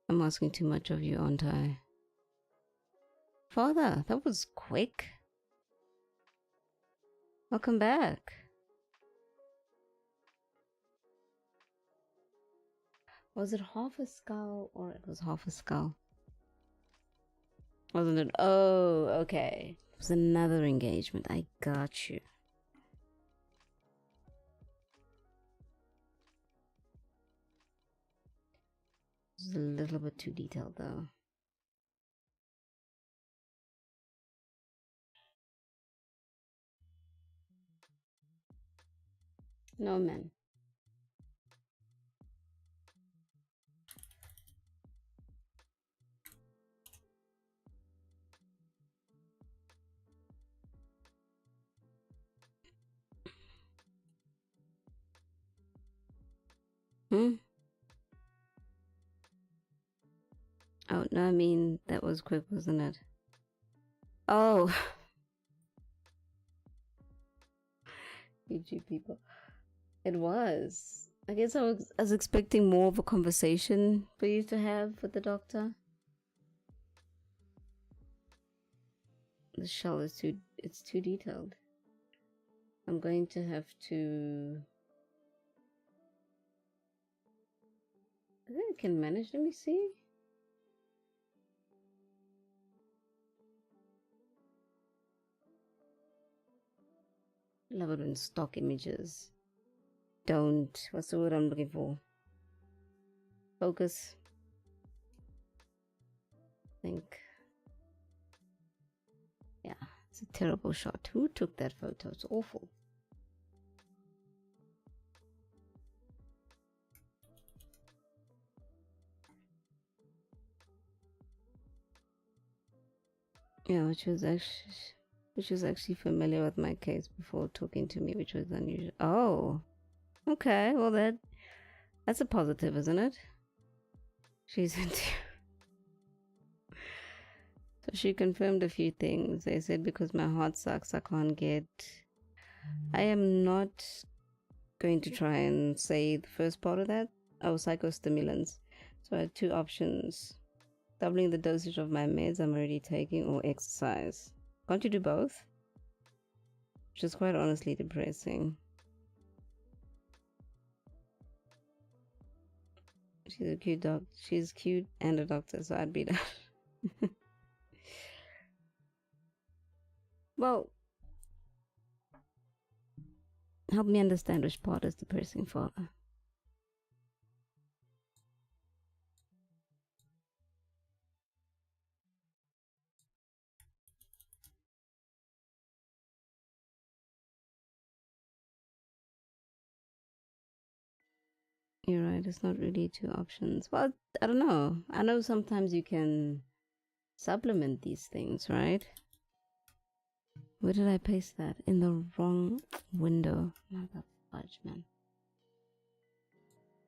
I'm asking too much of you, aren't I? Father, that was quick. Welcome back. Was it half a skull or it was half a skull? Wasn't it? Oh, okay. It was another engagement. I got you. This is a little bit too detailed though. No, man. Hmm? Oh, no, I mean, that was quick, wasn't it? Oh. YouTube people. It was. I guess I was expecting more of a conversation for you to have with the doctor. The shell is it's too detailed. I'm going to have to... I think I can manage. Let me see. Love it when stock images don't... What's the word I'm looking for? Focus. I think... Yeah, it's a terrible shot. Who took that photo? It's awful. Yeah, which was actually familiar with my case before talking to me, which was unusual. Oh, okay. Well, that's a positive, isn't it? She's into... So she confirmed a few things. They said because my heart sucks, I can't get... I am not going to try and say the first part of that. Oh, psychostimulants. So I had two options. Doubling the dosage of my meds I'm already taking or exercise. Can't you do both? Which is quite honestly depressing. She's a cute dog. She's cute and a doctor, so I'd be that. Well, help me understand which part is depressing, Father. You're right, it's not really two options. Well, I don't know. I know sometimes you can supplement these things, right? Where did I paste that? In the wrong window. Mother fudge, man.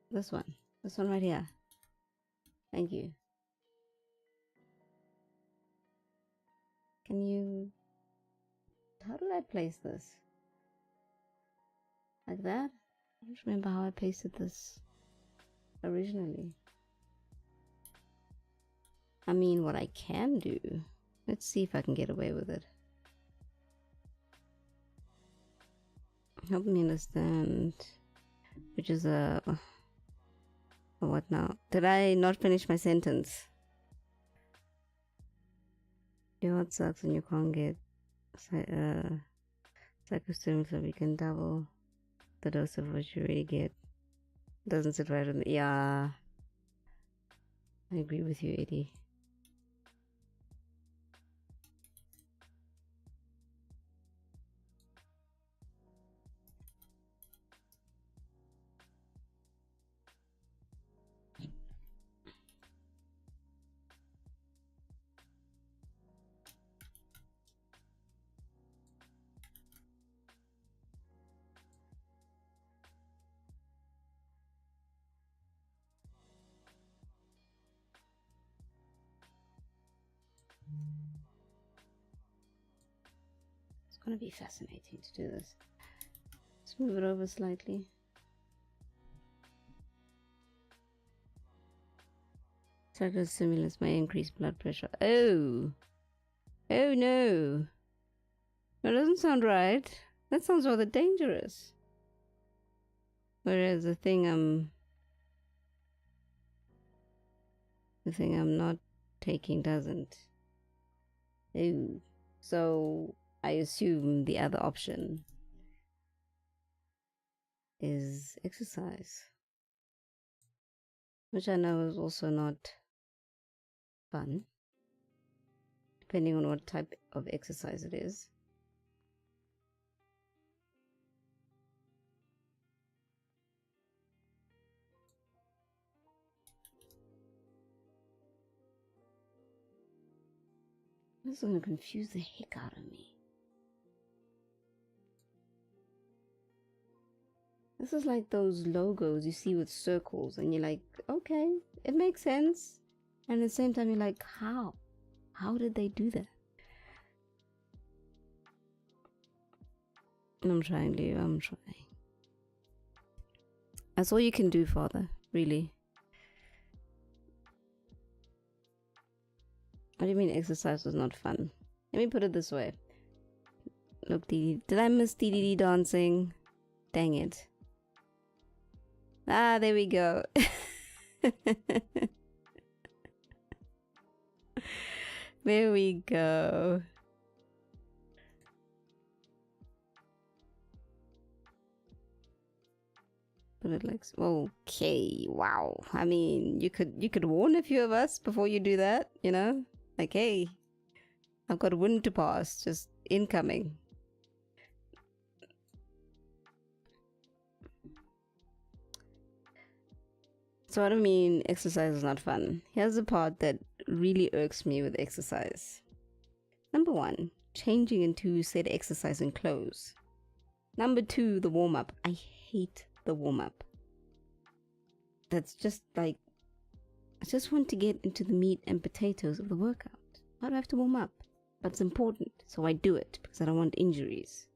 This one. This one right here. Thank you. Can you... How did I place this? Like that? I don't remember how I pasted this originally. I mean, what I can do... Let's see if I can get away with it. Help me understand. Which is a... What now? Did I not finish my sentence? Your heart sucks and you can't get psychostim, so we can double the dose of what you already get. Doesn't sit right on the... Yeah. I agree with you, Eddie. It's gonna be fascinating to do this. Let's move it over slightly. Psychostimulants may increase blood pressure. Oh! Oh no! That doesn't sound right. That sounds rather dangerous. Whereas the thing I'm not taking doesn't. Oh. So I assume the other option is exercise, which I know is also not fun, depending on what type of exercise it is. This is going to confuse the heck out of me. This is like those logos you see with circles, and you're like, okay, it makes sense. And at the same time, you're like, how? How did they do that? I'm trying, Leo. I'm trying. That's all you can do, Father. Really. What do you mean exercise was not fun? Let me put it this way. Look, did I miss DDD dancing? Dang it. Ah, there we go. There we go. Put it like, okay, wow. I mean, you could warn a few of us before you do that, you know? Like, hey, I've got wind to pass, just incoming. So I don't mean exercise is not fun. Here's the part that really irks me with exercise. Number 1, changing into said exercising clothes. Number 2, the warm-up. I hate the warm-up. That's just like, I just want to get into the meat and potatoes of the workout. Why do I have to warm up? But it's important, so I do it because I don't want injuries.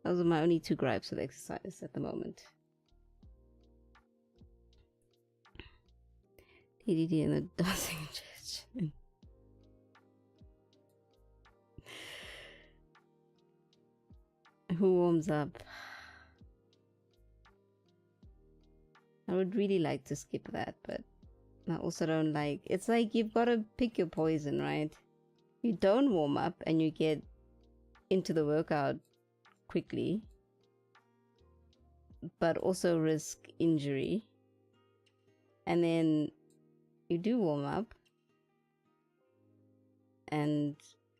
Those are my only 2 gripes with exercise at the moment. DDD in the dancing church. Who warms up? I would really like to skip that, but I also don't like... It's like you've got to pick your poison, right? You don't warm up and you get into the workout quickly, but also risk injury. And then you do warm up and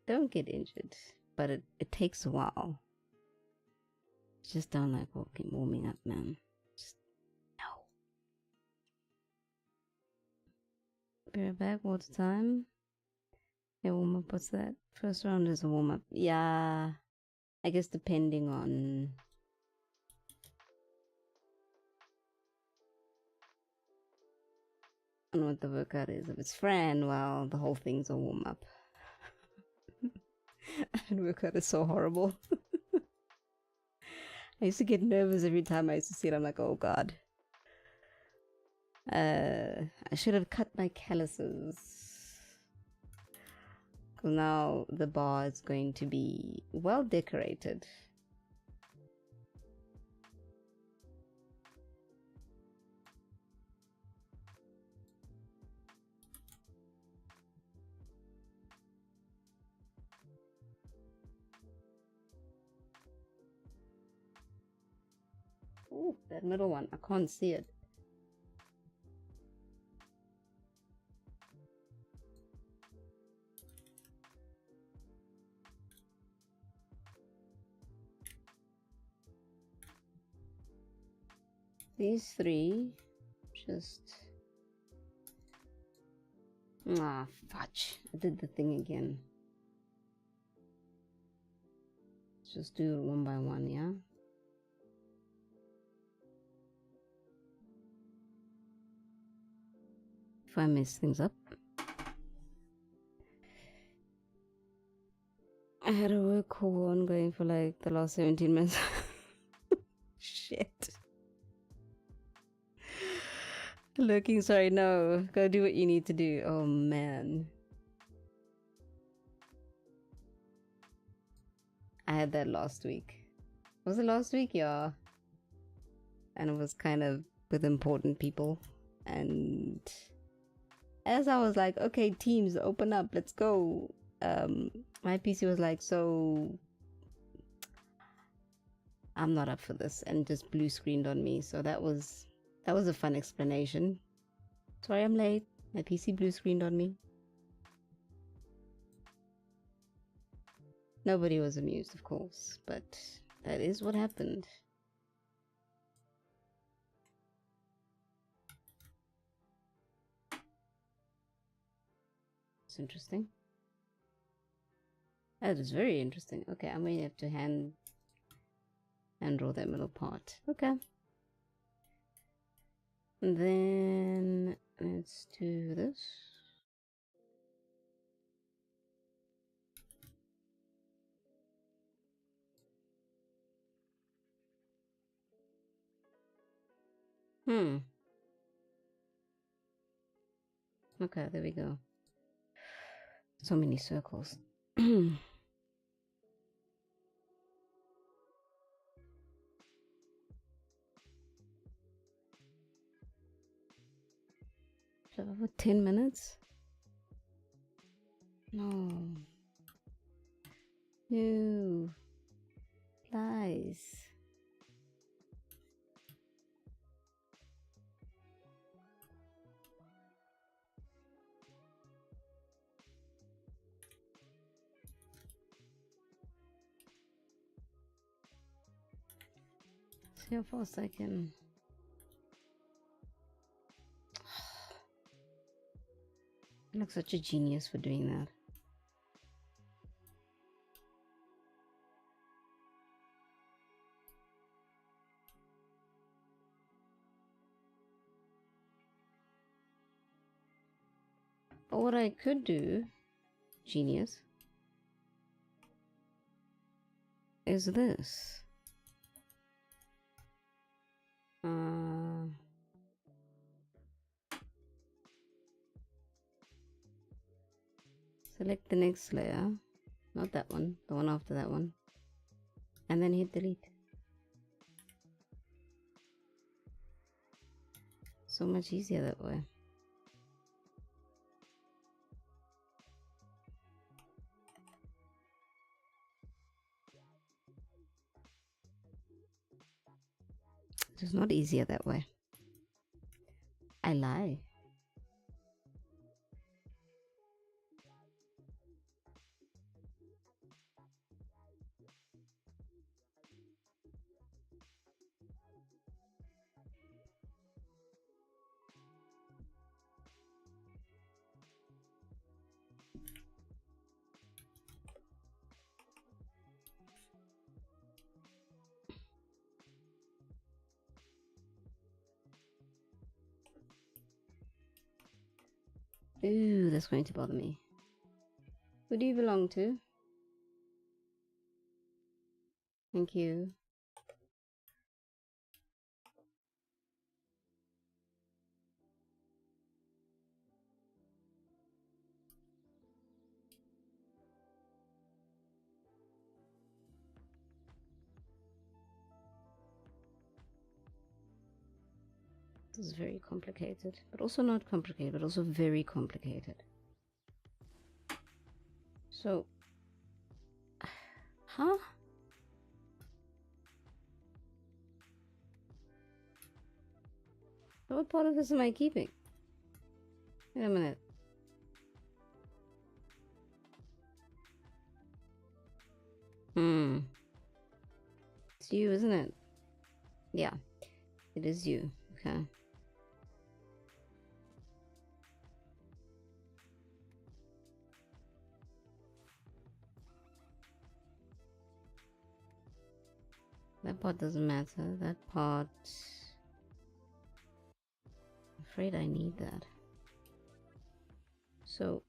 don't get injured, but it takes a while. Just don't like warming up, man. Just no. Be right back. Water time. Yeah, warm up. What's that? First round is a warm up. Yeah, I guess depending on what the workout is. If it's Fran, well, the whole thing's a warm up. And workout is so horrible. I used to get nervous every time I used to see it. I'm like, oh god. I should have cut my calluses. Because now the bar is going to be well decorated. Oh, that middle one, I can't see it. These three, just... Ah, fudge. I did the thing again. Just do it one by one, yeah? If I mess things up. I had a work call ongoing for like the last 17 minutes. Shit. Looking, sorry, no. Go do what you need to do. Oh man. I had that last week. Was it last week? Yeah. And it was kind of with important people. And as I was like, okay, teams, open up, let's go. My PC was like, so I'm not up for this, and just blue screened on me. So that was a fun explanation. Sorry I'm late. My PC blue screened on me. Nobody was amused, of course, but that is what happened. It's interesting. That is very interesting. Okay, I'm going to have to hand draw that middle part. Okay. And then let's do this. Okay, there we go. So many circles. Over 10 minutes? No. No. Lies. See how fast I can. I look such a genius for doing that. But what I could do, genius, is this. Select the next layer, not that one, the one after that one, and then hit delete. So much easier that way. It's not easier that way. I lie. Ooh, that's going to bother me. Who do you belong to? Thank you. This is very complicated, but also not complicated, but also very complicated. So, huh? So what part of this am I keeping? Wait a minute. It's you, isn't it? Yeah, it is you. Okay. That part doesn't matter. That part... I'm afraid I need that. So...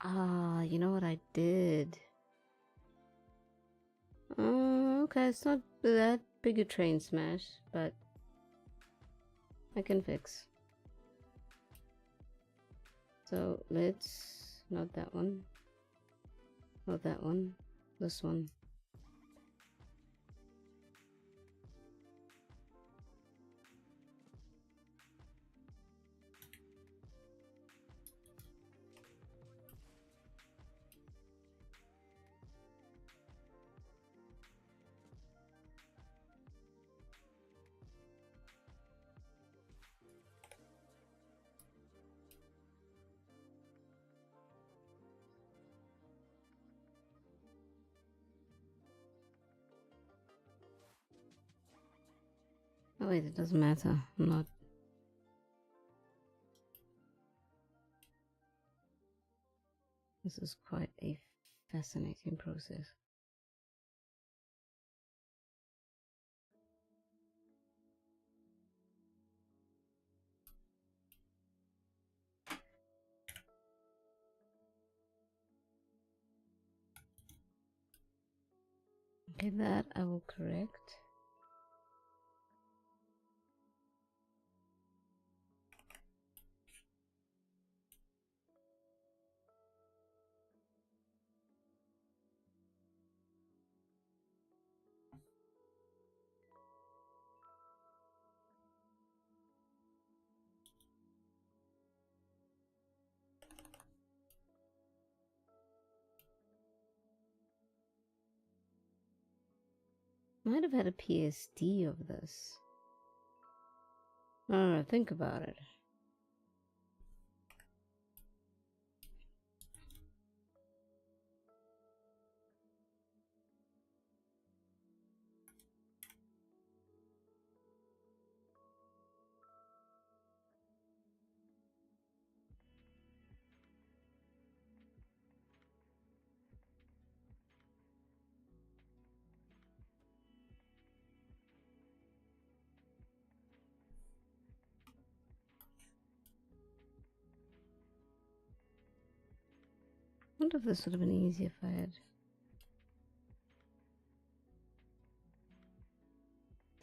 Ah, you know what I did? Okay, it's not that big a train smash, but I can fix. So let's... not that one. Not that one. This one. Oh wait, it doesn't matter. I'm not... This is quite a fascinating process. Okay, that I will correct. Might have had a PSD of this. No, think about it. I wonder if this would have been easier if I had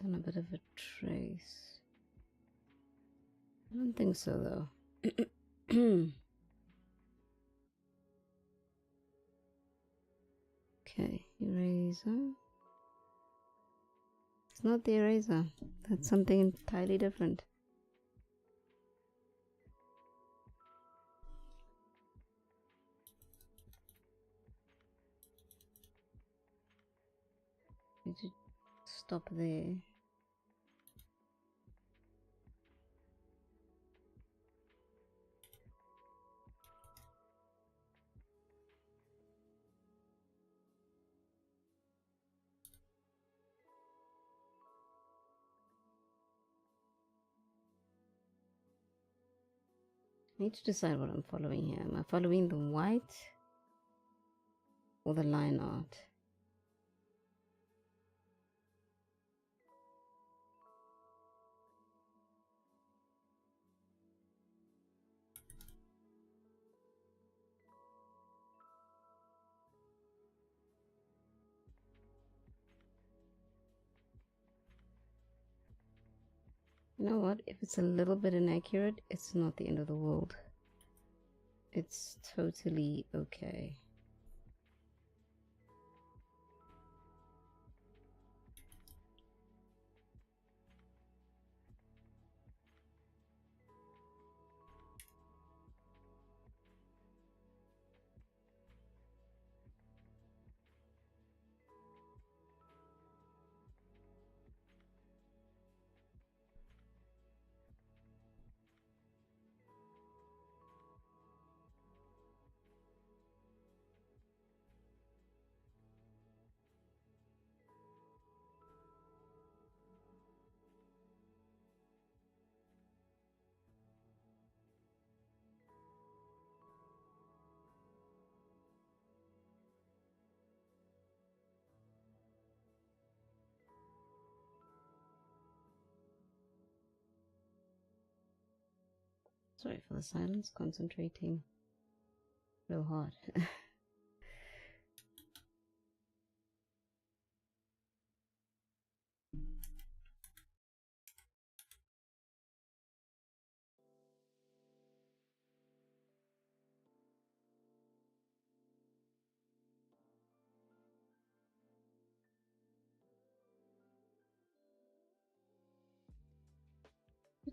done a bit of a trace. I don't think so though. Okay, eraser. It's not the eraser. That's something entirely different. Need to stop there. I need to decide what I'm following here. Am I following the white or the line art? You know what? If it's a little bit inaccurate, it's not the end of the world. It's totally okay. Sorry for the silence, concentrating real hard.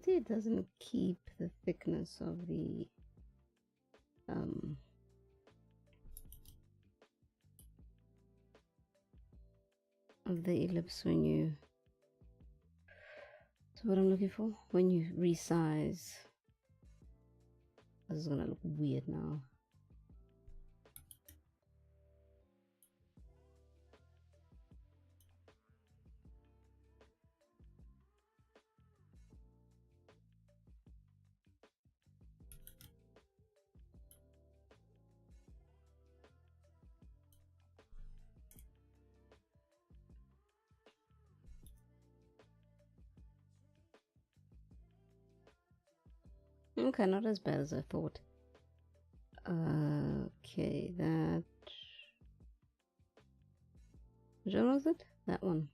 It doesn't keep the thickness of the ellipse when you, so what I'm looking for, when you resize. This is gonna look weird now. Okay, not as bad as I thought. Okay, that... which one was it? That one.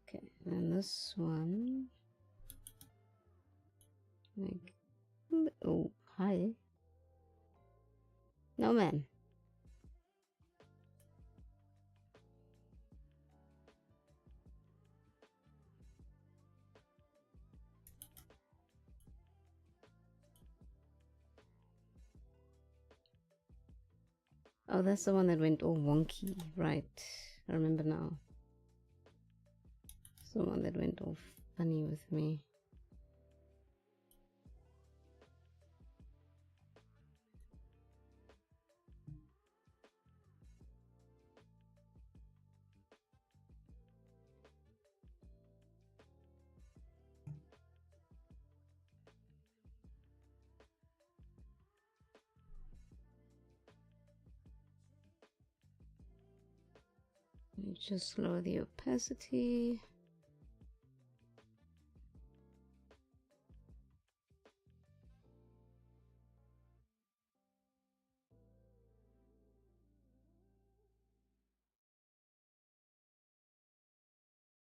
Okay, and this one... like... oh, hi. No, man. Oh, that's the one that went all wonky, right? I remember now. It's the one that went all funny with me. Just lower the opacity.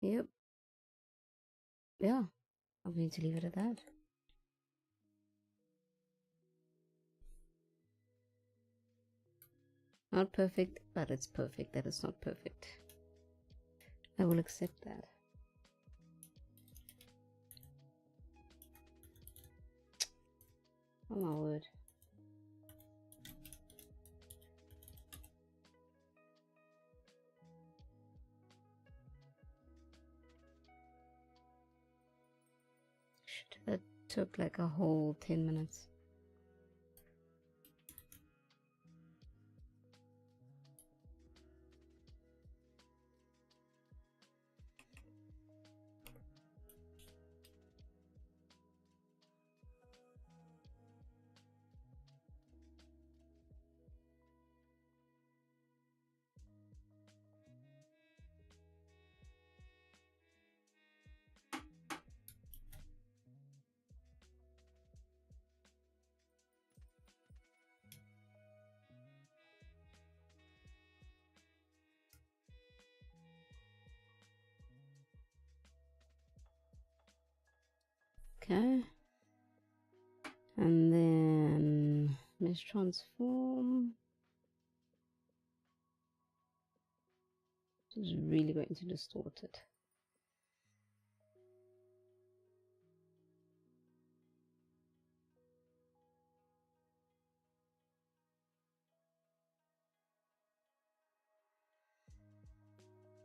Yep. Yeah, I'm going to leave it at that. Not perfect, but it's perfect that it's not perfect. I will accept that. Oh my word. That took like a whole 10 minutes. Okay, and then mesh transform. This is really going to distort it.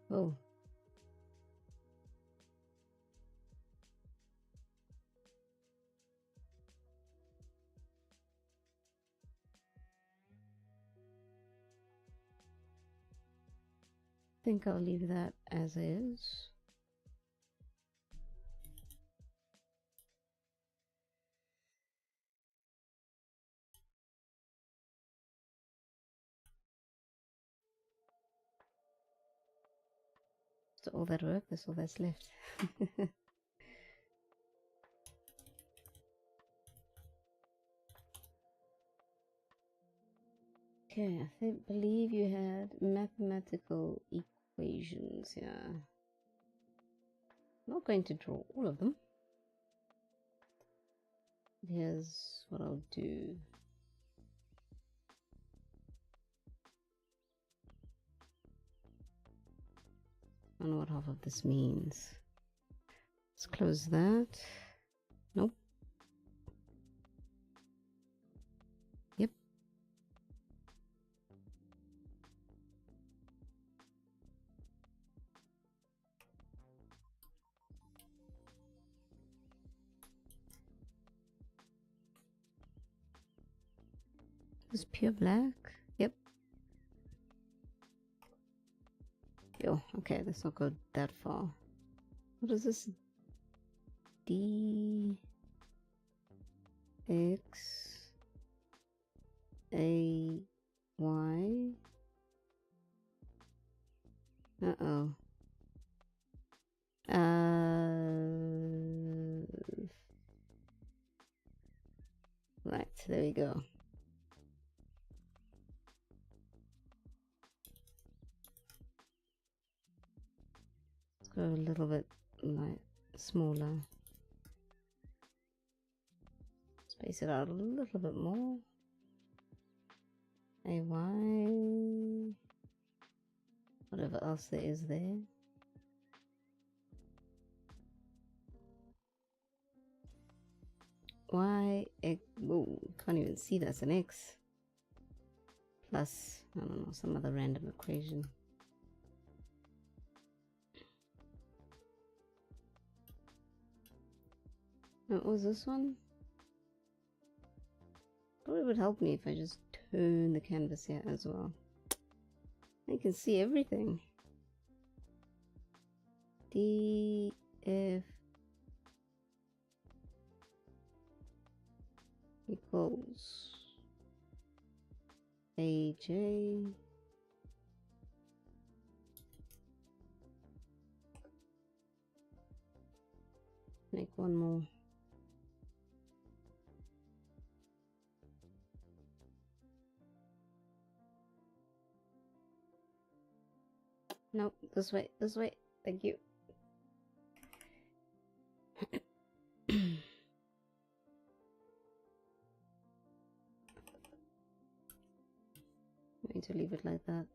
Oh. I think I'll leave that as is. So all that work, that's all that's left. Okay, I believe you had mathematical equations, yeah. I'm not going to draw all of them. Here's what I'll do. I don't know what half of this means. Let's close that. Nope. Yep. It's pure black. Yep. Yo, okay, let's not go that far. What is this? D X A Y. Uh-oh. Right, there we go. Let's go a little bit like smaller. Space it out a little bit more. AY. Whatever else there is there. Y, X, oh, can't even see that's an X. Plus, I don't know, some other random equation. What was this one? Probably would help me if I just turn the canvas here as well. I can see everything. D, F equals AJ. Make one more. No, this way, this way. Thank you. I'm going to leave it like that.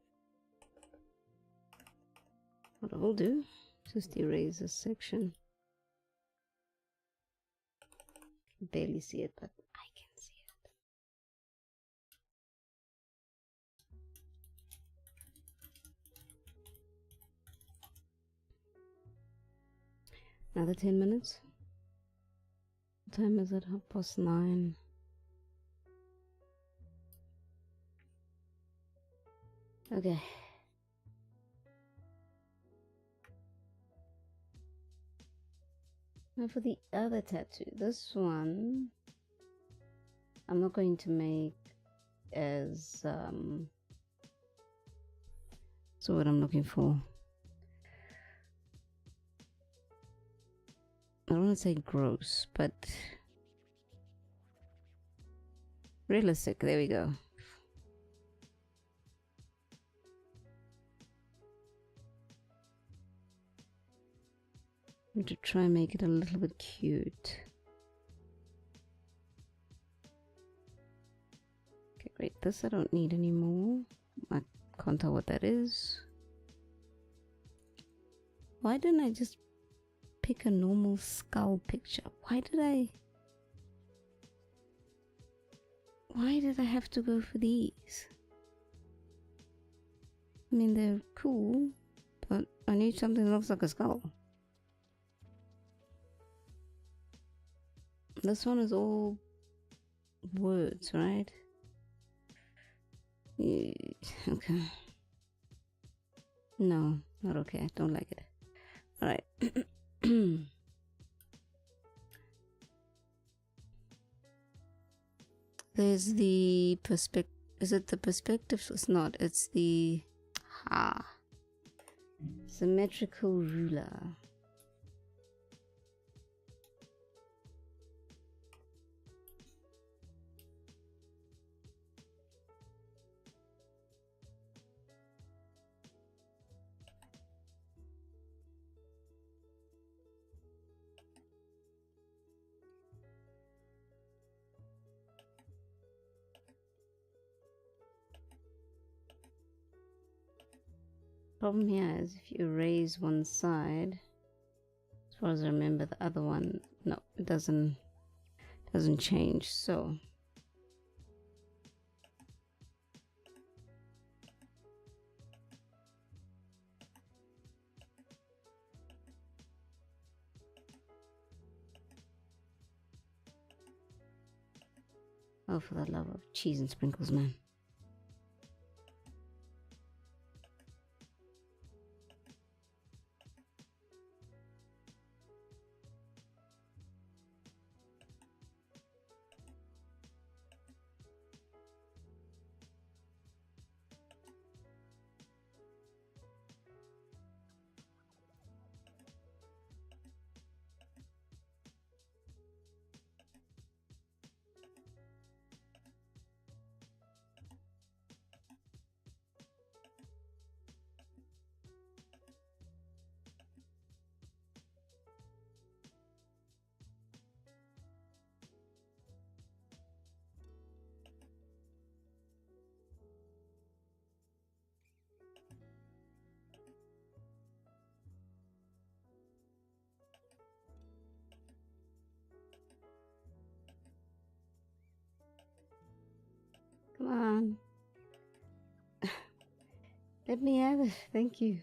What I will do, just erase this section. Barely see it, but I can see it. Another 10 minutes. What time is it? 9:30. Okay. Now for the other tattoo, this one I'm not going to make as so what I'm looking for, I don't want to say gross, but realistic. There we go. I'm going to try and make it a little bit cute. Okay, great. This I don't need anymore. I can't tell what that is. Why didn't I just pick a normal skull picture? Why did I have to go for these? I mean, they're cool, but I need something that looks like a skull. This one is all words, right? Yeah, okay. No, not okay. I don't like it. All right. There's the perspective. Is it the perspective? It's not. It's the Symmetrical ruler. Problem here is if you erase one side, as far as I remember, the other one, no, it doesn't change. So oh, for the love of cheese and sprinkles, man. Come on. Let me have it. Thank you.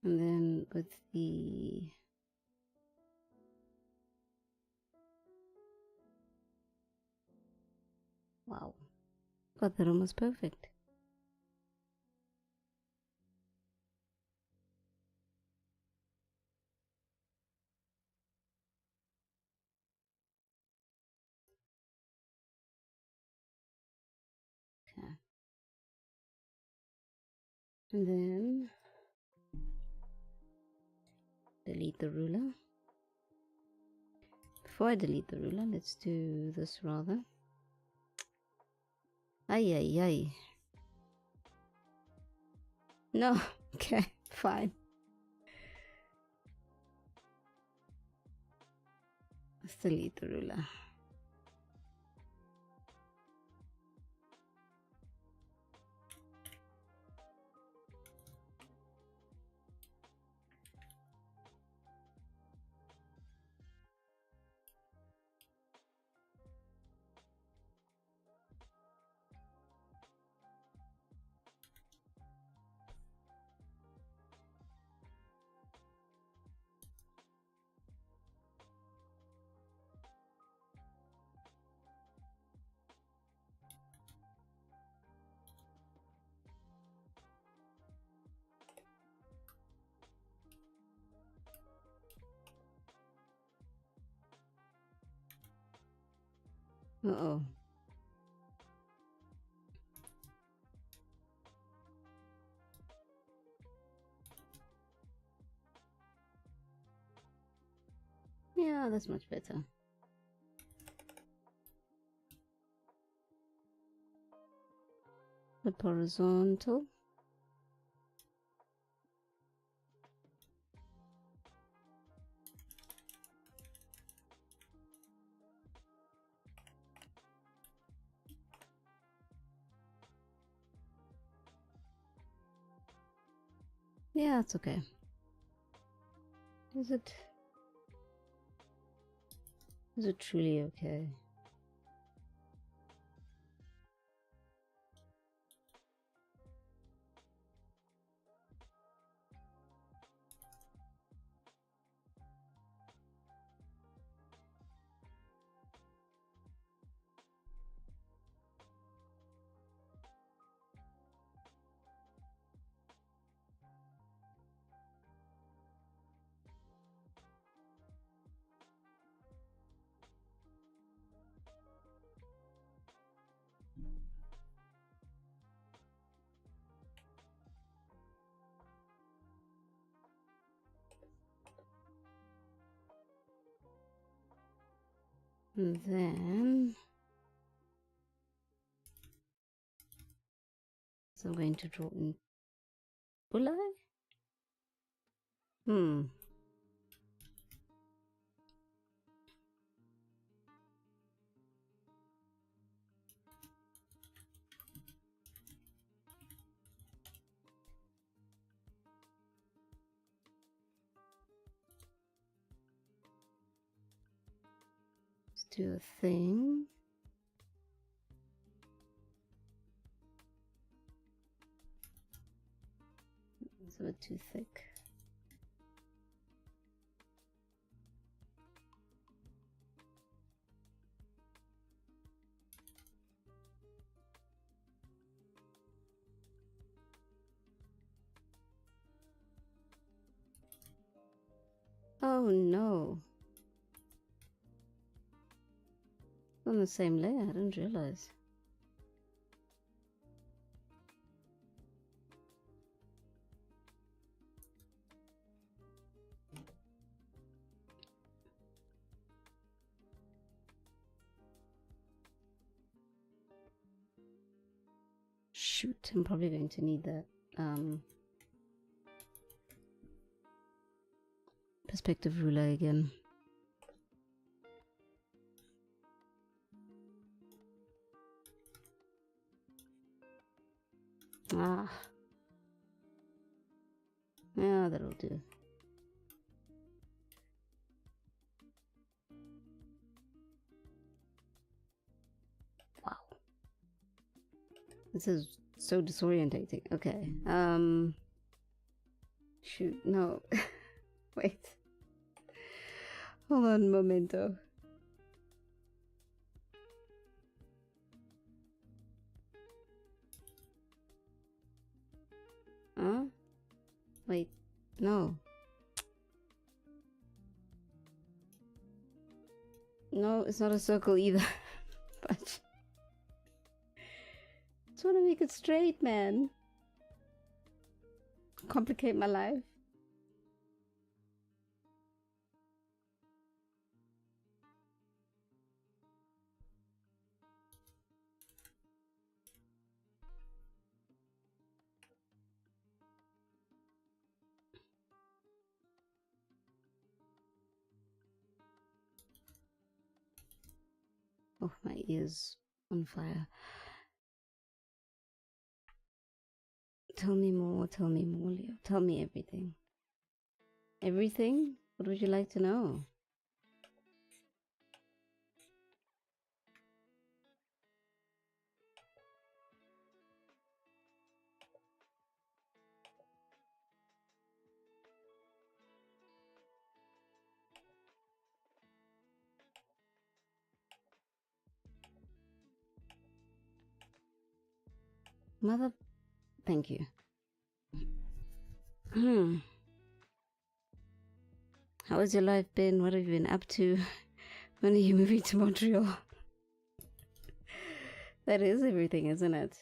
And then with the wow, got that almost perfect. Okay. And then delete the ruler. Before I delete the ruler, let's do this rather. Ay, ay, ay. No, okay, fine. Let's delete the ruler. Uh-oh. Yeah, that's much better. The horizontal. Yeah, it's okay. Is it truly okay? And then so I'm going to draw in Bulai. Let's do a thing. It's a bit too thick. Oh no. On the same layer, I didn't realize. Shoot, I'm probably going to need that perspective ruler again. Ah. Yeah, that'll do. Wow. This is so disorientating. Okay. Shoot, no. Wait. Hold on, momento. Huh? Wait, no. No, it's not a circle either. But just want to make it straight, man. Complicate my life. Oh, my ears on fire. Tell me more, Leo. Tell me everything. Everything? What would you like to know? Mother, thank you. How has your life been? What have you been up to? When are you moving to Montreal? That is everything, isn't it?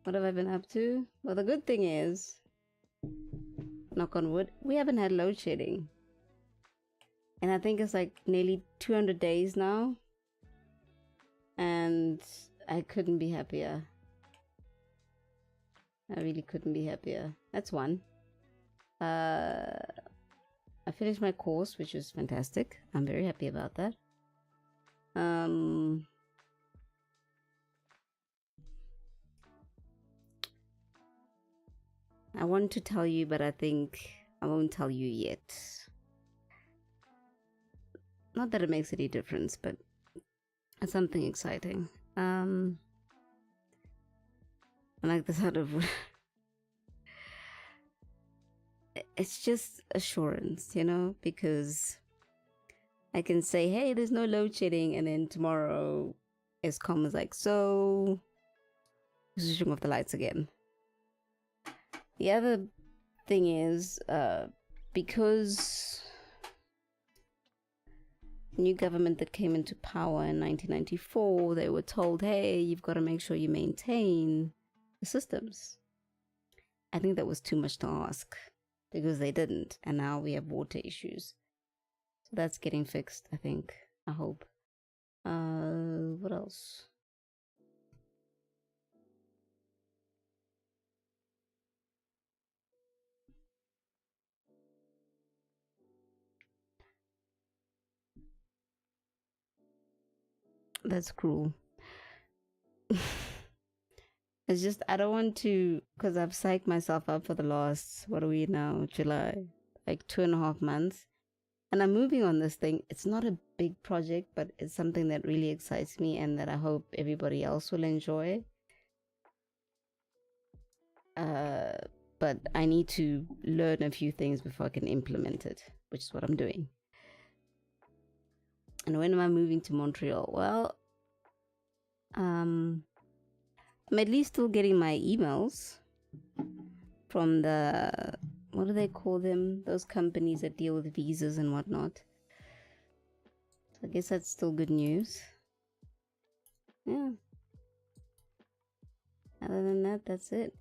What have I been up to? Well, the good thing is, knock on wood, we haven't had load shedding. And I think it's like nearly 200 days now. And I couldn't be happier. I really couldn't be happier. That's one. I finished my course, which was fantastic. I'm very happy about that. I want to tell you, but I think I won't tell you yet. Not that it makes any difference, but it's something exciting. I like the sort of it's just assurance, you know, because I can say, hey, there's no load shedding, and then tomorrow Escom is like, so switching off the lights again. The other thing is, because the new government that came into power in 1994, they were told, hey, you've got to make sure you maintain the systems. I think that was too much to ask, because they didn't, and now we have water issues. So that's getting fixed, I think. I hope. What else? That's cruel. It's just I don't want to, because I've psyched myself up for the last, what are we now, July, like 2.5 months, and I'm moving on this thing. It's not a big project, but it's something that really excites me and that I hope everybody else will enjoy. But I need to learn a few things before I can implement it, which is what I'm doing. And when am I moving to Montreal? Well, I'm at least still getting my emails from the, what do they call them? Those companies that deal with visas and whatnot. So I guess that's still good news. Yeah. Other than that, that's it.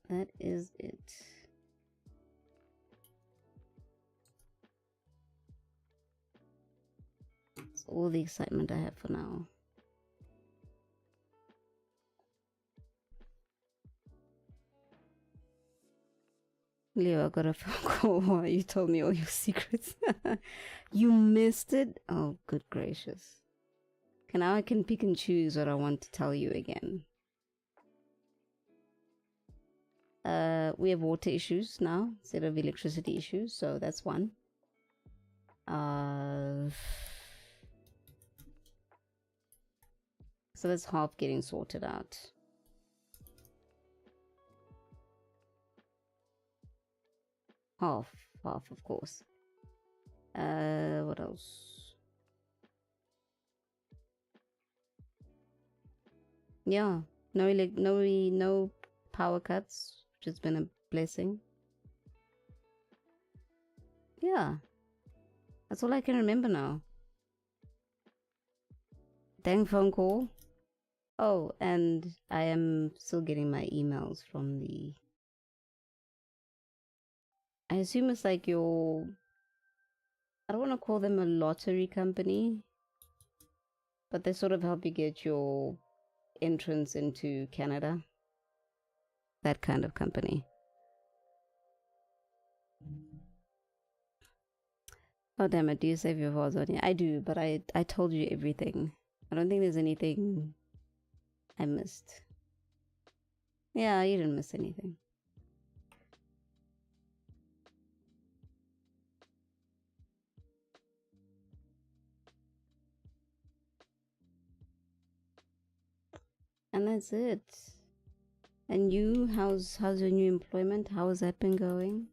That is it. That's all the excitement I have for now. Leo, I got a phone call while you told me all your secrets. You missed it? Oh, good gracious. Now I can pick and choose what I want to tell you again. We have water issues now instead of electricity issues, so that's one. So that's half getting sorted out. Half, of course. What else? Yeah, no power cuts, which has been a blessing. Yeah, that's all I can remember now. Dang phone call. Oh, and I am still getting my emails from the, I assume it's like your, I don't want to call them a lottery company, but they sort of help you get your entrance into Canada. That kind of company. Oh damn it, do you save your files on here? I do, but I told you everything. I don't think there's anything I missed. Yeah, you didn't miss anything. And that's it. And you, how's your new employment? How has that been going?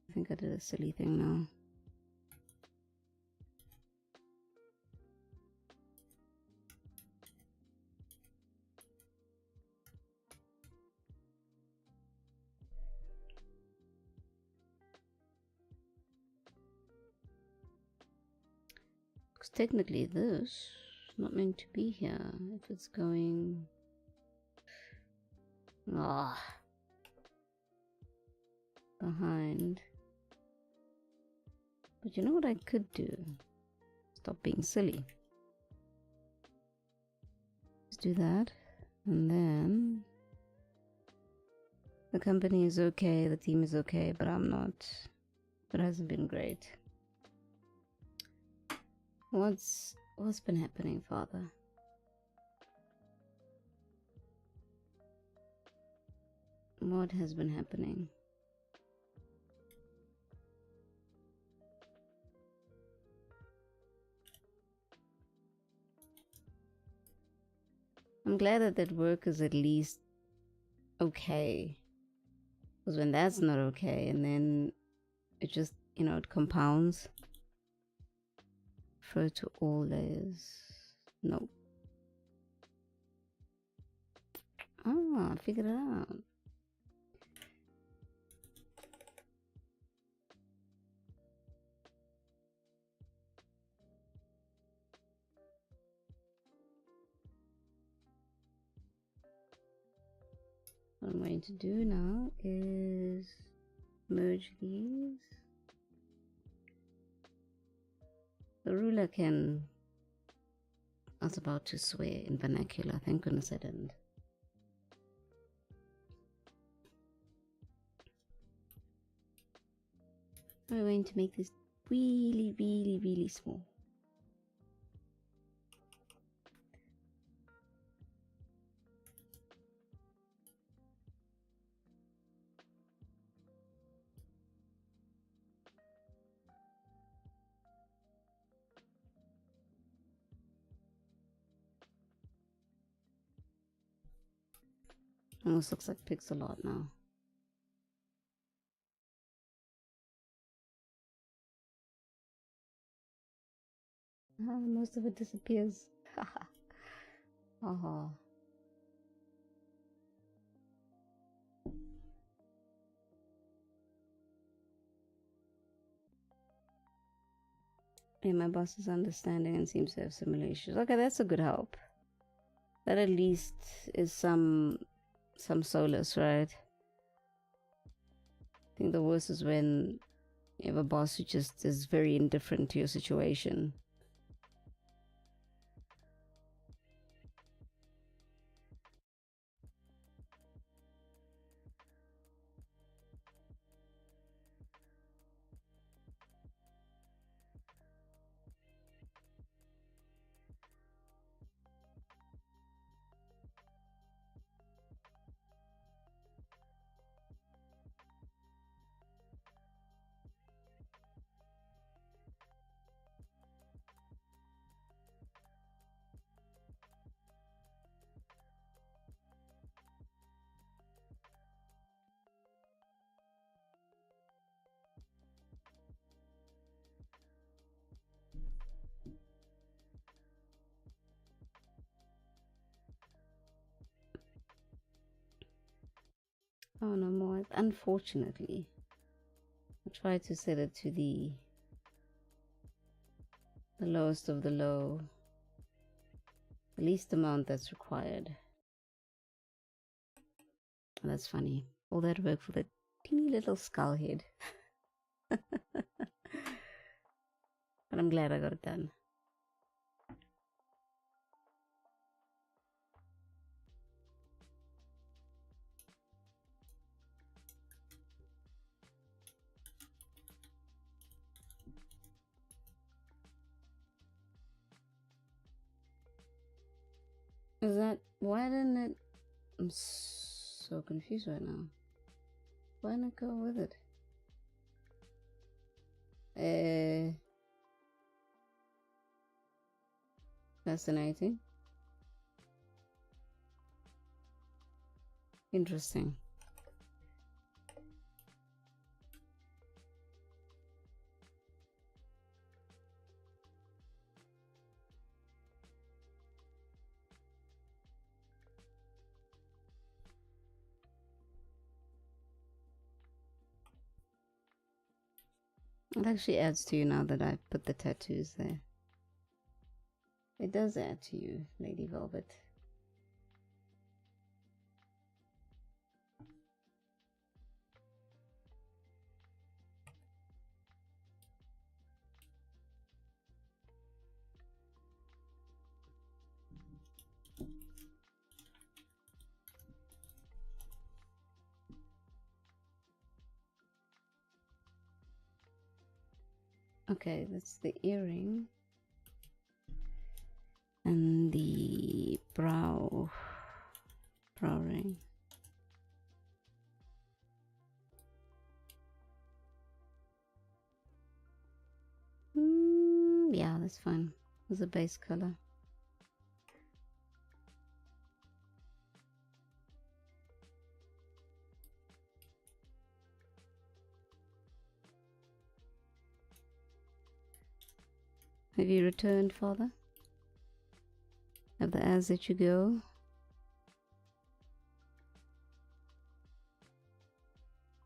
I think I did a silly thing now. Because technically this is not meant to be here. If it's going... behind. But you know what I could do? Stop being silly. Let's do that. And then... the company is okay, the team is okay, but I'm not. It hasn't been great. What's been happening, Father? What has been happening? I'm glad that work is at least okay. Because when that's not okay, and then it just, it compounds. Refer to all layers. Nope. I figured it out. What I'm going to do now is merge these. The ruler can... I was about to swear in vernacular. Thank goodness I didn't. I'm going to make this really, really, really small. Almost looks like pixel art now. Most of it disappears. Oh. Yeah, my boss is understanding and seems to have similar issues. Okay, that's a good help. That at least is some solace, right? I think the worst is when you have a boss who just is very indifferent to your situation. Oh no more. Unfortunately, I tried to set it to the lowest of the low, the least amount that's required. That's funny. All that work for the teeny little skull head. But I'm glad I got it done. Is that... why didn't it... I'm so confused right now. Why not go with it? Fascinating. Interesting. It actually adds to you now that I put the tattoos there. It does add to you, Lady Velvet. Okay, that's the earring. And the brow ring. Yeah, that's fine. It's a base color. Have you returned, Father? Have the ads let you go?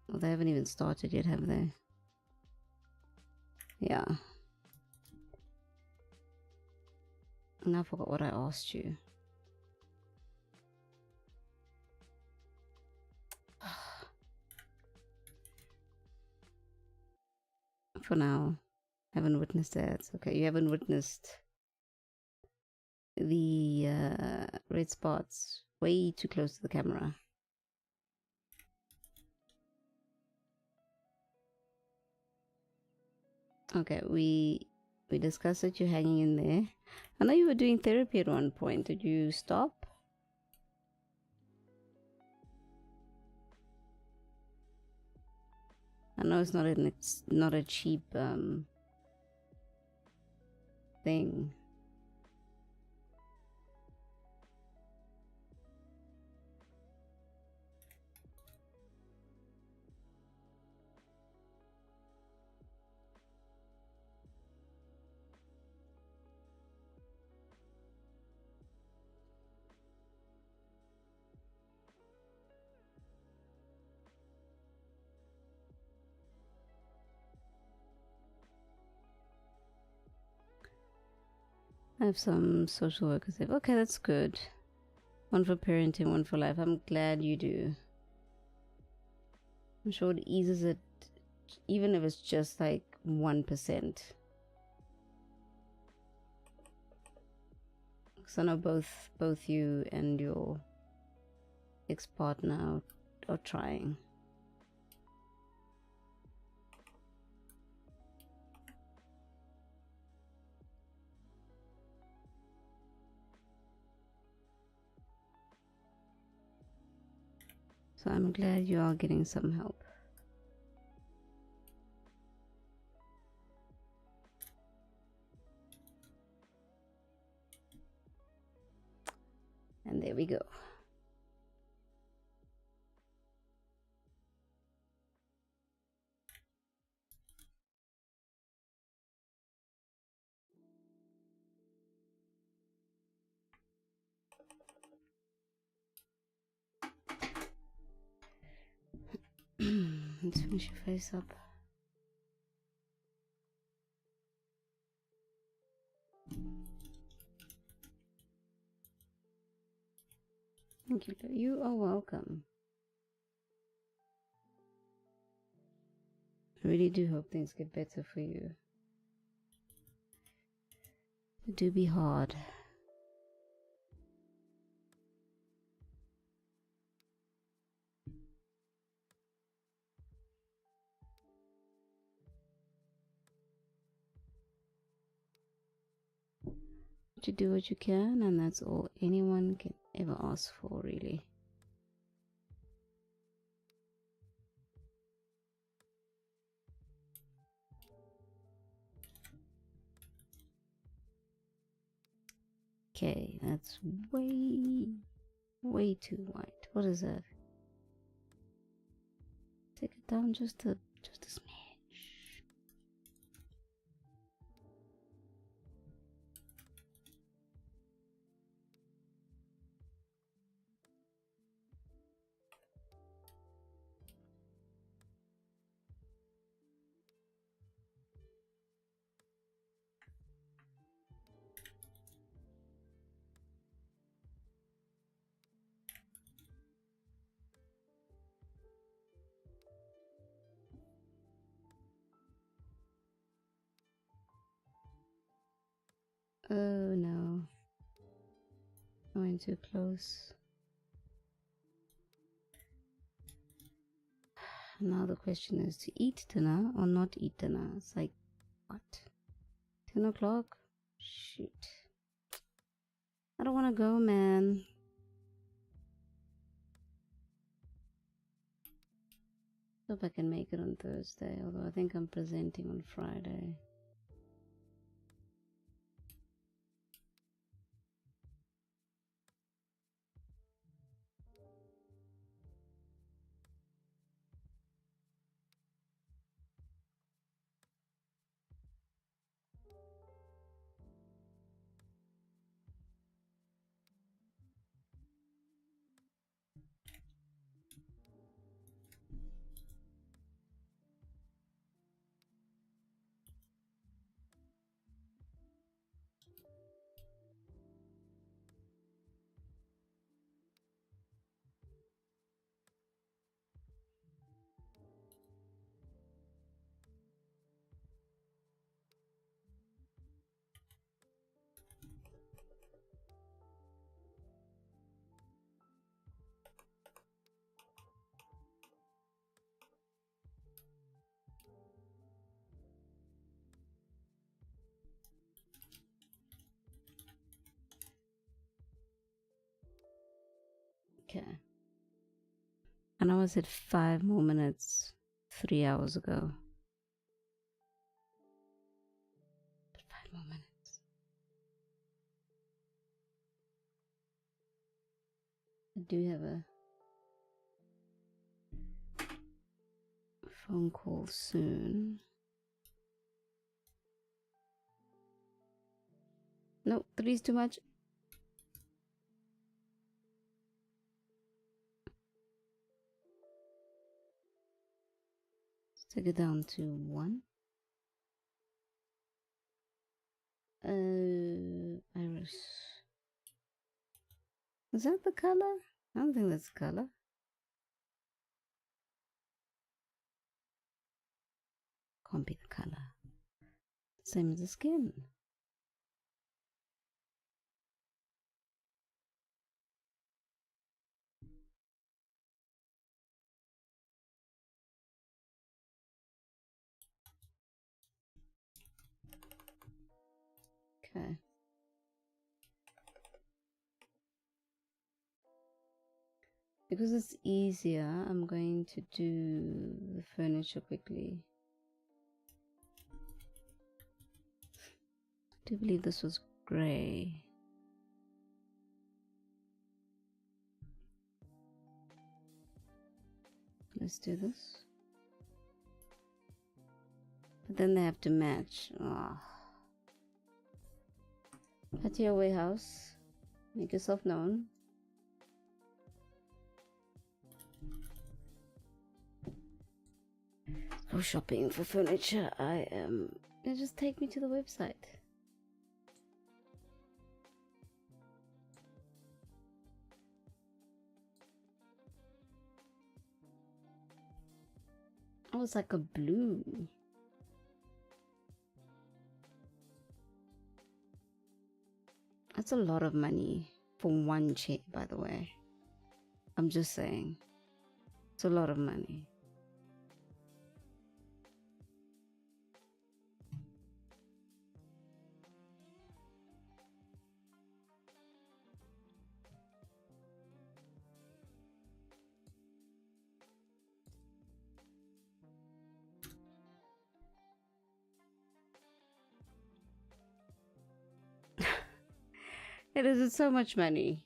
Well, they haven't even started yet, have they? Yeah. And I forgot what I asked you. for now. Haven't witnessed that. Okay, you haven't witnessed the red spots way too close to the camera. Okay, we discussed that you're hanging in there. I know you were doing therapy at one point. Did you stop? I know it's not a cheap thing. I have some social workers there. Okay, that's good. One for parenting, one for life. I'm glad you do. I'm sure it eases it, even if it's just like 1%. Because I know both you and your ex-partner are trying. So I'm glad you are getting some help. And there we go. Let's finish your face up. Thank you. You are welcome. I really do hope things get better for you. It do be hard. But you do what you can, and that's all anyone can ever ask for, really. Okay, that's way too white. What is that? Take it down just a smidge. Oh no. Going too close. Now the question is to eat dinner or not eat dinner. It's like, what? 10 o'clock? Shoot. I don't want to go, man. Hope I can make it on Thursday, although I think I'm presenting on Friday. Okay. And I was at 5 more minutes 3 hours ago. 5 more minutes. I do have a phone call soon. No, 3's too much. Let's take it down to 1. Iris. Is that the color? I don't think that's the color. Can't be the color. Same as the skin. Okay. Because it's easier, I'm going to do the furniture quickly. I do believe this was grey. Let's do this. But then they have to match. Oh. Head to your warehouse. Make yourself known. Go shopping for furniture. I am. Just take me to the website. Oh, it's like a blue. That's a lot of money for one chair, by the way. I'm just saying. It's a lot of money. It is so much money.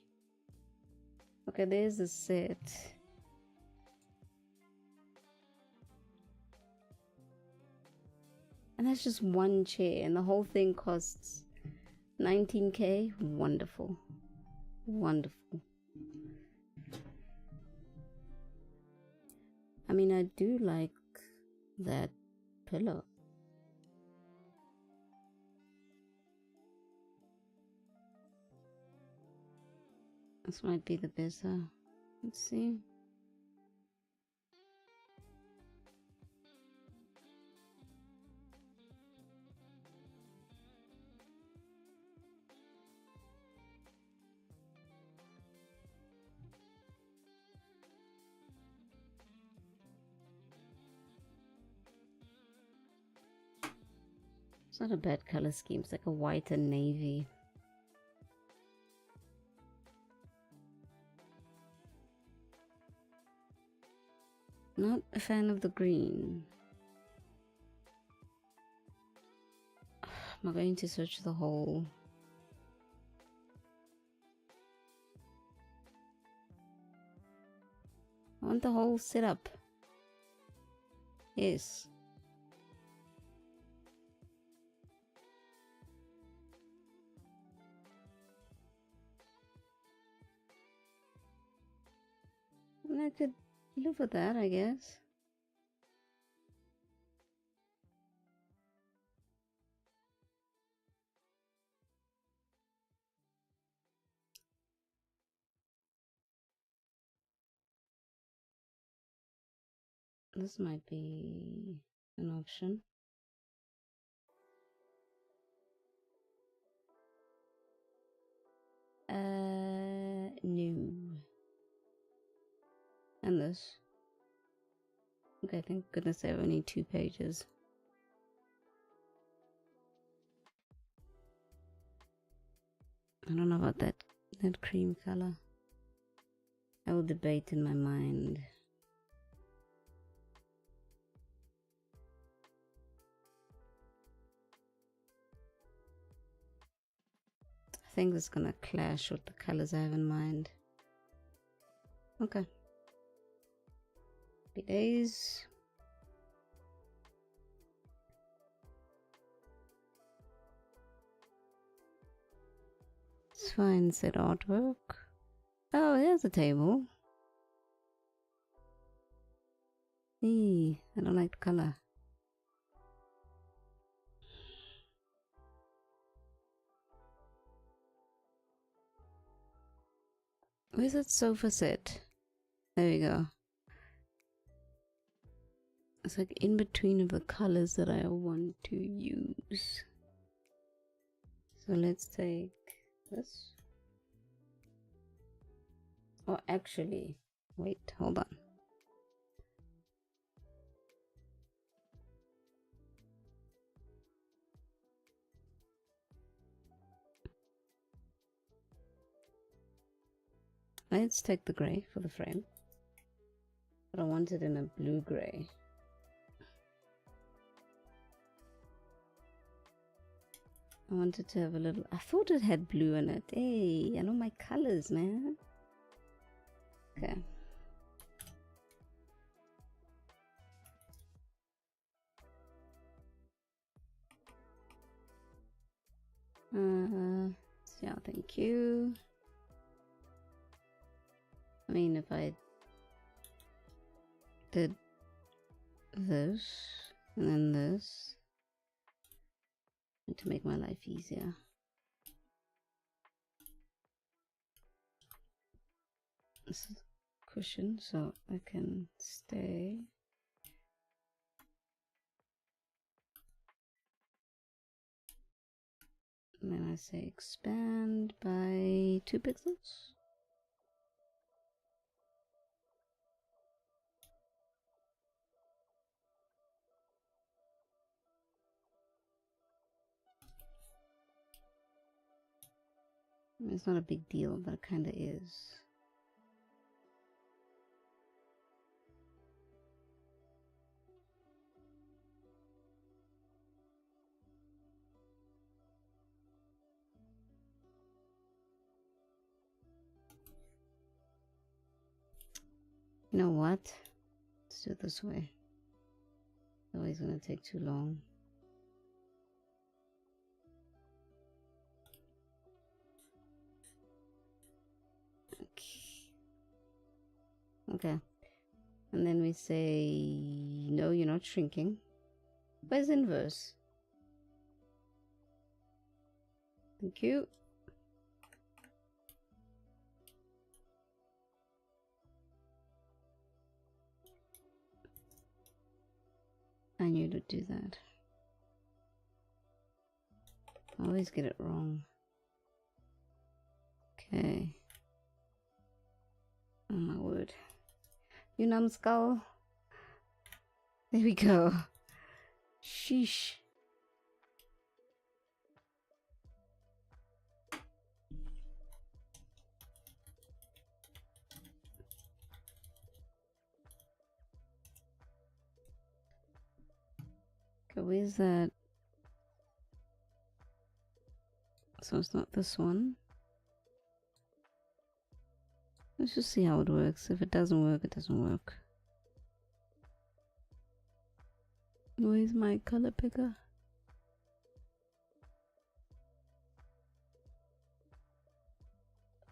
Okay, there's a set. And that's just one chair, and the whole thing costs 19k. Wonderful. Wonderful. I mean, I do like that pillow. This might be the best. Let's see. It's not a bad color scheme. It's like a white and navy. Not a fan of the green. Am I going to search the whole? I want the whole setup. Yes. And I could live with that, I guess. This might be an option. No. And this. Okay, thank goodness there are only 2 pages. I don't know about that cream color. I will debate in my mind. I think it's gonna clash with the colors I have in mind. Okay. Happy days. It's fine, said artwork. Oh, there's a table. Eee, I don't like the color. Where's that sofa set? There we go. It's like in between of the colors that I want to use. So let's take this. Oh, actually, wait, hold on. Let's take the gray for the frame. But I want it in a blue gray. I wanted to have a little... I thought it had blue in it. Hey, I know my colors, man. Okay. Yeah, thank you. I mean, if I did this and then this to make my life easier. This is a cushion, so I can stay. And then I say expand by 2 pixels. I mean, it's not a big deal, but it kind of is. You know what? Let's do it this way. Otherwise, it's gonna take too long. Okay. And then we say, no, you're not shrinking. Where's inverse? Thank you. I knew to do that. I always get it wrong. Okay. Oh my word. You numbskull. There we go. Sheesh. Okay, where's that? So it's not this one. Let's just see how it works. If it doesn't work, it doesn't work. Where's my color picker?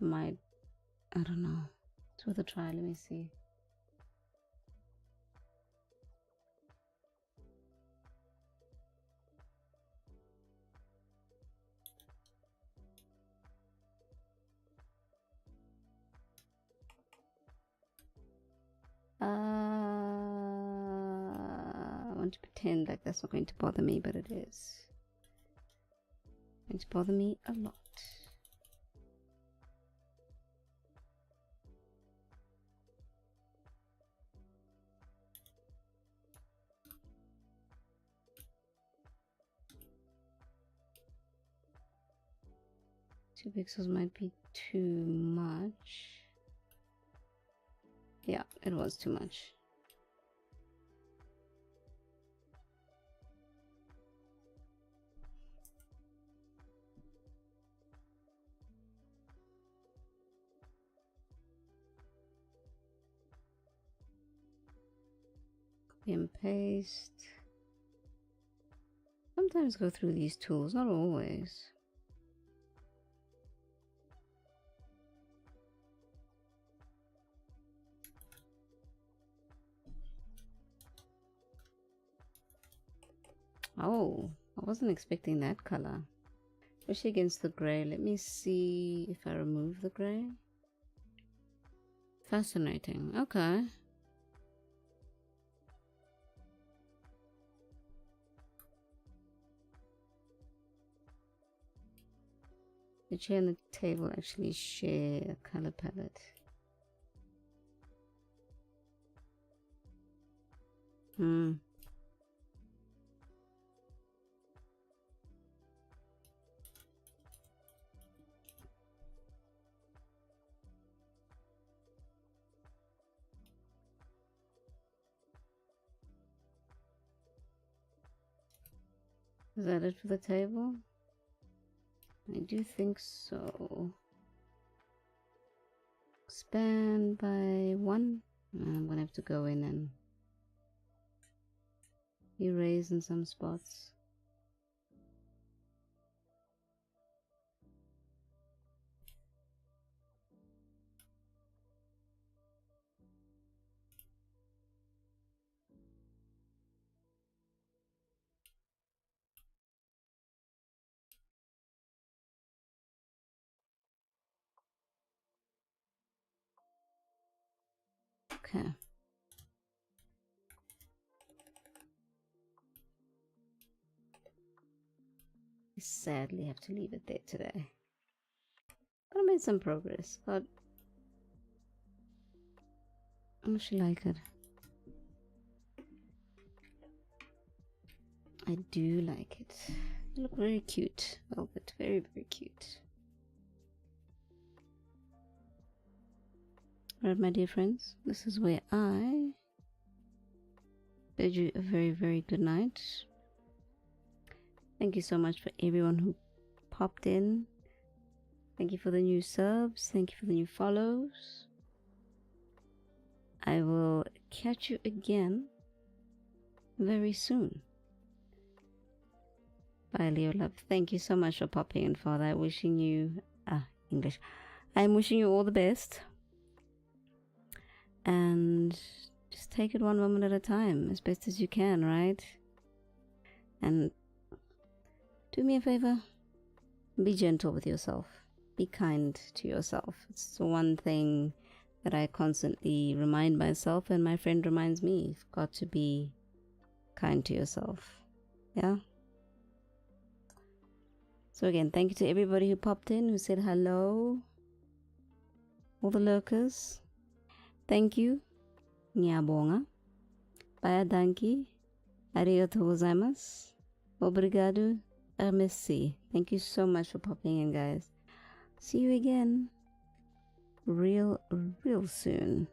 I don't know. It's worth a try. Let me see. I want to pretend like that's not going to bother me, but it is. It's going to bother me a lot. Two pixels might be too much. Yeah, it was too much. Copy and paste. Sometimes go through these tools, not always. Oh, I wasn't expecting that color. Especially against the gray. Let me see if I remove the gray. Fascinating. Okay. The chair and the table actually share a color palette. Is that it for the table? I do think so. Expand by 1. I'm gonna have to go in and erase in some spots. Okay. I sadly have to leave it there today. But I made some progress. But I actually like it. I do like it. You look very cute, Velvet. Very, very cute. Alright, my dear friends, this is where I bid you a very, very good night. Thank you so much for everyone who popped in. Thank you for the new subs. Thank you for the new follows. I will catch you again very soon. Bye, Leo Love. Thank you so much for popping in, Father. I'm wishing you English. I'm wishing you all the best. And just take it one moment at a time, as best as you can, right? And do me a favor. Be gentle with yourself. Be kind to yourself. It's the one thing that I constantly remind myself, and my friend reminds me. You've got to be kind to yourself. Yeah? So again, thank you to everybody who popped in, who said hello. All the lurkers. Thank you. Ngiyabonga. Bayadanki. Arigatou gozaimasu. Obrigado. Merci. Thank you so much for popping in, guys. See you again real soon.